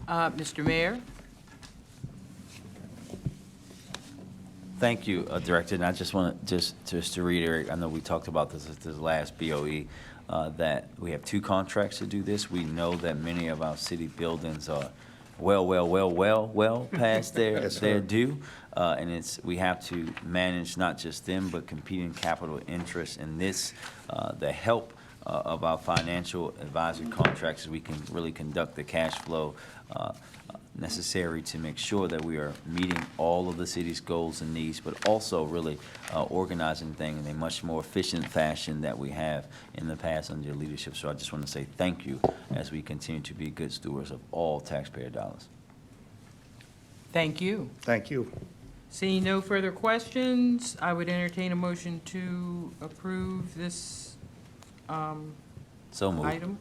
[SPEAKER 1] Mr. Mayor?
[SPEAKER 5] Thank you, Director. And I just want to reiterate, I know we talked about this at the last BOE, that we have 2 contracts to do this. We know that many of our city buildings are well past their due. And we have to manage not just them, but competing capital interests in this. The help of our financial advisory contracts, we can really conduct the cash flow necessary to make sure that we are meeting all of the city's goals and needs, but also really organizing things in a much more efficient fashion that we have in the past under your leadership. So I just want to say thank you as we continue to be good stewards of all taxpayer dollars.
[SPEAKER 1] Thank you.
[SPEAKER 17] Thank you.
[SPEAKER 1] Seeing no further questions, I would entertain a motion to approve this
[SPEAKER 5] So moved.
[SPEAKER 1] item.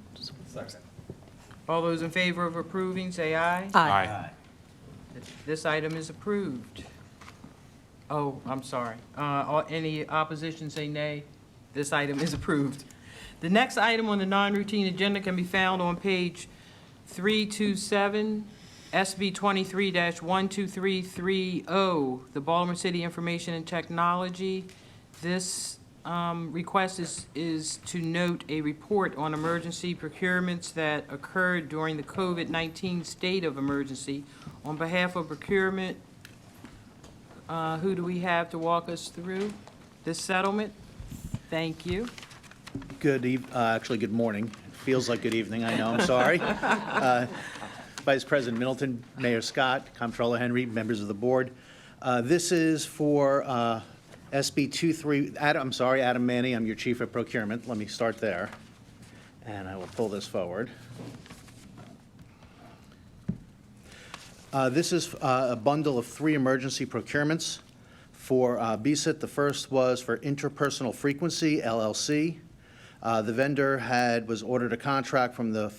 [SPEAKER 1] All those in favor of approving, say aye.
[SPEAKER 3] Aye.
[SPEAKER 1] This item is approved. Oh, I'm sorry. Any opposition, say nay. This item is approved. The next item on the non-routine agenda can be found on page 327, SB 23-12330, the Baltimore City Information and Technology. This request is to note a report on emergency procurements that occurred during the COVID-19 state of emergency. On behalf of procurement, who do we have to walk us through this settlement? Thank you.
[SPEAKER 18] Actually, good morning. It feels like good evening, I know, I'm sorry. Vice President Middleton, Mayor Scott, Comptroller Henry, members of the board. This is for SB 23, Adam Manny, I'm your Chief of Procurement. Let me start there, and I will pull this forward. This is a bundle of 3 emergency procurements for BSIT. The first was for Interpersonal Frequency, LLC. The vendor was ordered a contract from the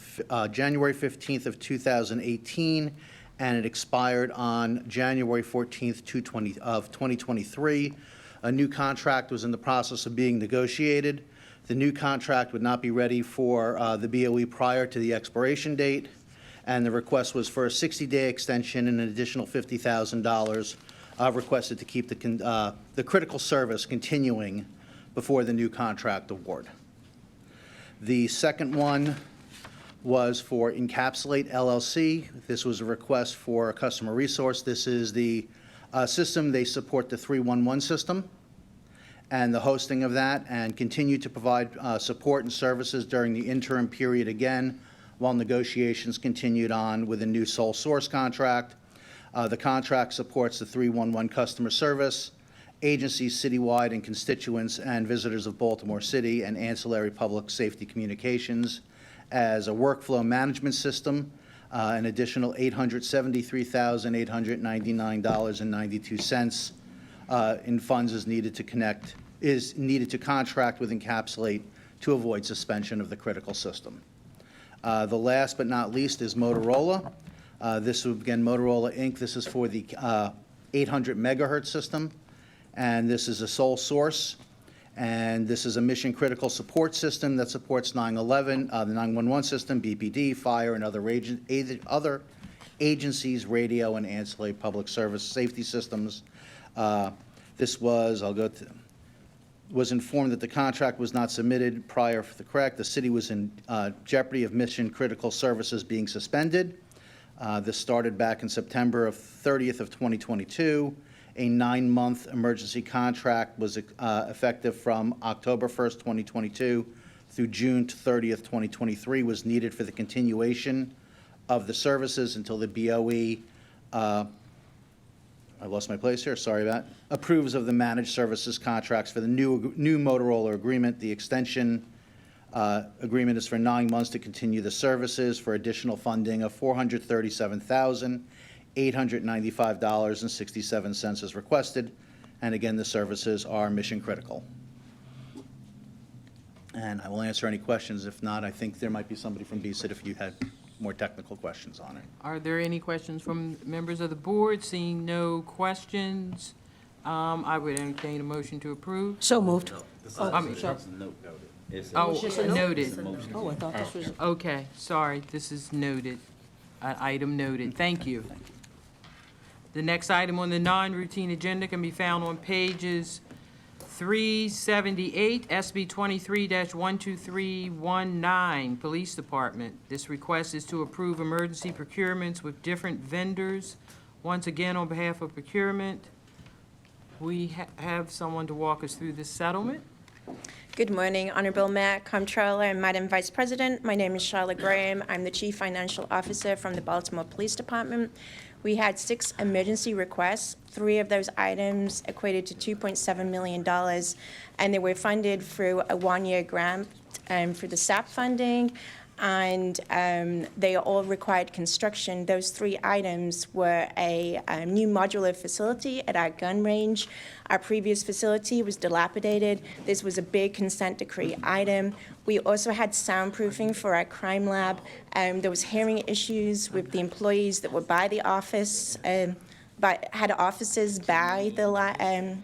[SPEAKER 18] January 15th of 2018, and it expired on January 14th, 2023. A new contract was in the process of being negotiated. The new contract would not be ready for the BOE prior to the expiration date, and the request was for a 60-day extension and an additional $50,000 requested to keep the critical service continuing before the new contract award. The second one was for Encapsulate LLC. This was a request for a customer resource. This is the system. They support the 311 system and the hosting of that, and continue to provide support and services during the interim period again, while negotiations continued on with a new sole source contract. The contract supports the 311 customer service, agencies citywide and constituents and visitors of Baltimore City, and ancillary public safety communications as a workflow management system. An additional $873,899.92 in funds is needed to contract with Encapsulate to avoid suspension of the critical system. The last but not least is Motorola. This is, again, Motorola Inc. This is for the 800 megahertz system, and this is a sole source. And this is a mission-critical support system that supports 911, the 911 system, BPD, fire, and other agencies, radio, and ancillary public service safety systems. This was, was informed that the contract was not submitted prior to the correct. The city was in jeopardy of mission-critical services being suspended. This started back in September 30th of 2022. A 9-month emergency contract was effective from October 1st, 2022 through June 30th, 2023 was needed for the continuation of the services until the BOE I lost my place here, sorry about that. Approves of the managed services contracts for the new Motorola agreement. The extension agreement is for 9 months to continue the services for additional funding of $437,895.67 as requested. And again, the services are mission critical. And I will answer any questions. If not, I think there might be somebody from BSIT if you had more technical questions on it.
[SPEAKER 1] Are there any questions from members of the board? Seeing no questions, I would entertain a motion to approve.
[SPEAKER 6] So moved.
[SPEAKER 1] Noted.
[SPEAKER 6] Oh, I thought this was.
[SPEAKER 1] Okay, sorry, this is noted. Item noted. Thank you. The next item on the non-routine agenda can be found on pages 378, SB 23-12319, Police Department. This request is to approve emergency procurements with different vendors. Once again, on behalf of procurement, we have someone to walk us through this settlement.
[SPEAKER 11] Good morning, Honorable Mayor, Comptroller, and Madam Vice President. My name is Charlotte Graham. I'm the Chief Financial Officer from the Baltimore Police Department. We had 6 emergency requests. 3 of those items equated to $2.7 million, and they were funded through a 1-year grant for the SAP funding, and they all required construction. Those 3 items were a new modular facility at our gun range. Our previous facility was dilapidated. This was a big consent decree item. We also had soundproofing for our crime lab. There was hearing issues with the employees that were by the office, had offices by the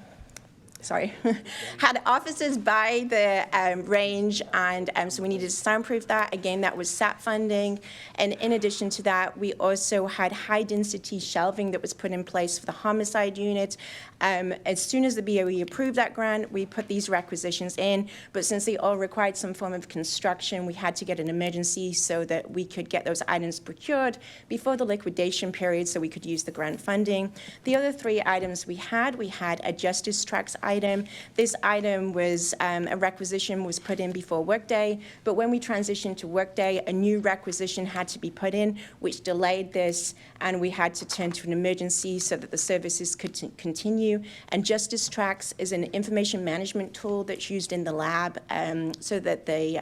[SPEAKER 11] had offices by the range, and so we needed to soundproof that. Again, that was SAP funding. And in addition to that, we also had high-density shelving that was put in place for the homicide unit. As soon as the BOE approved that grant, we put these requisitions in, but since they all required some form of construction, we had to get an emergency so that we could get those items procured before the liquidation period so we could use the grant funding. The other 3 items we had a justice tracks item. This item was, a requisition was put in before Workday, but when we transitioned to Workday, a new requisition had to be put in, which delayed this, and we had to turn to an emergency so that the services could continue. And Justice Tracks is an information management tool that's used in the lab so that the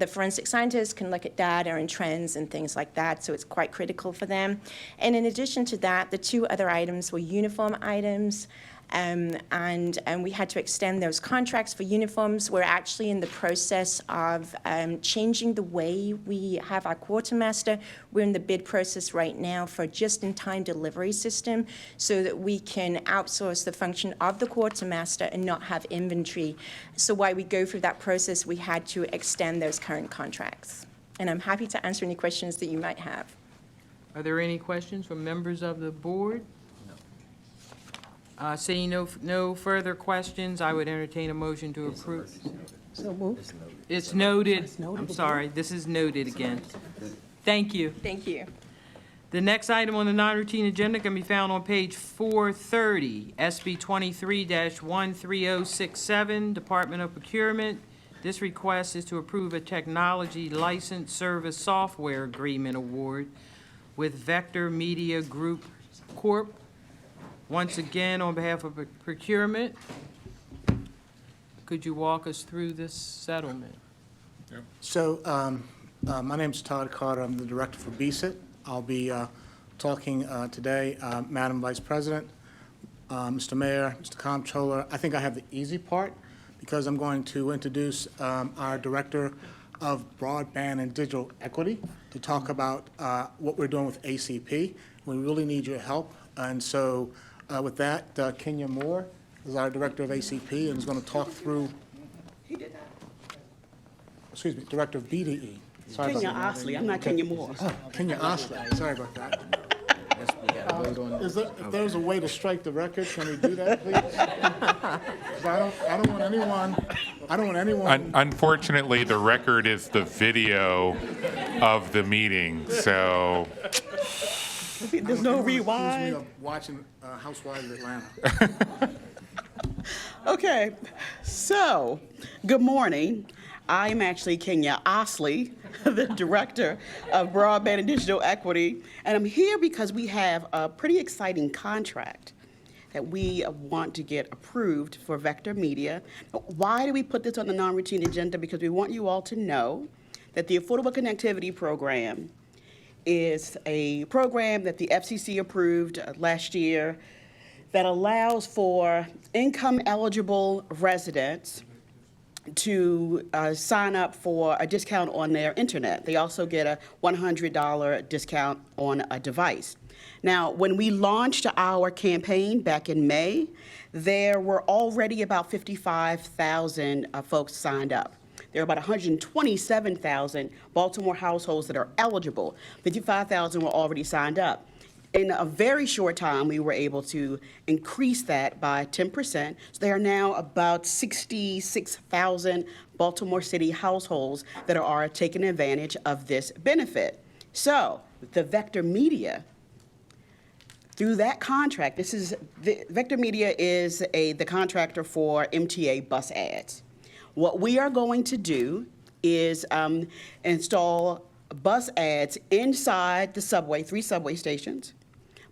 [SPEAKER 11] forensic scientists can look at data and trends and things like that, so it's quite critical for them. And in addition to that, the 2 other items were uniform items. And we had to extend those contracts for uniforms. We're actually in the process of changing the way we have our quartermaster. We're in the bid process right now for a just-in-time delivery system so that we can outsource the function of the quartermaster and not have inventory. So while we go through that process, we had to extend those current contracts. And I'm happy to answer any questions that you might have.
[SPEAKER 1] Are there any questions from members of the board? Seeing no further questions, I would entertain a motion to approve.
[SPEAKER 6] So moved.
[SPEAKER 1] It's noted. I'm sorry, this is noted again. Thank you.
[SPEAKER 11] Thank you.
[SPEAKER 1] The next item on the non-routine agenda can be found on page 430, SB 23-13067, Department of Procurement. This request is to approve a technology license service software agreement award with Vector Media Group Corp. Once again, on behalf of procurement, could you walk us through this settlement?
[SPEAKER 19] So, my name is Todd Carter. I'm the director for BSIT. I'll be talking today, Madam Vice President, Mr. Mayor, Mr. Comptroller. I think I have the easy part because I'm going to introduce our Director of Broadband and Digital Equity to talk about what we're doing with ACP. We really need your help, and so with that, Kenya Moore is our Director of ACP and is going to talk through. Excuse me, Director of BDE. Sorry
[SPEAKER 20] Kenya
[SPEAKER 19] about that.
[SPEAKER 20] Osley, I'm not Kenya Moore.
[SPEAKER 19] Oh, Kenya Osley, sorry about that. If there's a way to strike the record, can we do that, please? 'Cause I don't want anyone.
[SPEAKER 3] Unfortunately, the record is the video of the meeting, so.
[SPEAKER 20] There's no rewind.
[SPEAKER 19] I'm watching Housewives of Atlanta.
[SPEAKER 20] Okay, so, good morning. I'm actually Kenya Osley, the Director of Broadband and Digital Equity, and I'm here because we have a pretty exciting contract that we want to get approved for Vector Media. Why do we put this on the non-routine agenda? Because we want you all to know that the Affordable Connectivity Program is a program that the FCC approved last year that allows for income-eligible residents to sign up for a discount on their internet. They also get a $100 discount on a device. Now, when we launched our campaign back in May, there were already about 55,000 folks signed up. There are about 127,000 Baltimore households that are eligible. 55,000 were already signed up. In a very short time, we were able to increase that by 10%. So there are now about 66,000 Baltimore City households that are taking advantage of this benefit. So the Vector Media, through that contract, Vector Media is the contractor for MTA bus ads. What we are going to do is install bus ads inside the subway, 3 subway stations,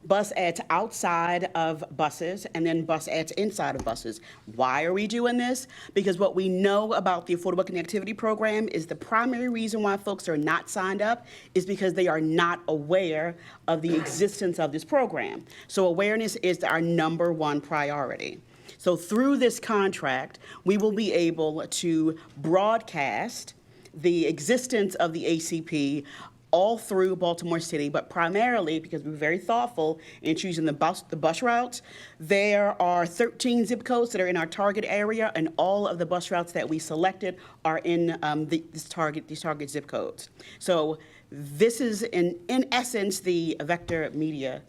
[SPEAKER 20] bus ads outside of buses, and then bus ads inside of buses. Why are we doing this? Because what we know about the Affordable Connectivity Program is the primary reason why folks are not signed up is because they are not aware of the existence of this program. So awareness is our #1 priority. So through this contract, we will be able to broadcast the existence of the ACP all through Baltimore City, but primarily because we're very thoughtful in choosing the bus routes. There are 13 zip codes that are in our target area, and all of the bus routes that we selected are in these target zip codes. So this is, in essence, the Vector Media.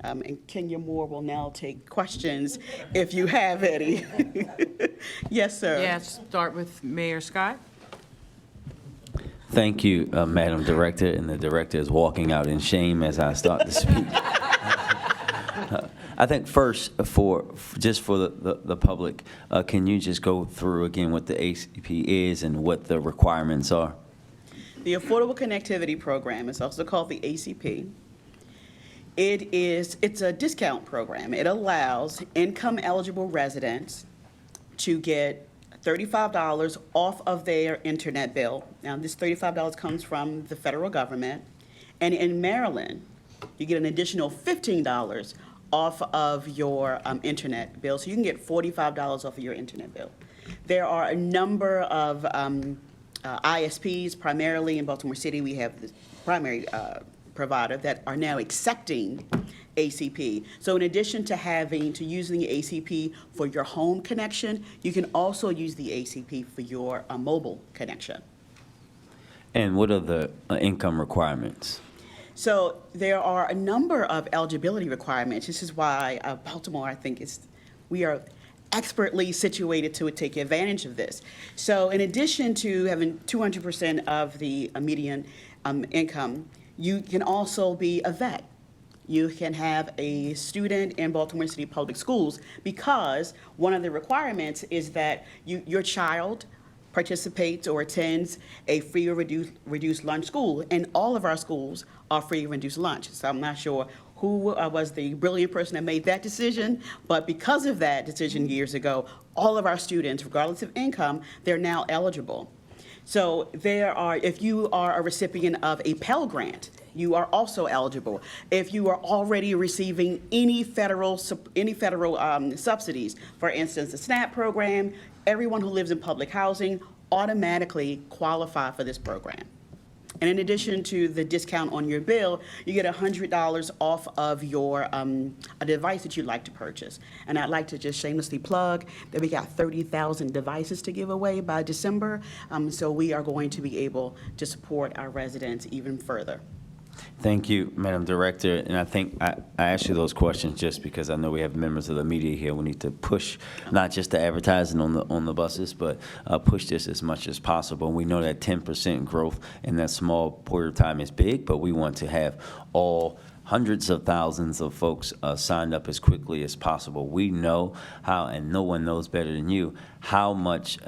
[SPEAKER 20] And Kenya Moore will now take questions if you have any. Yes, sir.
[SPEAKER 1] Yes, start with Mayor Scott.
[SPEAKER 5] Thank you, Madam Director, and the Director is walking out in shame as I start to speak. I think first, for the public, can you just go through again what the ACP is and what the requirements are?
[SPEAKER 20] The Affordable Connectivity Program is also called the ACP. It's a discount program. It allows income-eligible residents to get $35 off of their internet bill. Now, this $35 comes from the federal government. And in Maryland, you get an additional $15 off of your internet bill. So you can get $45 off of your internet bill. There are a number of ISPs, primarily in Baltimore City. We have the primary provider that are now accepting ACP. So in addition to using the ACP for your home connection, you can also use the ACP for your mobile connection.
[SPEAKER 5] And what are the income requirements?
[SPEAKER 20] So there are a number of eligibility requirements. This is why Baltimore, I think, we are expertly situated to take advantage of this. So in addition to having 200% of the median income, you can also be a vet. You can have a student in Baltimore City Public Schools, because one of the requirements is that your child participates or attends a free or reduced lunch school, and all of our schools are free or reduced lunch. So I'm not sure who was the brilliant person that made that decision, but because of that decision years ago, all of our students, regardless of income, they're now eligible. So if you are a recipient of a Pell Grant, you are also eligible. If you are already receiving any federal subsidies, for instance, the SNAP program, everyone who lives in public housing automatically qualify for this program. And in addition to the discount on your bill, you get $100 off of your a device that you'd like to purchase. And I'd like to just shamelessly plug that we got 30,000 devices to give away by December. So we are going to be able to support our residents even further.
[SPEAKER 5] Thank you, Madam Director. And I think I asked you those questions just because I know we have members of the media here. We need to push not just the advertising on the buses, but push this as much as possible. And we know that 10% growth in that small period of time is big, but we want to have all hundreds of thousands of folks signed up as quickly as possible. We know how, and no one knows better than you, how much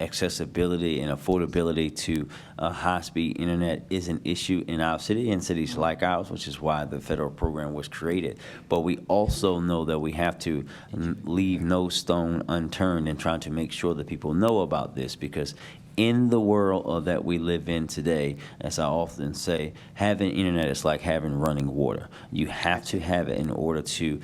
[SPEAKER 5] accessibility and affordability to high-speed internet is an issue in our city and cities like ours, which is why the federal program was created. But we also know that we have to leave no stone unturned in trying to make sure that people know about this, because in the world that we live in today, as I often say, having internet is like having running water. You have to have it in order to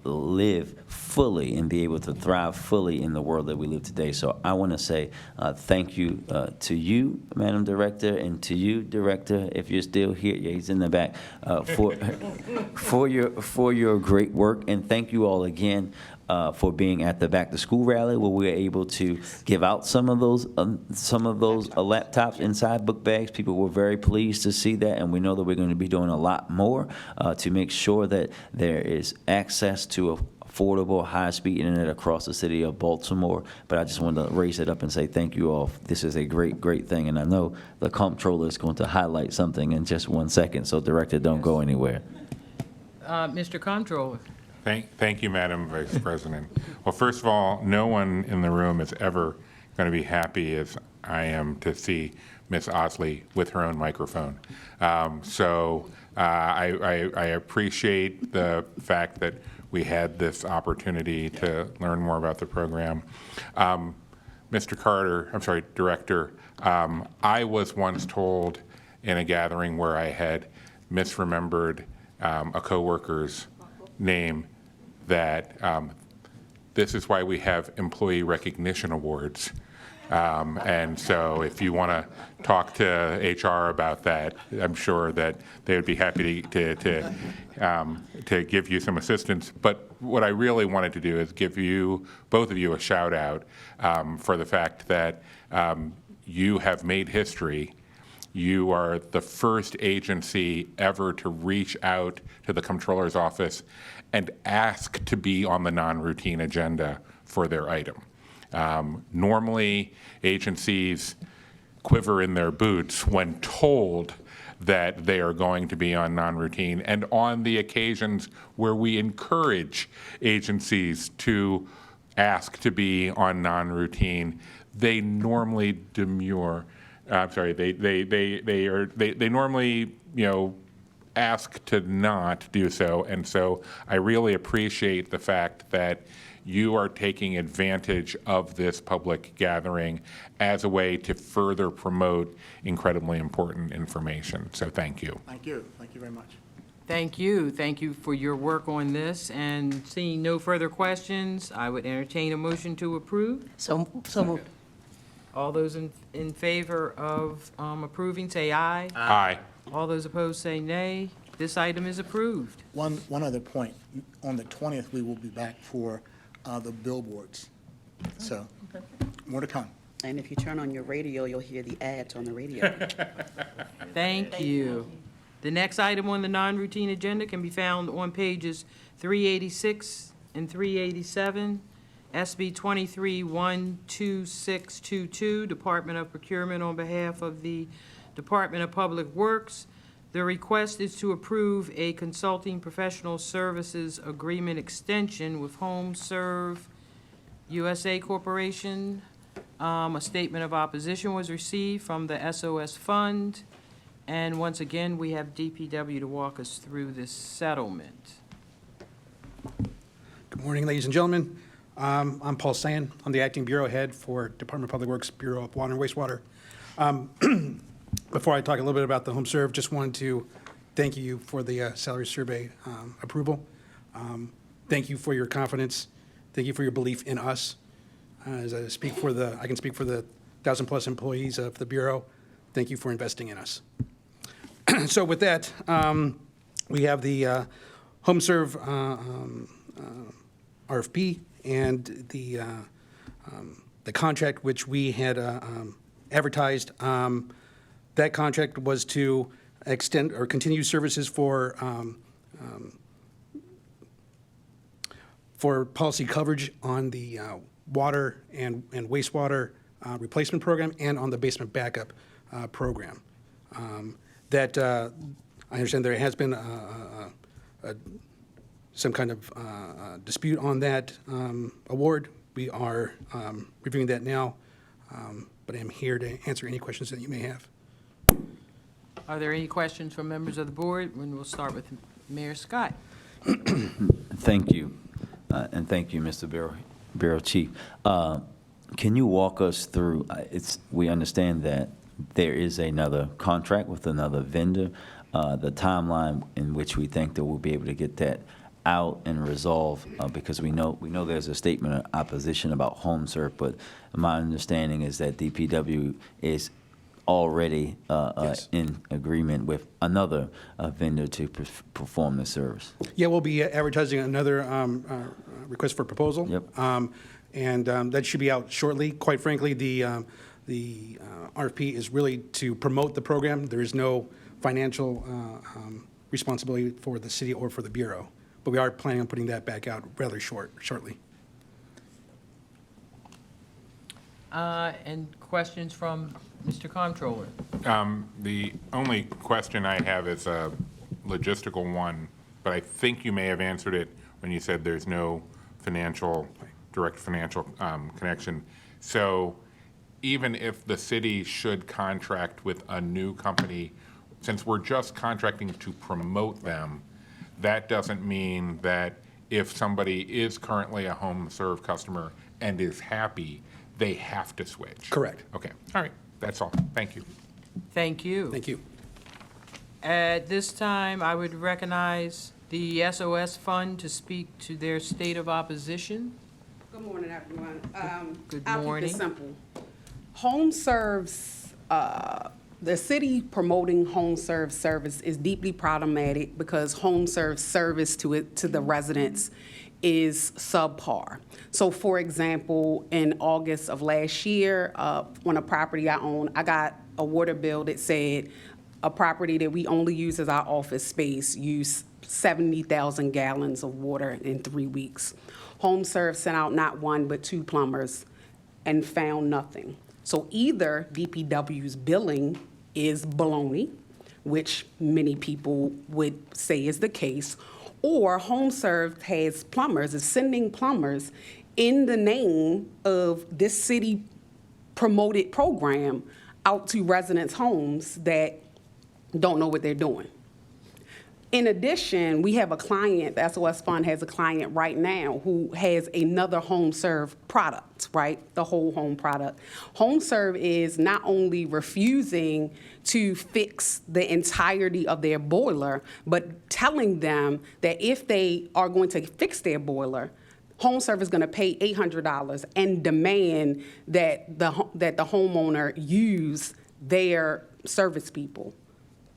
[SPEAKER 5] live fully and be able to thrive fully in the world that we live today. So I want to say thank you to you, Madam Director, and to you, Director, if you're still here. Yeah, he's in the back, for your great work, and thank you all again for being at the back-to-school rally, where we were able to give out some of those laptops inside book bags. People were very pleased to see that, and we know that we're going to be doing a lot more to make sure that there is access to affordable, high-speed internet across the city of Baltimore. But I just wanted to raise it up and say thank you all. This is a great, great thing, and I know the comptroller is going to highlight something in just 1 second, so Director, don't go anywhere.
[SPEAKER 1] Mr. Comptroller.
[SPEAKER 3] Thank you, Madam Vice President. Well, first of all, no one in the room is ever going to be happy as I am to see Ms. Osley with her own microphone. I appreciate the fact that we had this opportunity to learn more about the program. Director, I was once told in a gathering where I had misremembered a coworker's name that this is why we have employee recognition awards. And so if you want to talk to HR about that, I'm sure that they would be happy to give you some assistance. But what I really wanted to do is give you, both of you, a shout out for the fact that you have made history. You are the first agency ever to reach out to the Comptroller's office and ask to be on the non-routine agenda for their item. Normally, agencies quiver in their boots when told that they are going to be on non-routine, and on the occasions where we encourage agencies to ask to be on non-routine, they normally demur. They normally, ask to not do so. And so I really appreciate the fact that you are taking advantage of this public gathering as a way to further promote incredibly important information. So thank you.
[SPEAKER 19] Thank you. Thank you very much.
[SPEAKER 1] Thank you. Thank you for your work on this. And seeing no further questions, I would entertain a motion to approve.
[SPEAKER 6] So moved.
[SPEAKER 1] All those in favor of approving, say aye.
[SPEAKER 3] Aye.
[SPEAKER 1] All those opposed, say nay. This item is approved.
[SPEAKER 19] One other point. On the 20th, we will be back for the billboards. So, more to come.
[SPEAKER 20] And if you turn on your radio, you'll hear the ads on the radio.
[SPEAKER 1] Thank you. The next item on the non-routine agenda can be found on pages 386 and 387. SB 23-12622, Department of Procurement on behalf of the Department of Public Works. The request is to approve a consulting professional services agreement extension with HomeServe USA Corporation. A statement of opposition was received from the SOS Fund. And once again, we have DPW to walk us through this settlement.
[SPEAKER 21] Good morning, ladies and gentlemen. I'm Paul Sand. I'm the acting bureau head for Department of Public Works Bureau of Water and Wastewater. Before I talk a little bit about the HomeServe, just wanted to thank you for the salary survey approval. Thank you for your confidence. Thank you for your belief in us. As I can speak for the 1,000+ employees of the bureau. Thank you for investing in us. So with that, we have the HomeServe RFP and the contract which we had advertised. That contract was to extend or continue services for policy coverage on the water and wastewater replacement program and on the basement backup program. That I understand there has been some kind of dispute on that award. We are reviewing that now. But I'm here to answer any questions that you may have.
[SPEAKER 1] Are there any questions from members of the board? And we'll start with Mayor Scott.
[SPEAKER 5] Thank you, and thank you, Mr. Bureau Chief. Can you walk us through, we understand that there is another contract with another vendor, the timeline in which we think that we'll be able to get that out and resolve, because we know there's a statement of opposition about home serve, but my understanding is that DPW is already
[SPEAKER 21] Yes.
[SPEAKER 5] in agreement with another vendor to perform the service.
[SPEAKER 21] Yeah, we'll be advertising another request for proposal.
[SPEAKER 5] Yep.
[SPEAKER 21] And that should be out shortly. Quite frankly, the RFP is really to promote the program. There is no financial responsibility for the city or for the Bureau. But we are planning on putting that back out rather shortly.
[SPEAKER 1] And questions from Mr. Comptroller?
[SPEAKER 3] The only question I have is a logistical one, but I think you may have answered it when you said there's no direct financial connection. So even if the city should contract with a new company, since we're just contracting to promote them, that doesn't mean that if somebody is currently a home serve customer and is happy, they have to switch.
[SPEAKER 21] Correct.
[SPEAKER 3] Okay, all right, that's all. Thank you.
[SPEAKER 1] Thank you.
[SPEAKER 21] Thank you.
[SPEAKER 1] At this time, I would recognize the SOS Fund to speak to their state of opposition.
[SPEAKER 20] Good morning, everyone.
[SPEAKER 1] Good
[SPEAKER 20] I'll keep
[SPEAKER 1] morning.
[SPEAKER 20] it simple. Home serves, the city promoting home serve service is deeply problematic because home serve service to the residents is subpar. So for example, in August of last year, on a property I own, I got a water bill that said a property that we only use as our office space used 70,000 gallons of water in 3 weeks. Home Serve sent out not one, but 2 plumbers and found nothing. So either DPW's billing is baloney, which many people would say is the case, or Home Serve has plumbers, is sending plumbers in the name of this city promoted program out to residents' homes that don't know what they're doing. In addition, we have a client, the SOS Fund has a client right now who has another Home Serve product, right? The whole home product. Home Serve is not only refusing to fix the entirety of their boiler, but telling them that if they are going to fix their boiler, Home Serve is going to pay $800 and demand that the homeowner use their service people.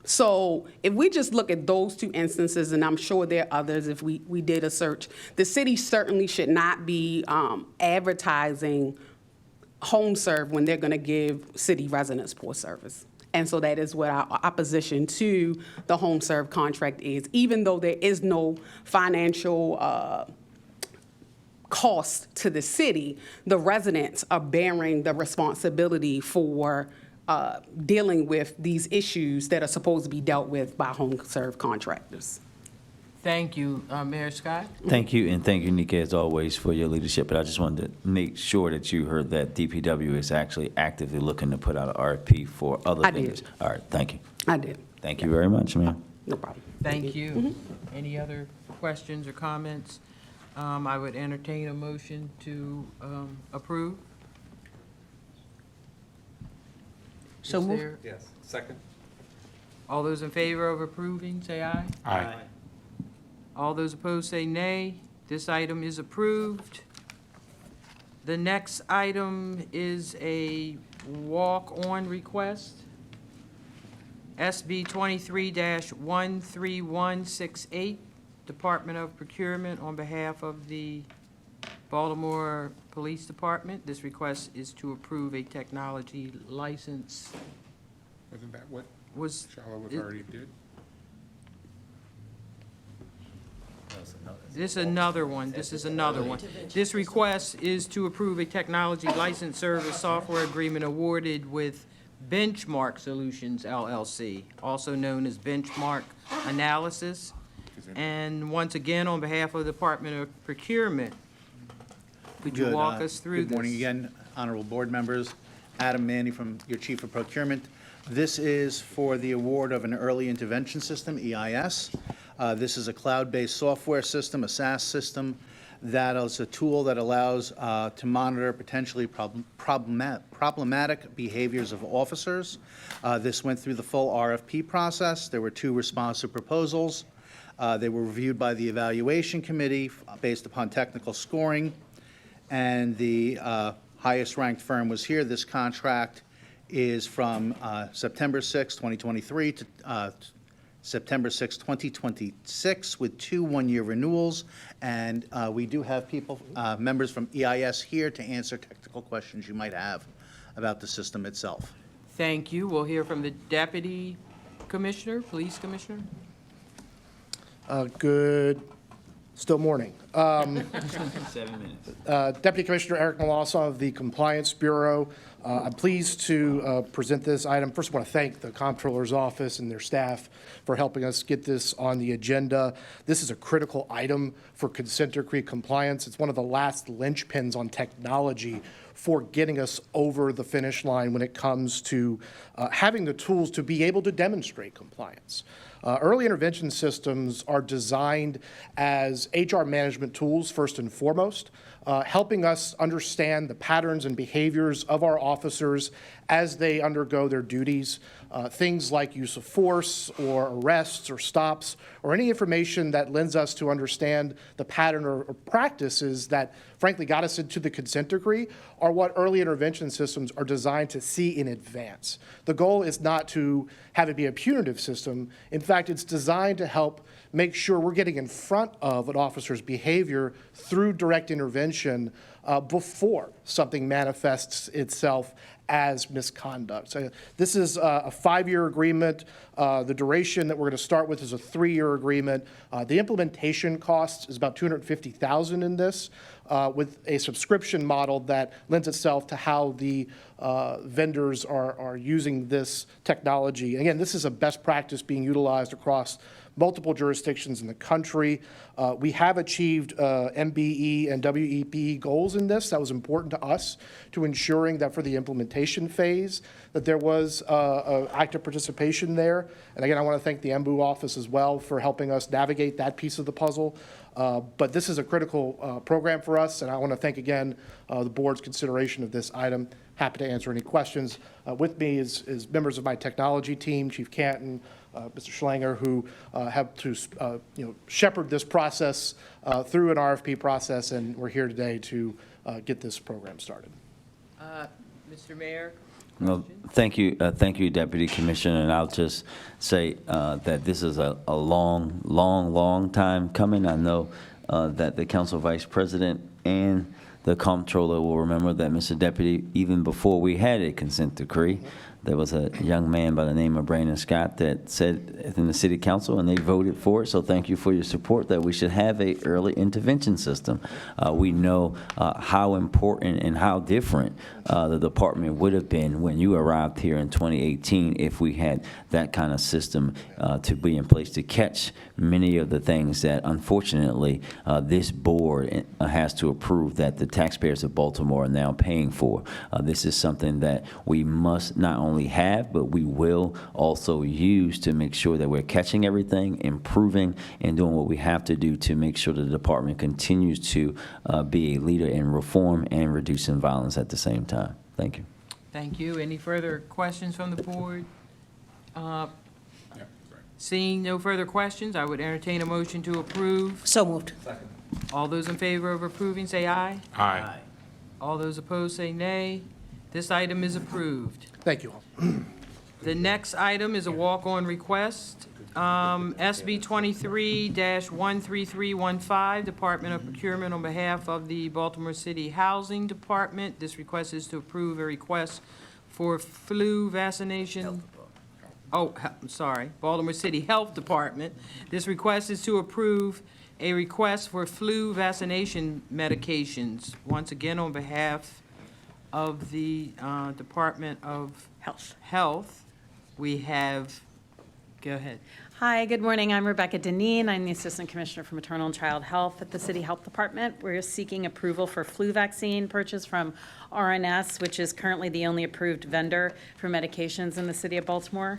[SPEAKER 20] So if we just look at those 2 instances, and I'm sure there are others if we did a search, the city certainly should not be advertising Home Serve when they're going to give city residents poor service. And so that is what our opposition to the Home Serve contract is. Even though there is no financial cost to the city, the residents are bearing the responsibility for dealing with these issues that are supposed to be dealt with by Home Serve contractors.
[SPEAKER 1] Thank you, Mayor Scott.
[SPEAKER 5] Thank you, and thank you, Nika, as always, for your leadership. But I just wanted to make sure that you heard that DPW is actually actively looking to put out an RFP for other
[SPEAKER 20] I did.
[SPEAKER 5] vendors. All right, thank you.
[SPEAKER 20] I did.
[SPEAKER 5] Thank you very much, ma'am.
[SPEAKER 20] No problem.
[SPEAKER 1] Thank you. Any other questions or comments? I would entertain a motion to approve.
[SPEAKER 6] So
[SPEAKER 1] Is
[SPEAKER 6] moved.
[SPEAKER 1] there-
[SPEAKER 12] Yes. Second.
[SPEAKER 1] All those in favor of approving, say aye.
[SPEAKER 3] Aye.
[SPEAKER 1] All those opposed, say nay. This item is approved. The next item is a walk-on request. SB 23-13168, Department of Procurement on behalf of the Baltimore Police Department. This request is to approve a technology license.
[SPEAKER 3] Wasn't that what
[SPEAKER 1] Was
[SPEAKER 3] Charlotte
[SPEAKER 1] it-
[SPEAKER 3] already did?
[SPEAKER 1] This is another one. This is another one. This request is to approve a technology license service software agreement awarded with Benchmark Solutions LLC, also known as Benchmark Analysis. And once again, on behalf of the Department of Procurement, could you
[SPEAKER 18] Good,
[SPEAKER 1] walk us through this?
[SPEAKER 18] Good morning again, honorable board members. Adam Manny from your Chief of Procurement. This is for the award of an early intervention system, EIS. This is a cloud-based software system, a SaaS system, that is a tool that allows to monitor potentially problematic behaviors of officers. This went through the full RFP process. There were 2 responsive proposals. They were reviewed by the evaluation committee based upon technical scoring, and the highest ranked firm was here. This contract is from September 6, 2023 to September 6, 2026, with 2 one-year renewals. And we do have people, members from EIS here to answer technical questions you might have about the system itself.
[SPEAKER 1] Thank you. We'll hear from the Deputy Commissioner, Police Commissioner.
[SPEAKER 2] Still morning.
[SPEAKER 5] 7 minutes.
[SPEAKER 2] Deputy Commissioner Eric Malasa of the Compliance Bureau. I'm pleased to present this item. First, I want to thank the Comptroller's Office and their staff for helping us get this on the agenda. This is a critical item for consent decree compliance. It's one of the last linchpins on technology for getting us over the finish line when it comes to having the tools to be able to demonstrate compliance. Early intervention systems are designed as HR management tools, first and foremost, helping us understand the patterns and behaviors of our officers as they undergo their duties. Things like use of force or arrests or stops or any information that lends us to understand the pattern or practices that frankly got us into the consent decree are what early intervention systems are designed to see in advance. The goal is not to have it be a punitive system. In fact, it's designed to help make sure we're getting in front of an officer's behavior through direct intervention before something manifests itself as misconduct. So this is a 5-year agreement. The duration that we're going to start with is a 3-year agreement. The implementation cost is about $250,000 in this, with a subscription model that lends itself to how the vendors are using this technology. Again, this is a best practice being utilized across multiple jurisdictions in the country. We have achieved MBE and WEP goals in this. That was important to us to ensuring that for the implementation phase that there was active participation there. And again, I want to thank the MBU office as well for helping us navigate that piece of the puzzle. But this is a critical program for us, and I want to thank again the board's consideration of this item. Happy to answer any questions. With me is members of my technology team, Chief Canton, Mr. Schlanger, who have to shepherd this process through an RFP process, and we're here today to get this program started.
[SPEAKER 1] Mr. Mayor?
[SPEAKER 5] Well, thank you, Deputy Commissioner, and I'll just say that this is a long time coming. I know that the Council Vice President and the Comptroller will remember that, Mr. Deputy, even before we had a consent decree, there was a young man by the name of Brandon Scott that said in the City Council, and they voted for it, so thank you for your support, that we should have a early intervention system. We know how important and how different the department would have been when you arrived here in 2018 if we had that kind of system to be in place to catch many of the things that, unfortunately, this board has to approve that the taxpayers of Baltimore are now paying for. This is something that we must not only have, but we will also use to make sure that we're catching everything, improving, and doing what we have to do to make sure the department continues to be a leader in reform and reducing violence at the same time. Thank you.
[SPEAKER 1] Thank you. Any further questions from the board? Seeing no further questions, I would entertain a motion to approve.
[SPEAKER 6] So moved.
[SPEAKER 1] Second. All those in favor of approving, say aye.
[SPEAKER 3] Aye.
[SPEAKER 1] All those opposed, say nay. This item is approved.
[SPEAKER 2] Thank you all.
[SPEAKER 1] The next item is a walk-on request. SB 23-13315, Department of Procurement on behalf of the Baltimore City Housing Department. This request is to approve a request for flu vaccination. Oh, I'm sorry, Baltimore City Health Department. This request is to approve a request for flu vaccination medications. Once again, on behalf of the Department of Health, we have, go ahead.
[SPEAKER 7] Hi, good morning. I'm Rebecca Deneen. I'm the Assistant Commissioner for Maternal and Child Health at the City Health Department. We're seeking approval for flu vaccine purchase from RNS, which is currently the only approved vendor for medications in the city of Baltimore.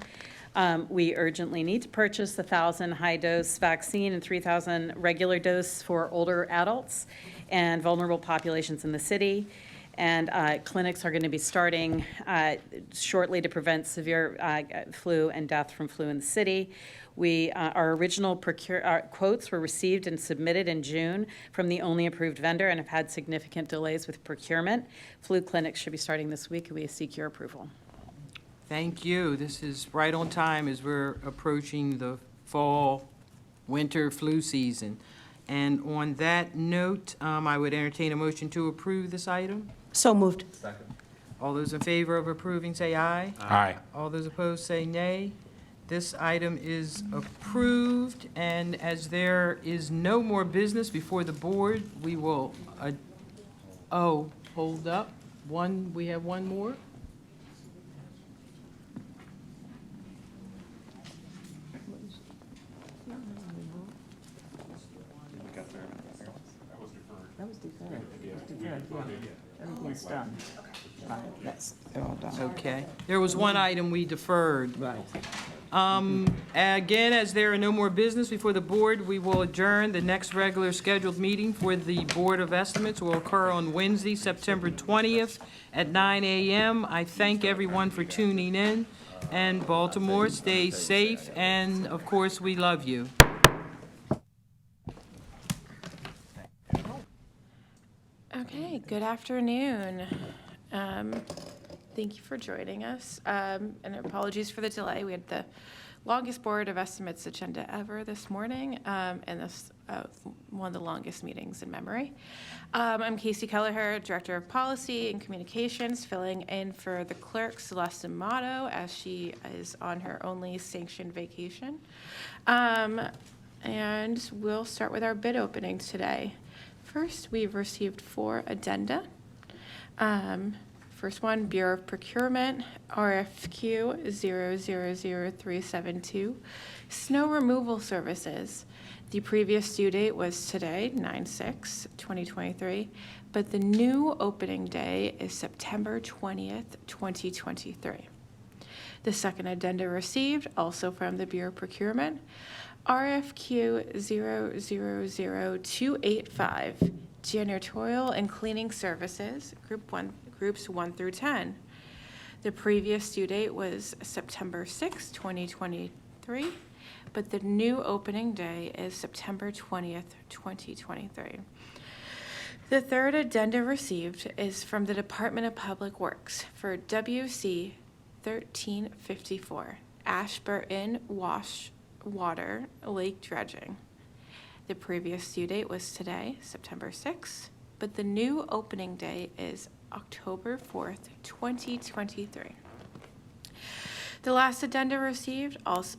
[SPEAKER 7] We urgently need to purchase the 1,000 high-dose vaccine and 3,000 regular dose for older adults and vulnerable populations in the city. And clinics are going to be starting shortly to prevent severe flu and death from flu in the city. Our original quotes were received and submitted in June from the only approved vendor and have had significant delays with procurement. Flu clinics should be starting this week, and we seek your approval.
[SPEAKER 1] Thank you. This is right on time as we're approaching the fall, winter flu season. And on that note, I would entertain a motion to approve this item.
[SPEAKER 6] So moved.
[SPEAKER 1] All those in favor of approving, say aye.
[SPEAKER 3] Aye.
[SPEAKER 1] All those opposed, say nay. This item is approved, and as there is no more business before the board, we will, hold up. We have one more?
[SPEAKER 22] That was deferred. Everything's done. That's, they're all done.
[SPEAKER 1] Okay. There was one item we deferred.
[SPEAKER 22] Right.
[SPEAKER 1] Again, as there are no more business before the board, we will adjourn. The next regular scheduled meeting for the Board of Estimates will occur on Wednesday, September 20th at 9 a.m. I thank everyone for tuning in. And Baltimore, stay safe, and of course, we love you.
[SPEAKER 11] Okay, good afternoon. Thank you for joining us, and apologies for the delay. We had the longest Board of Estimates agenda ever this morning, and this one of the longest meetings in memory. I'm Casey Kelleher, Director of Policy and Communications, filling in for the clerk, Celeste Amato, as she is on her only sanctioned vacation. And we'll start with our bid openings today. First, we've received 4 addenda. First one, Bureau of Procurement, RFQ 000372, snow removal services. The previous due date was today, 9/6/2023, but the new opening day is September 20th, 2023. The second addenda received, also from the Bureau of Procurement, RFQ 000285, janitorial and cleaning services, groups 1 through 10. The previous due date was September 6, 2023, but the new opening day is September 20th, 2023. The third addenda received is from the Department of Public Works for WC 1354, Ashburton Water Lake Dredging. The previous due date was today, September 6th, but the new opening day is October 4th, 2023. The last addenda received, also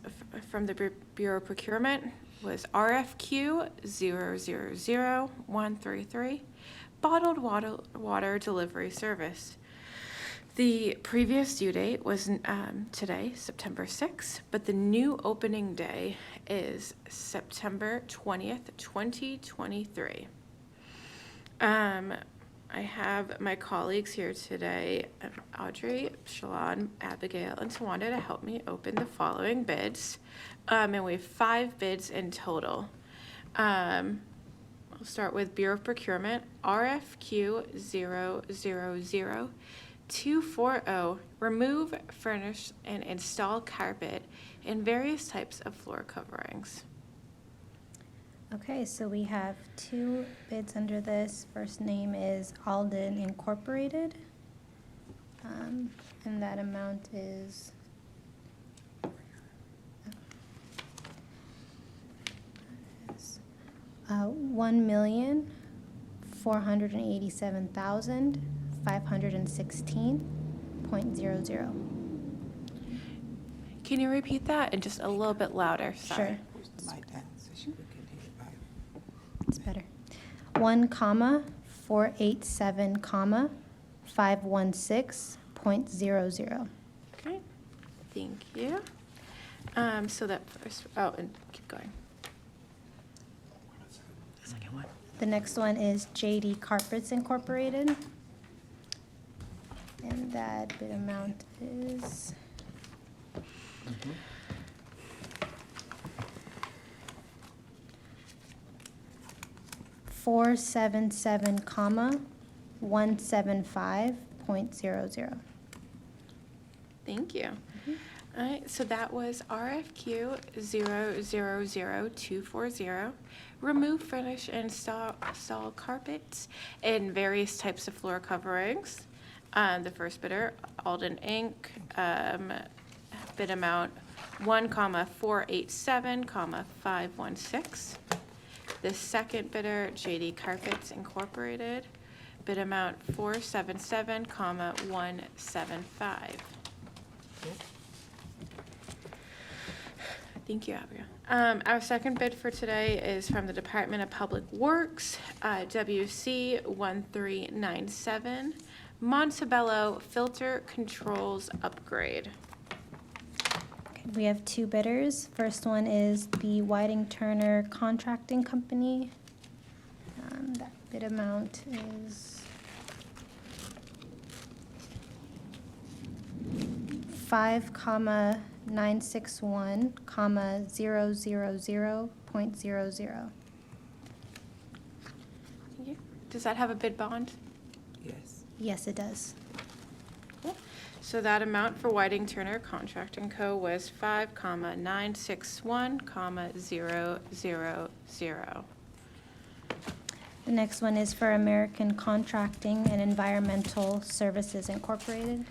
[SPEAKER 11] from the Bureau of Procurement, was RFQ 000133, bottled water delivery service. The previous due date was today, September 6th, but the new opening day is September 20th, 2023. I have my colleagues here today, Audrey, Shalon, Abigail, and Tawanda, to help me open the following bids. And we have 5 bids in total. I'll start with Bureau of Procurement, RFQ 000240, remove, furnish, and install carpet in various types of floor coverings.
[SPEAKER 23] Okay, so we have 2 bids under this. First name is Alden Incorporated, and that amount is $1,487,516.00.
[SPEAKER 11] Can you repeat that and just a little bit louder? Sorry.
[SPEAKER 23] Sure. It's better. 1,487,516.00.
[SPEAKER 11] Okay, thank you. So that first, oh, and keep going. The second one.
[SPEAKER 23] The next one is JD Carpets Incorporated. And that bid amount is $477,175.00.
[SPEAKER 11] Thank you. All right, so that was RFQ 000240. Remove, furnish, and install carpets in various types of floor coverings. The first bidder, Alden Inc., bid amount 1,487,516. The second bidder, JD Carpets Incorporated, bid amount 477,175. Thank you, Abigail. Our second bid for today is from the Department of Public Works, WC 1397, Montebello Filter Controls Upgrade.
[SPEAKER 23] We have two bidders. First one is the Whiting Turner Contracting Company. That bid amount is $5,961,000.00.
[SPEAKER 11] Thank you. Does that have a bid bond?
[SPEAKER 22] Yes.
[SPEAKER 23] Yes, it does.
[SPEAKER 11] Cool. So that amount for Whiting Turner Contracting Co. was 5,961,000.
[SPEAKER 23] The next one is for American Contracting and Environmental Services Incorporated.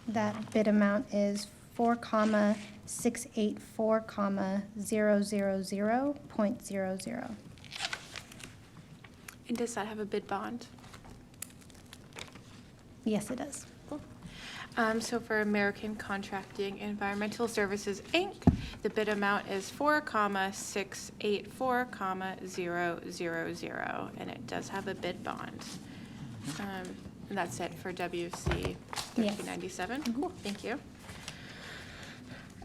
[SPEAKER 23] That bid amount is 4,684,000.00.
[SPEAKER 11] And does that have a bid bond?
[SPEAKER 23] Yes, it does.
[SPEAKER 11] Cool. So for American Contracting Environmental Services, Inc., the bid amount is 4,684,000, and it does have a bid bond. And that's it for WC 1397. Cool, thank you.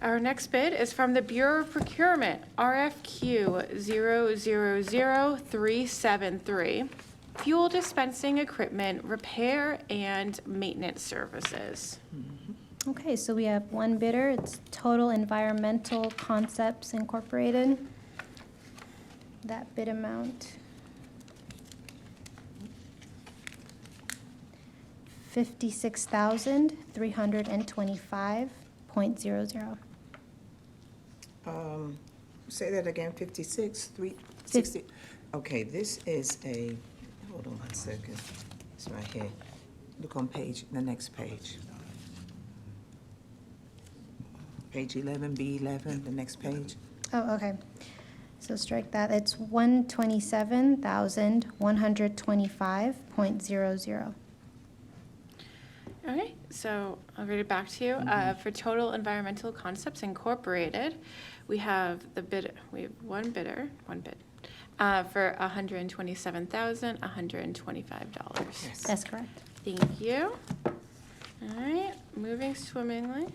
[SPEAKER 11] Our next bid is from the Bureau of Procurement, RFQ 000373, Fuel Dispensing Equipment Repair and Maintenance Services.
[SPEAKER 23] Okay, so we have one bidder. It's Total Environmental Concepts Incorporated. That bid amount, $56,325.00.
[SPEAKER 22] Say that again, 60. Okay, this is a, hold on 1 second. It's right here. Look on the next page. Page 11, B11, the next page.
[SPEAKER 23] Oh, okay. So strike that. It's $127,125.00.
[SPEAKER 11] All right, so I'll read it back to you. For Total Environmental Concepts Incorporated, we have one bid, for $127,125.
[SPEAKER 23] That's correct.
[SPEAKER 11] Thank you. All right, moving swimmingly.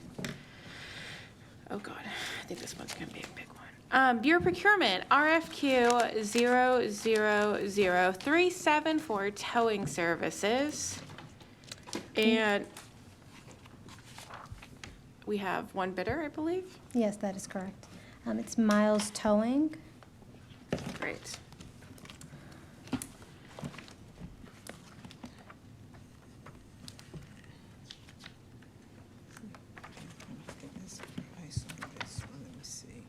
[SPEAKER 11] Oh God, I think this one's gonna be a big one. Bureau Procurement, RFQ 000374, towing services. And we have one bidder, I believe.
[SPEAKER 23] Yes, that is correct. It's Miles Towing.
[SPEAKER 11] Great.
[SPEAKER 22] Let me see.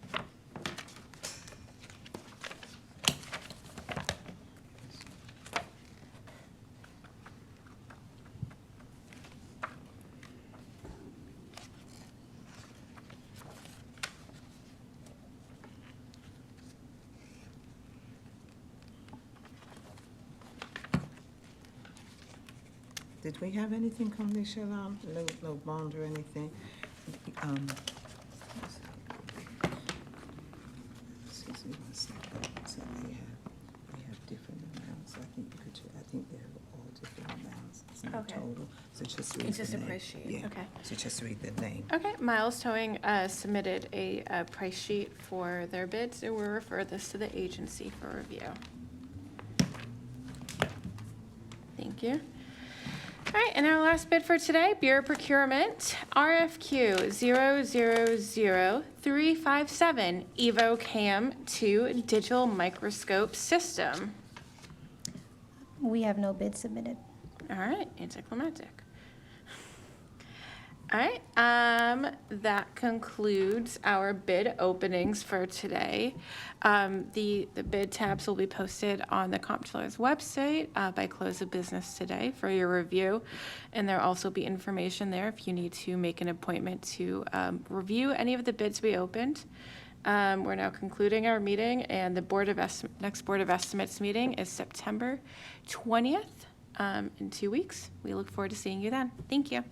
[SPEAKER 22] Did we have anything come this year, no bond or anything? Excuse me 1 second. So we have different amounts. I think they have the total. So just read
[SPEAKER 11] It's
[SPEAKER 22] the
[SPEAKER 11] just a
[SPEAKER 22] name.
[SPEAKER 11] price sheet,
[SPEAKER 22] Yeah.
[SPEAKER 11] okay.
[SPEAKER 22] So just read the name.
[SPEAKER 11] Okay, Miles Towing submitted a price sheet for their bids, and we'll refer this to the agency for review. Thank you. All right, and our last bid for today, Bureau Procurement, RFQ 000357, Evo Cam 2 Digital Microscope System.
[SPEAKER 23] We have no bid submitted.
[SPEAKER 11] All right, anticlimactic. All right, that concludes our bid openings for today. The bid tabs will be posted on the comptroller's website by close of business today for your review. And there'll also be information there if you need to make an appointment to review any of the bids we opened. We're now concluding our meeting, and the next Board of Estimates meeting is September 20th in 2 weeks. We look forward to seeing you then. Thank you.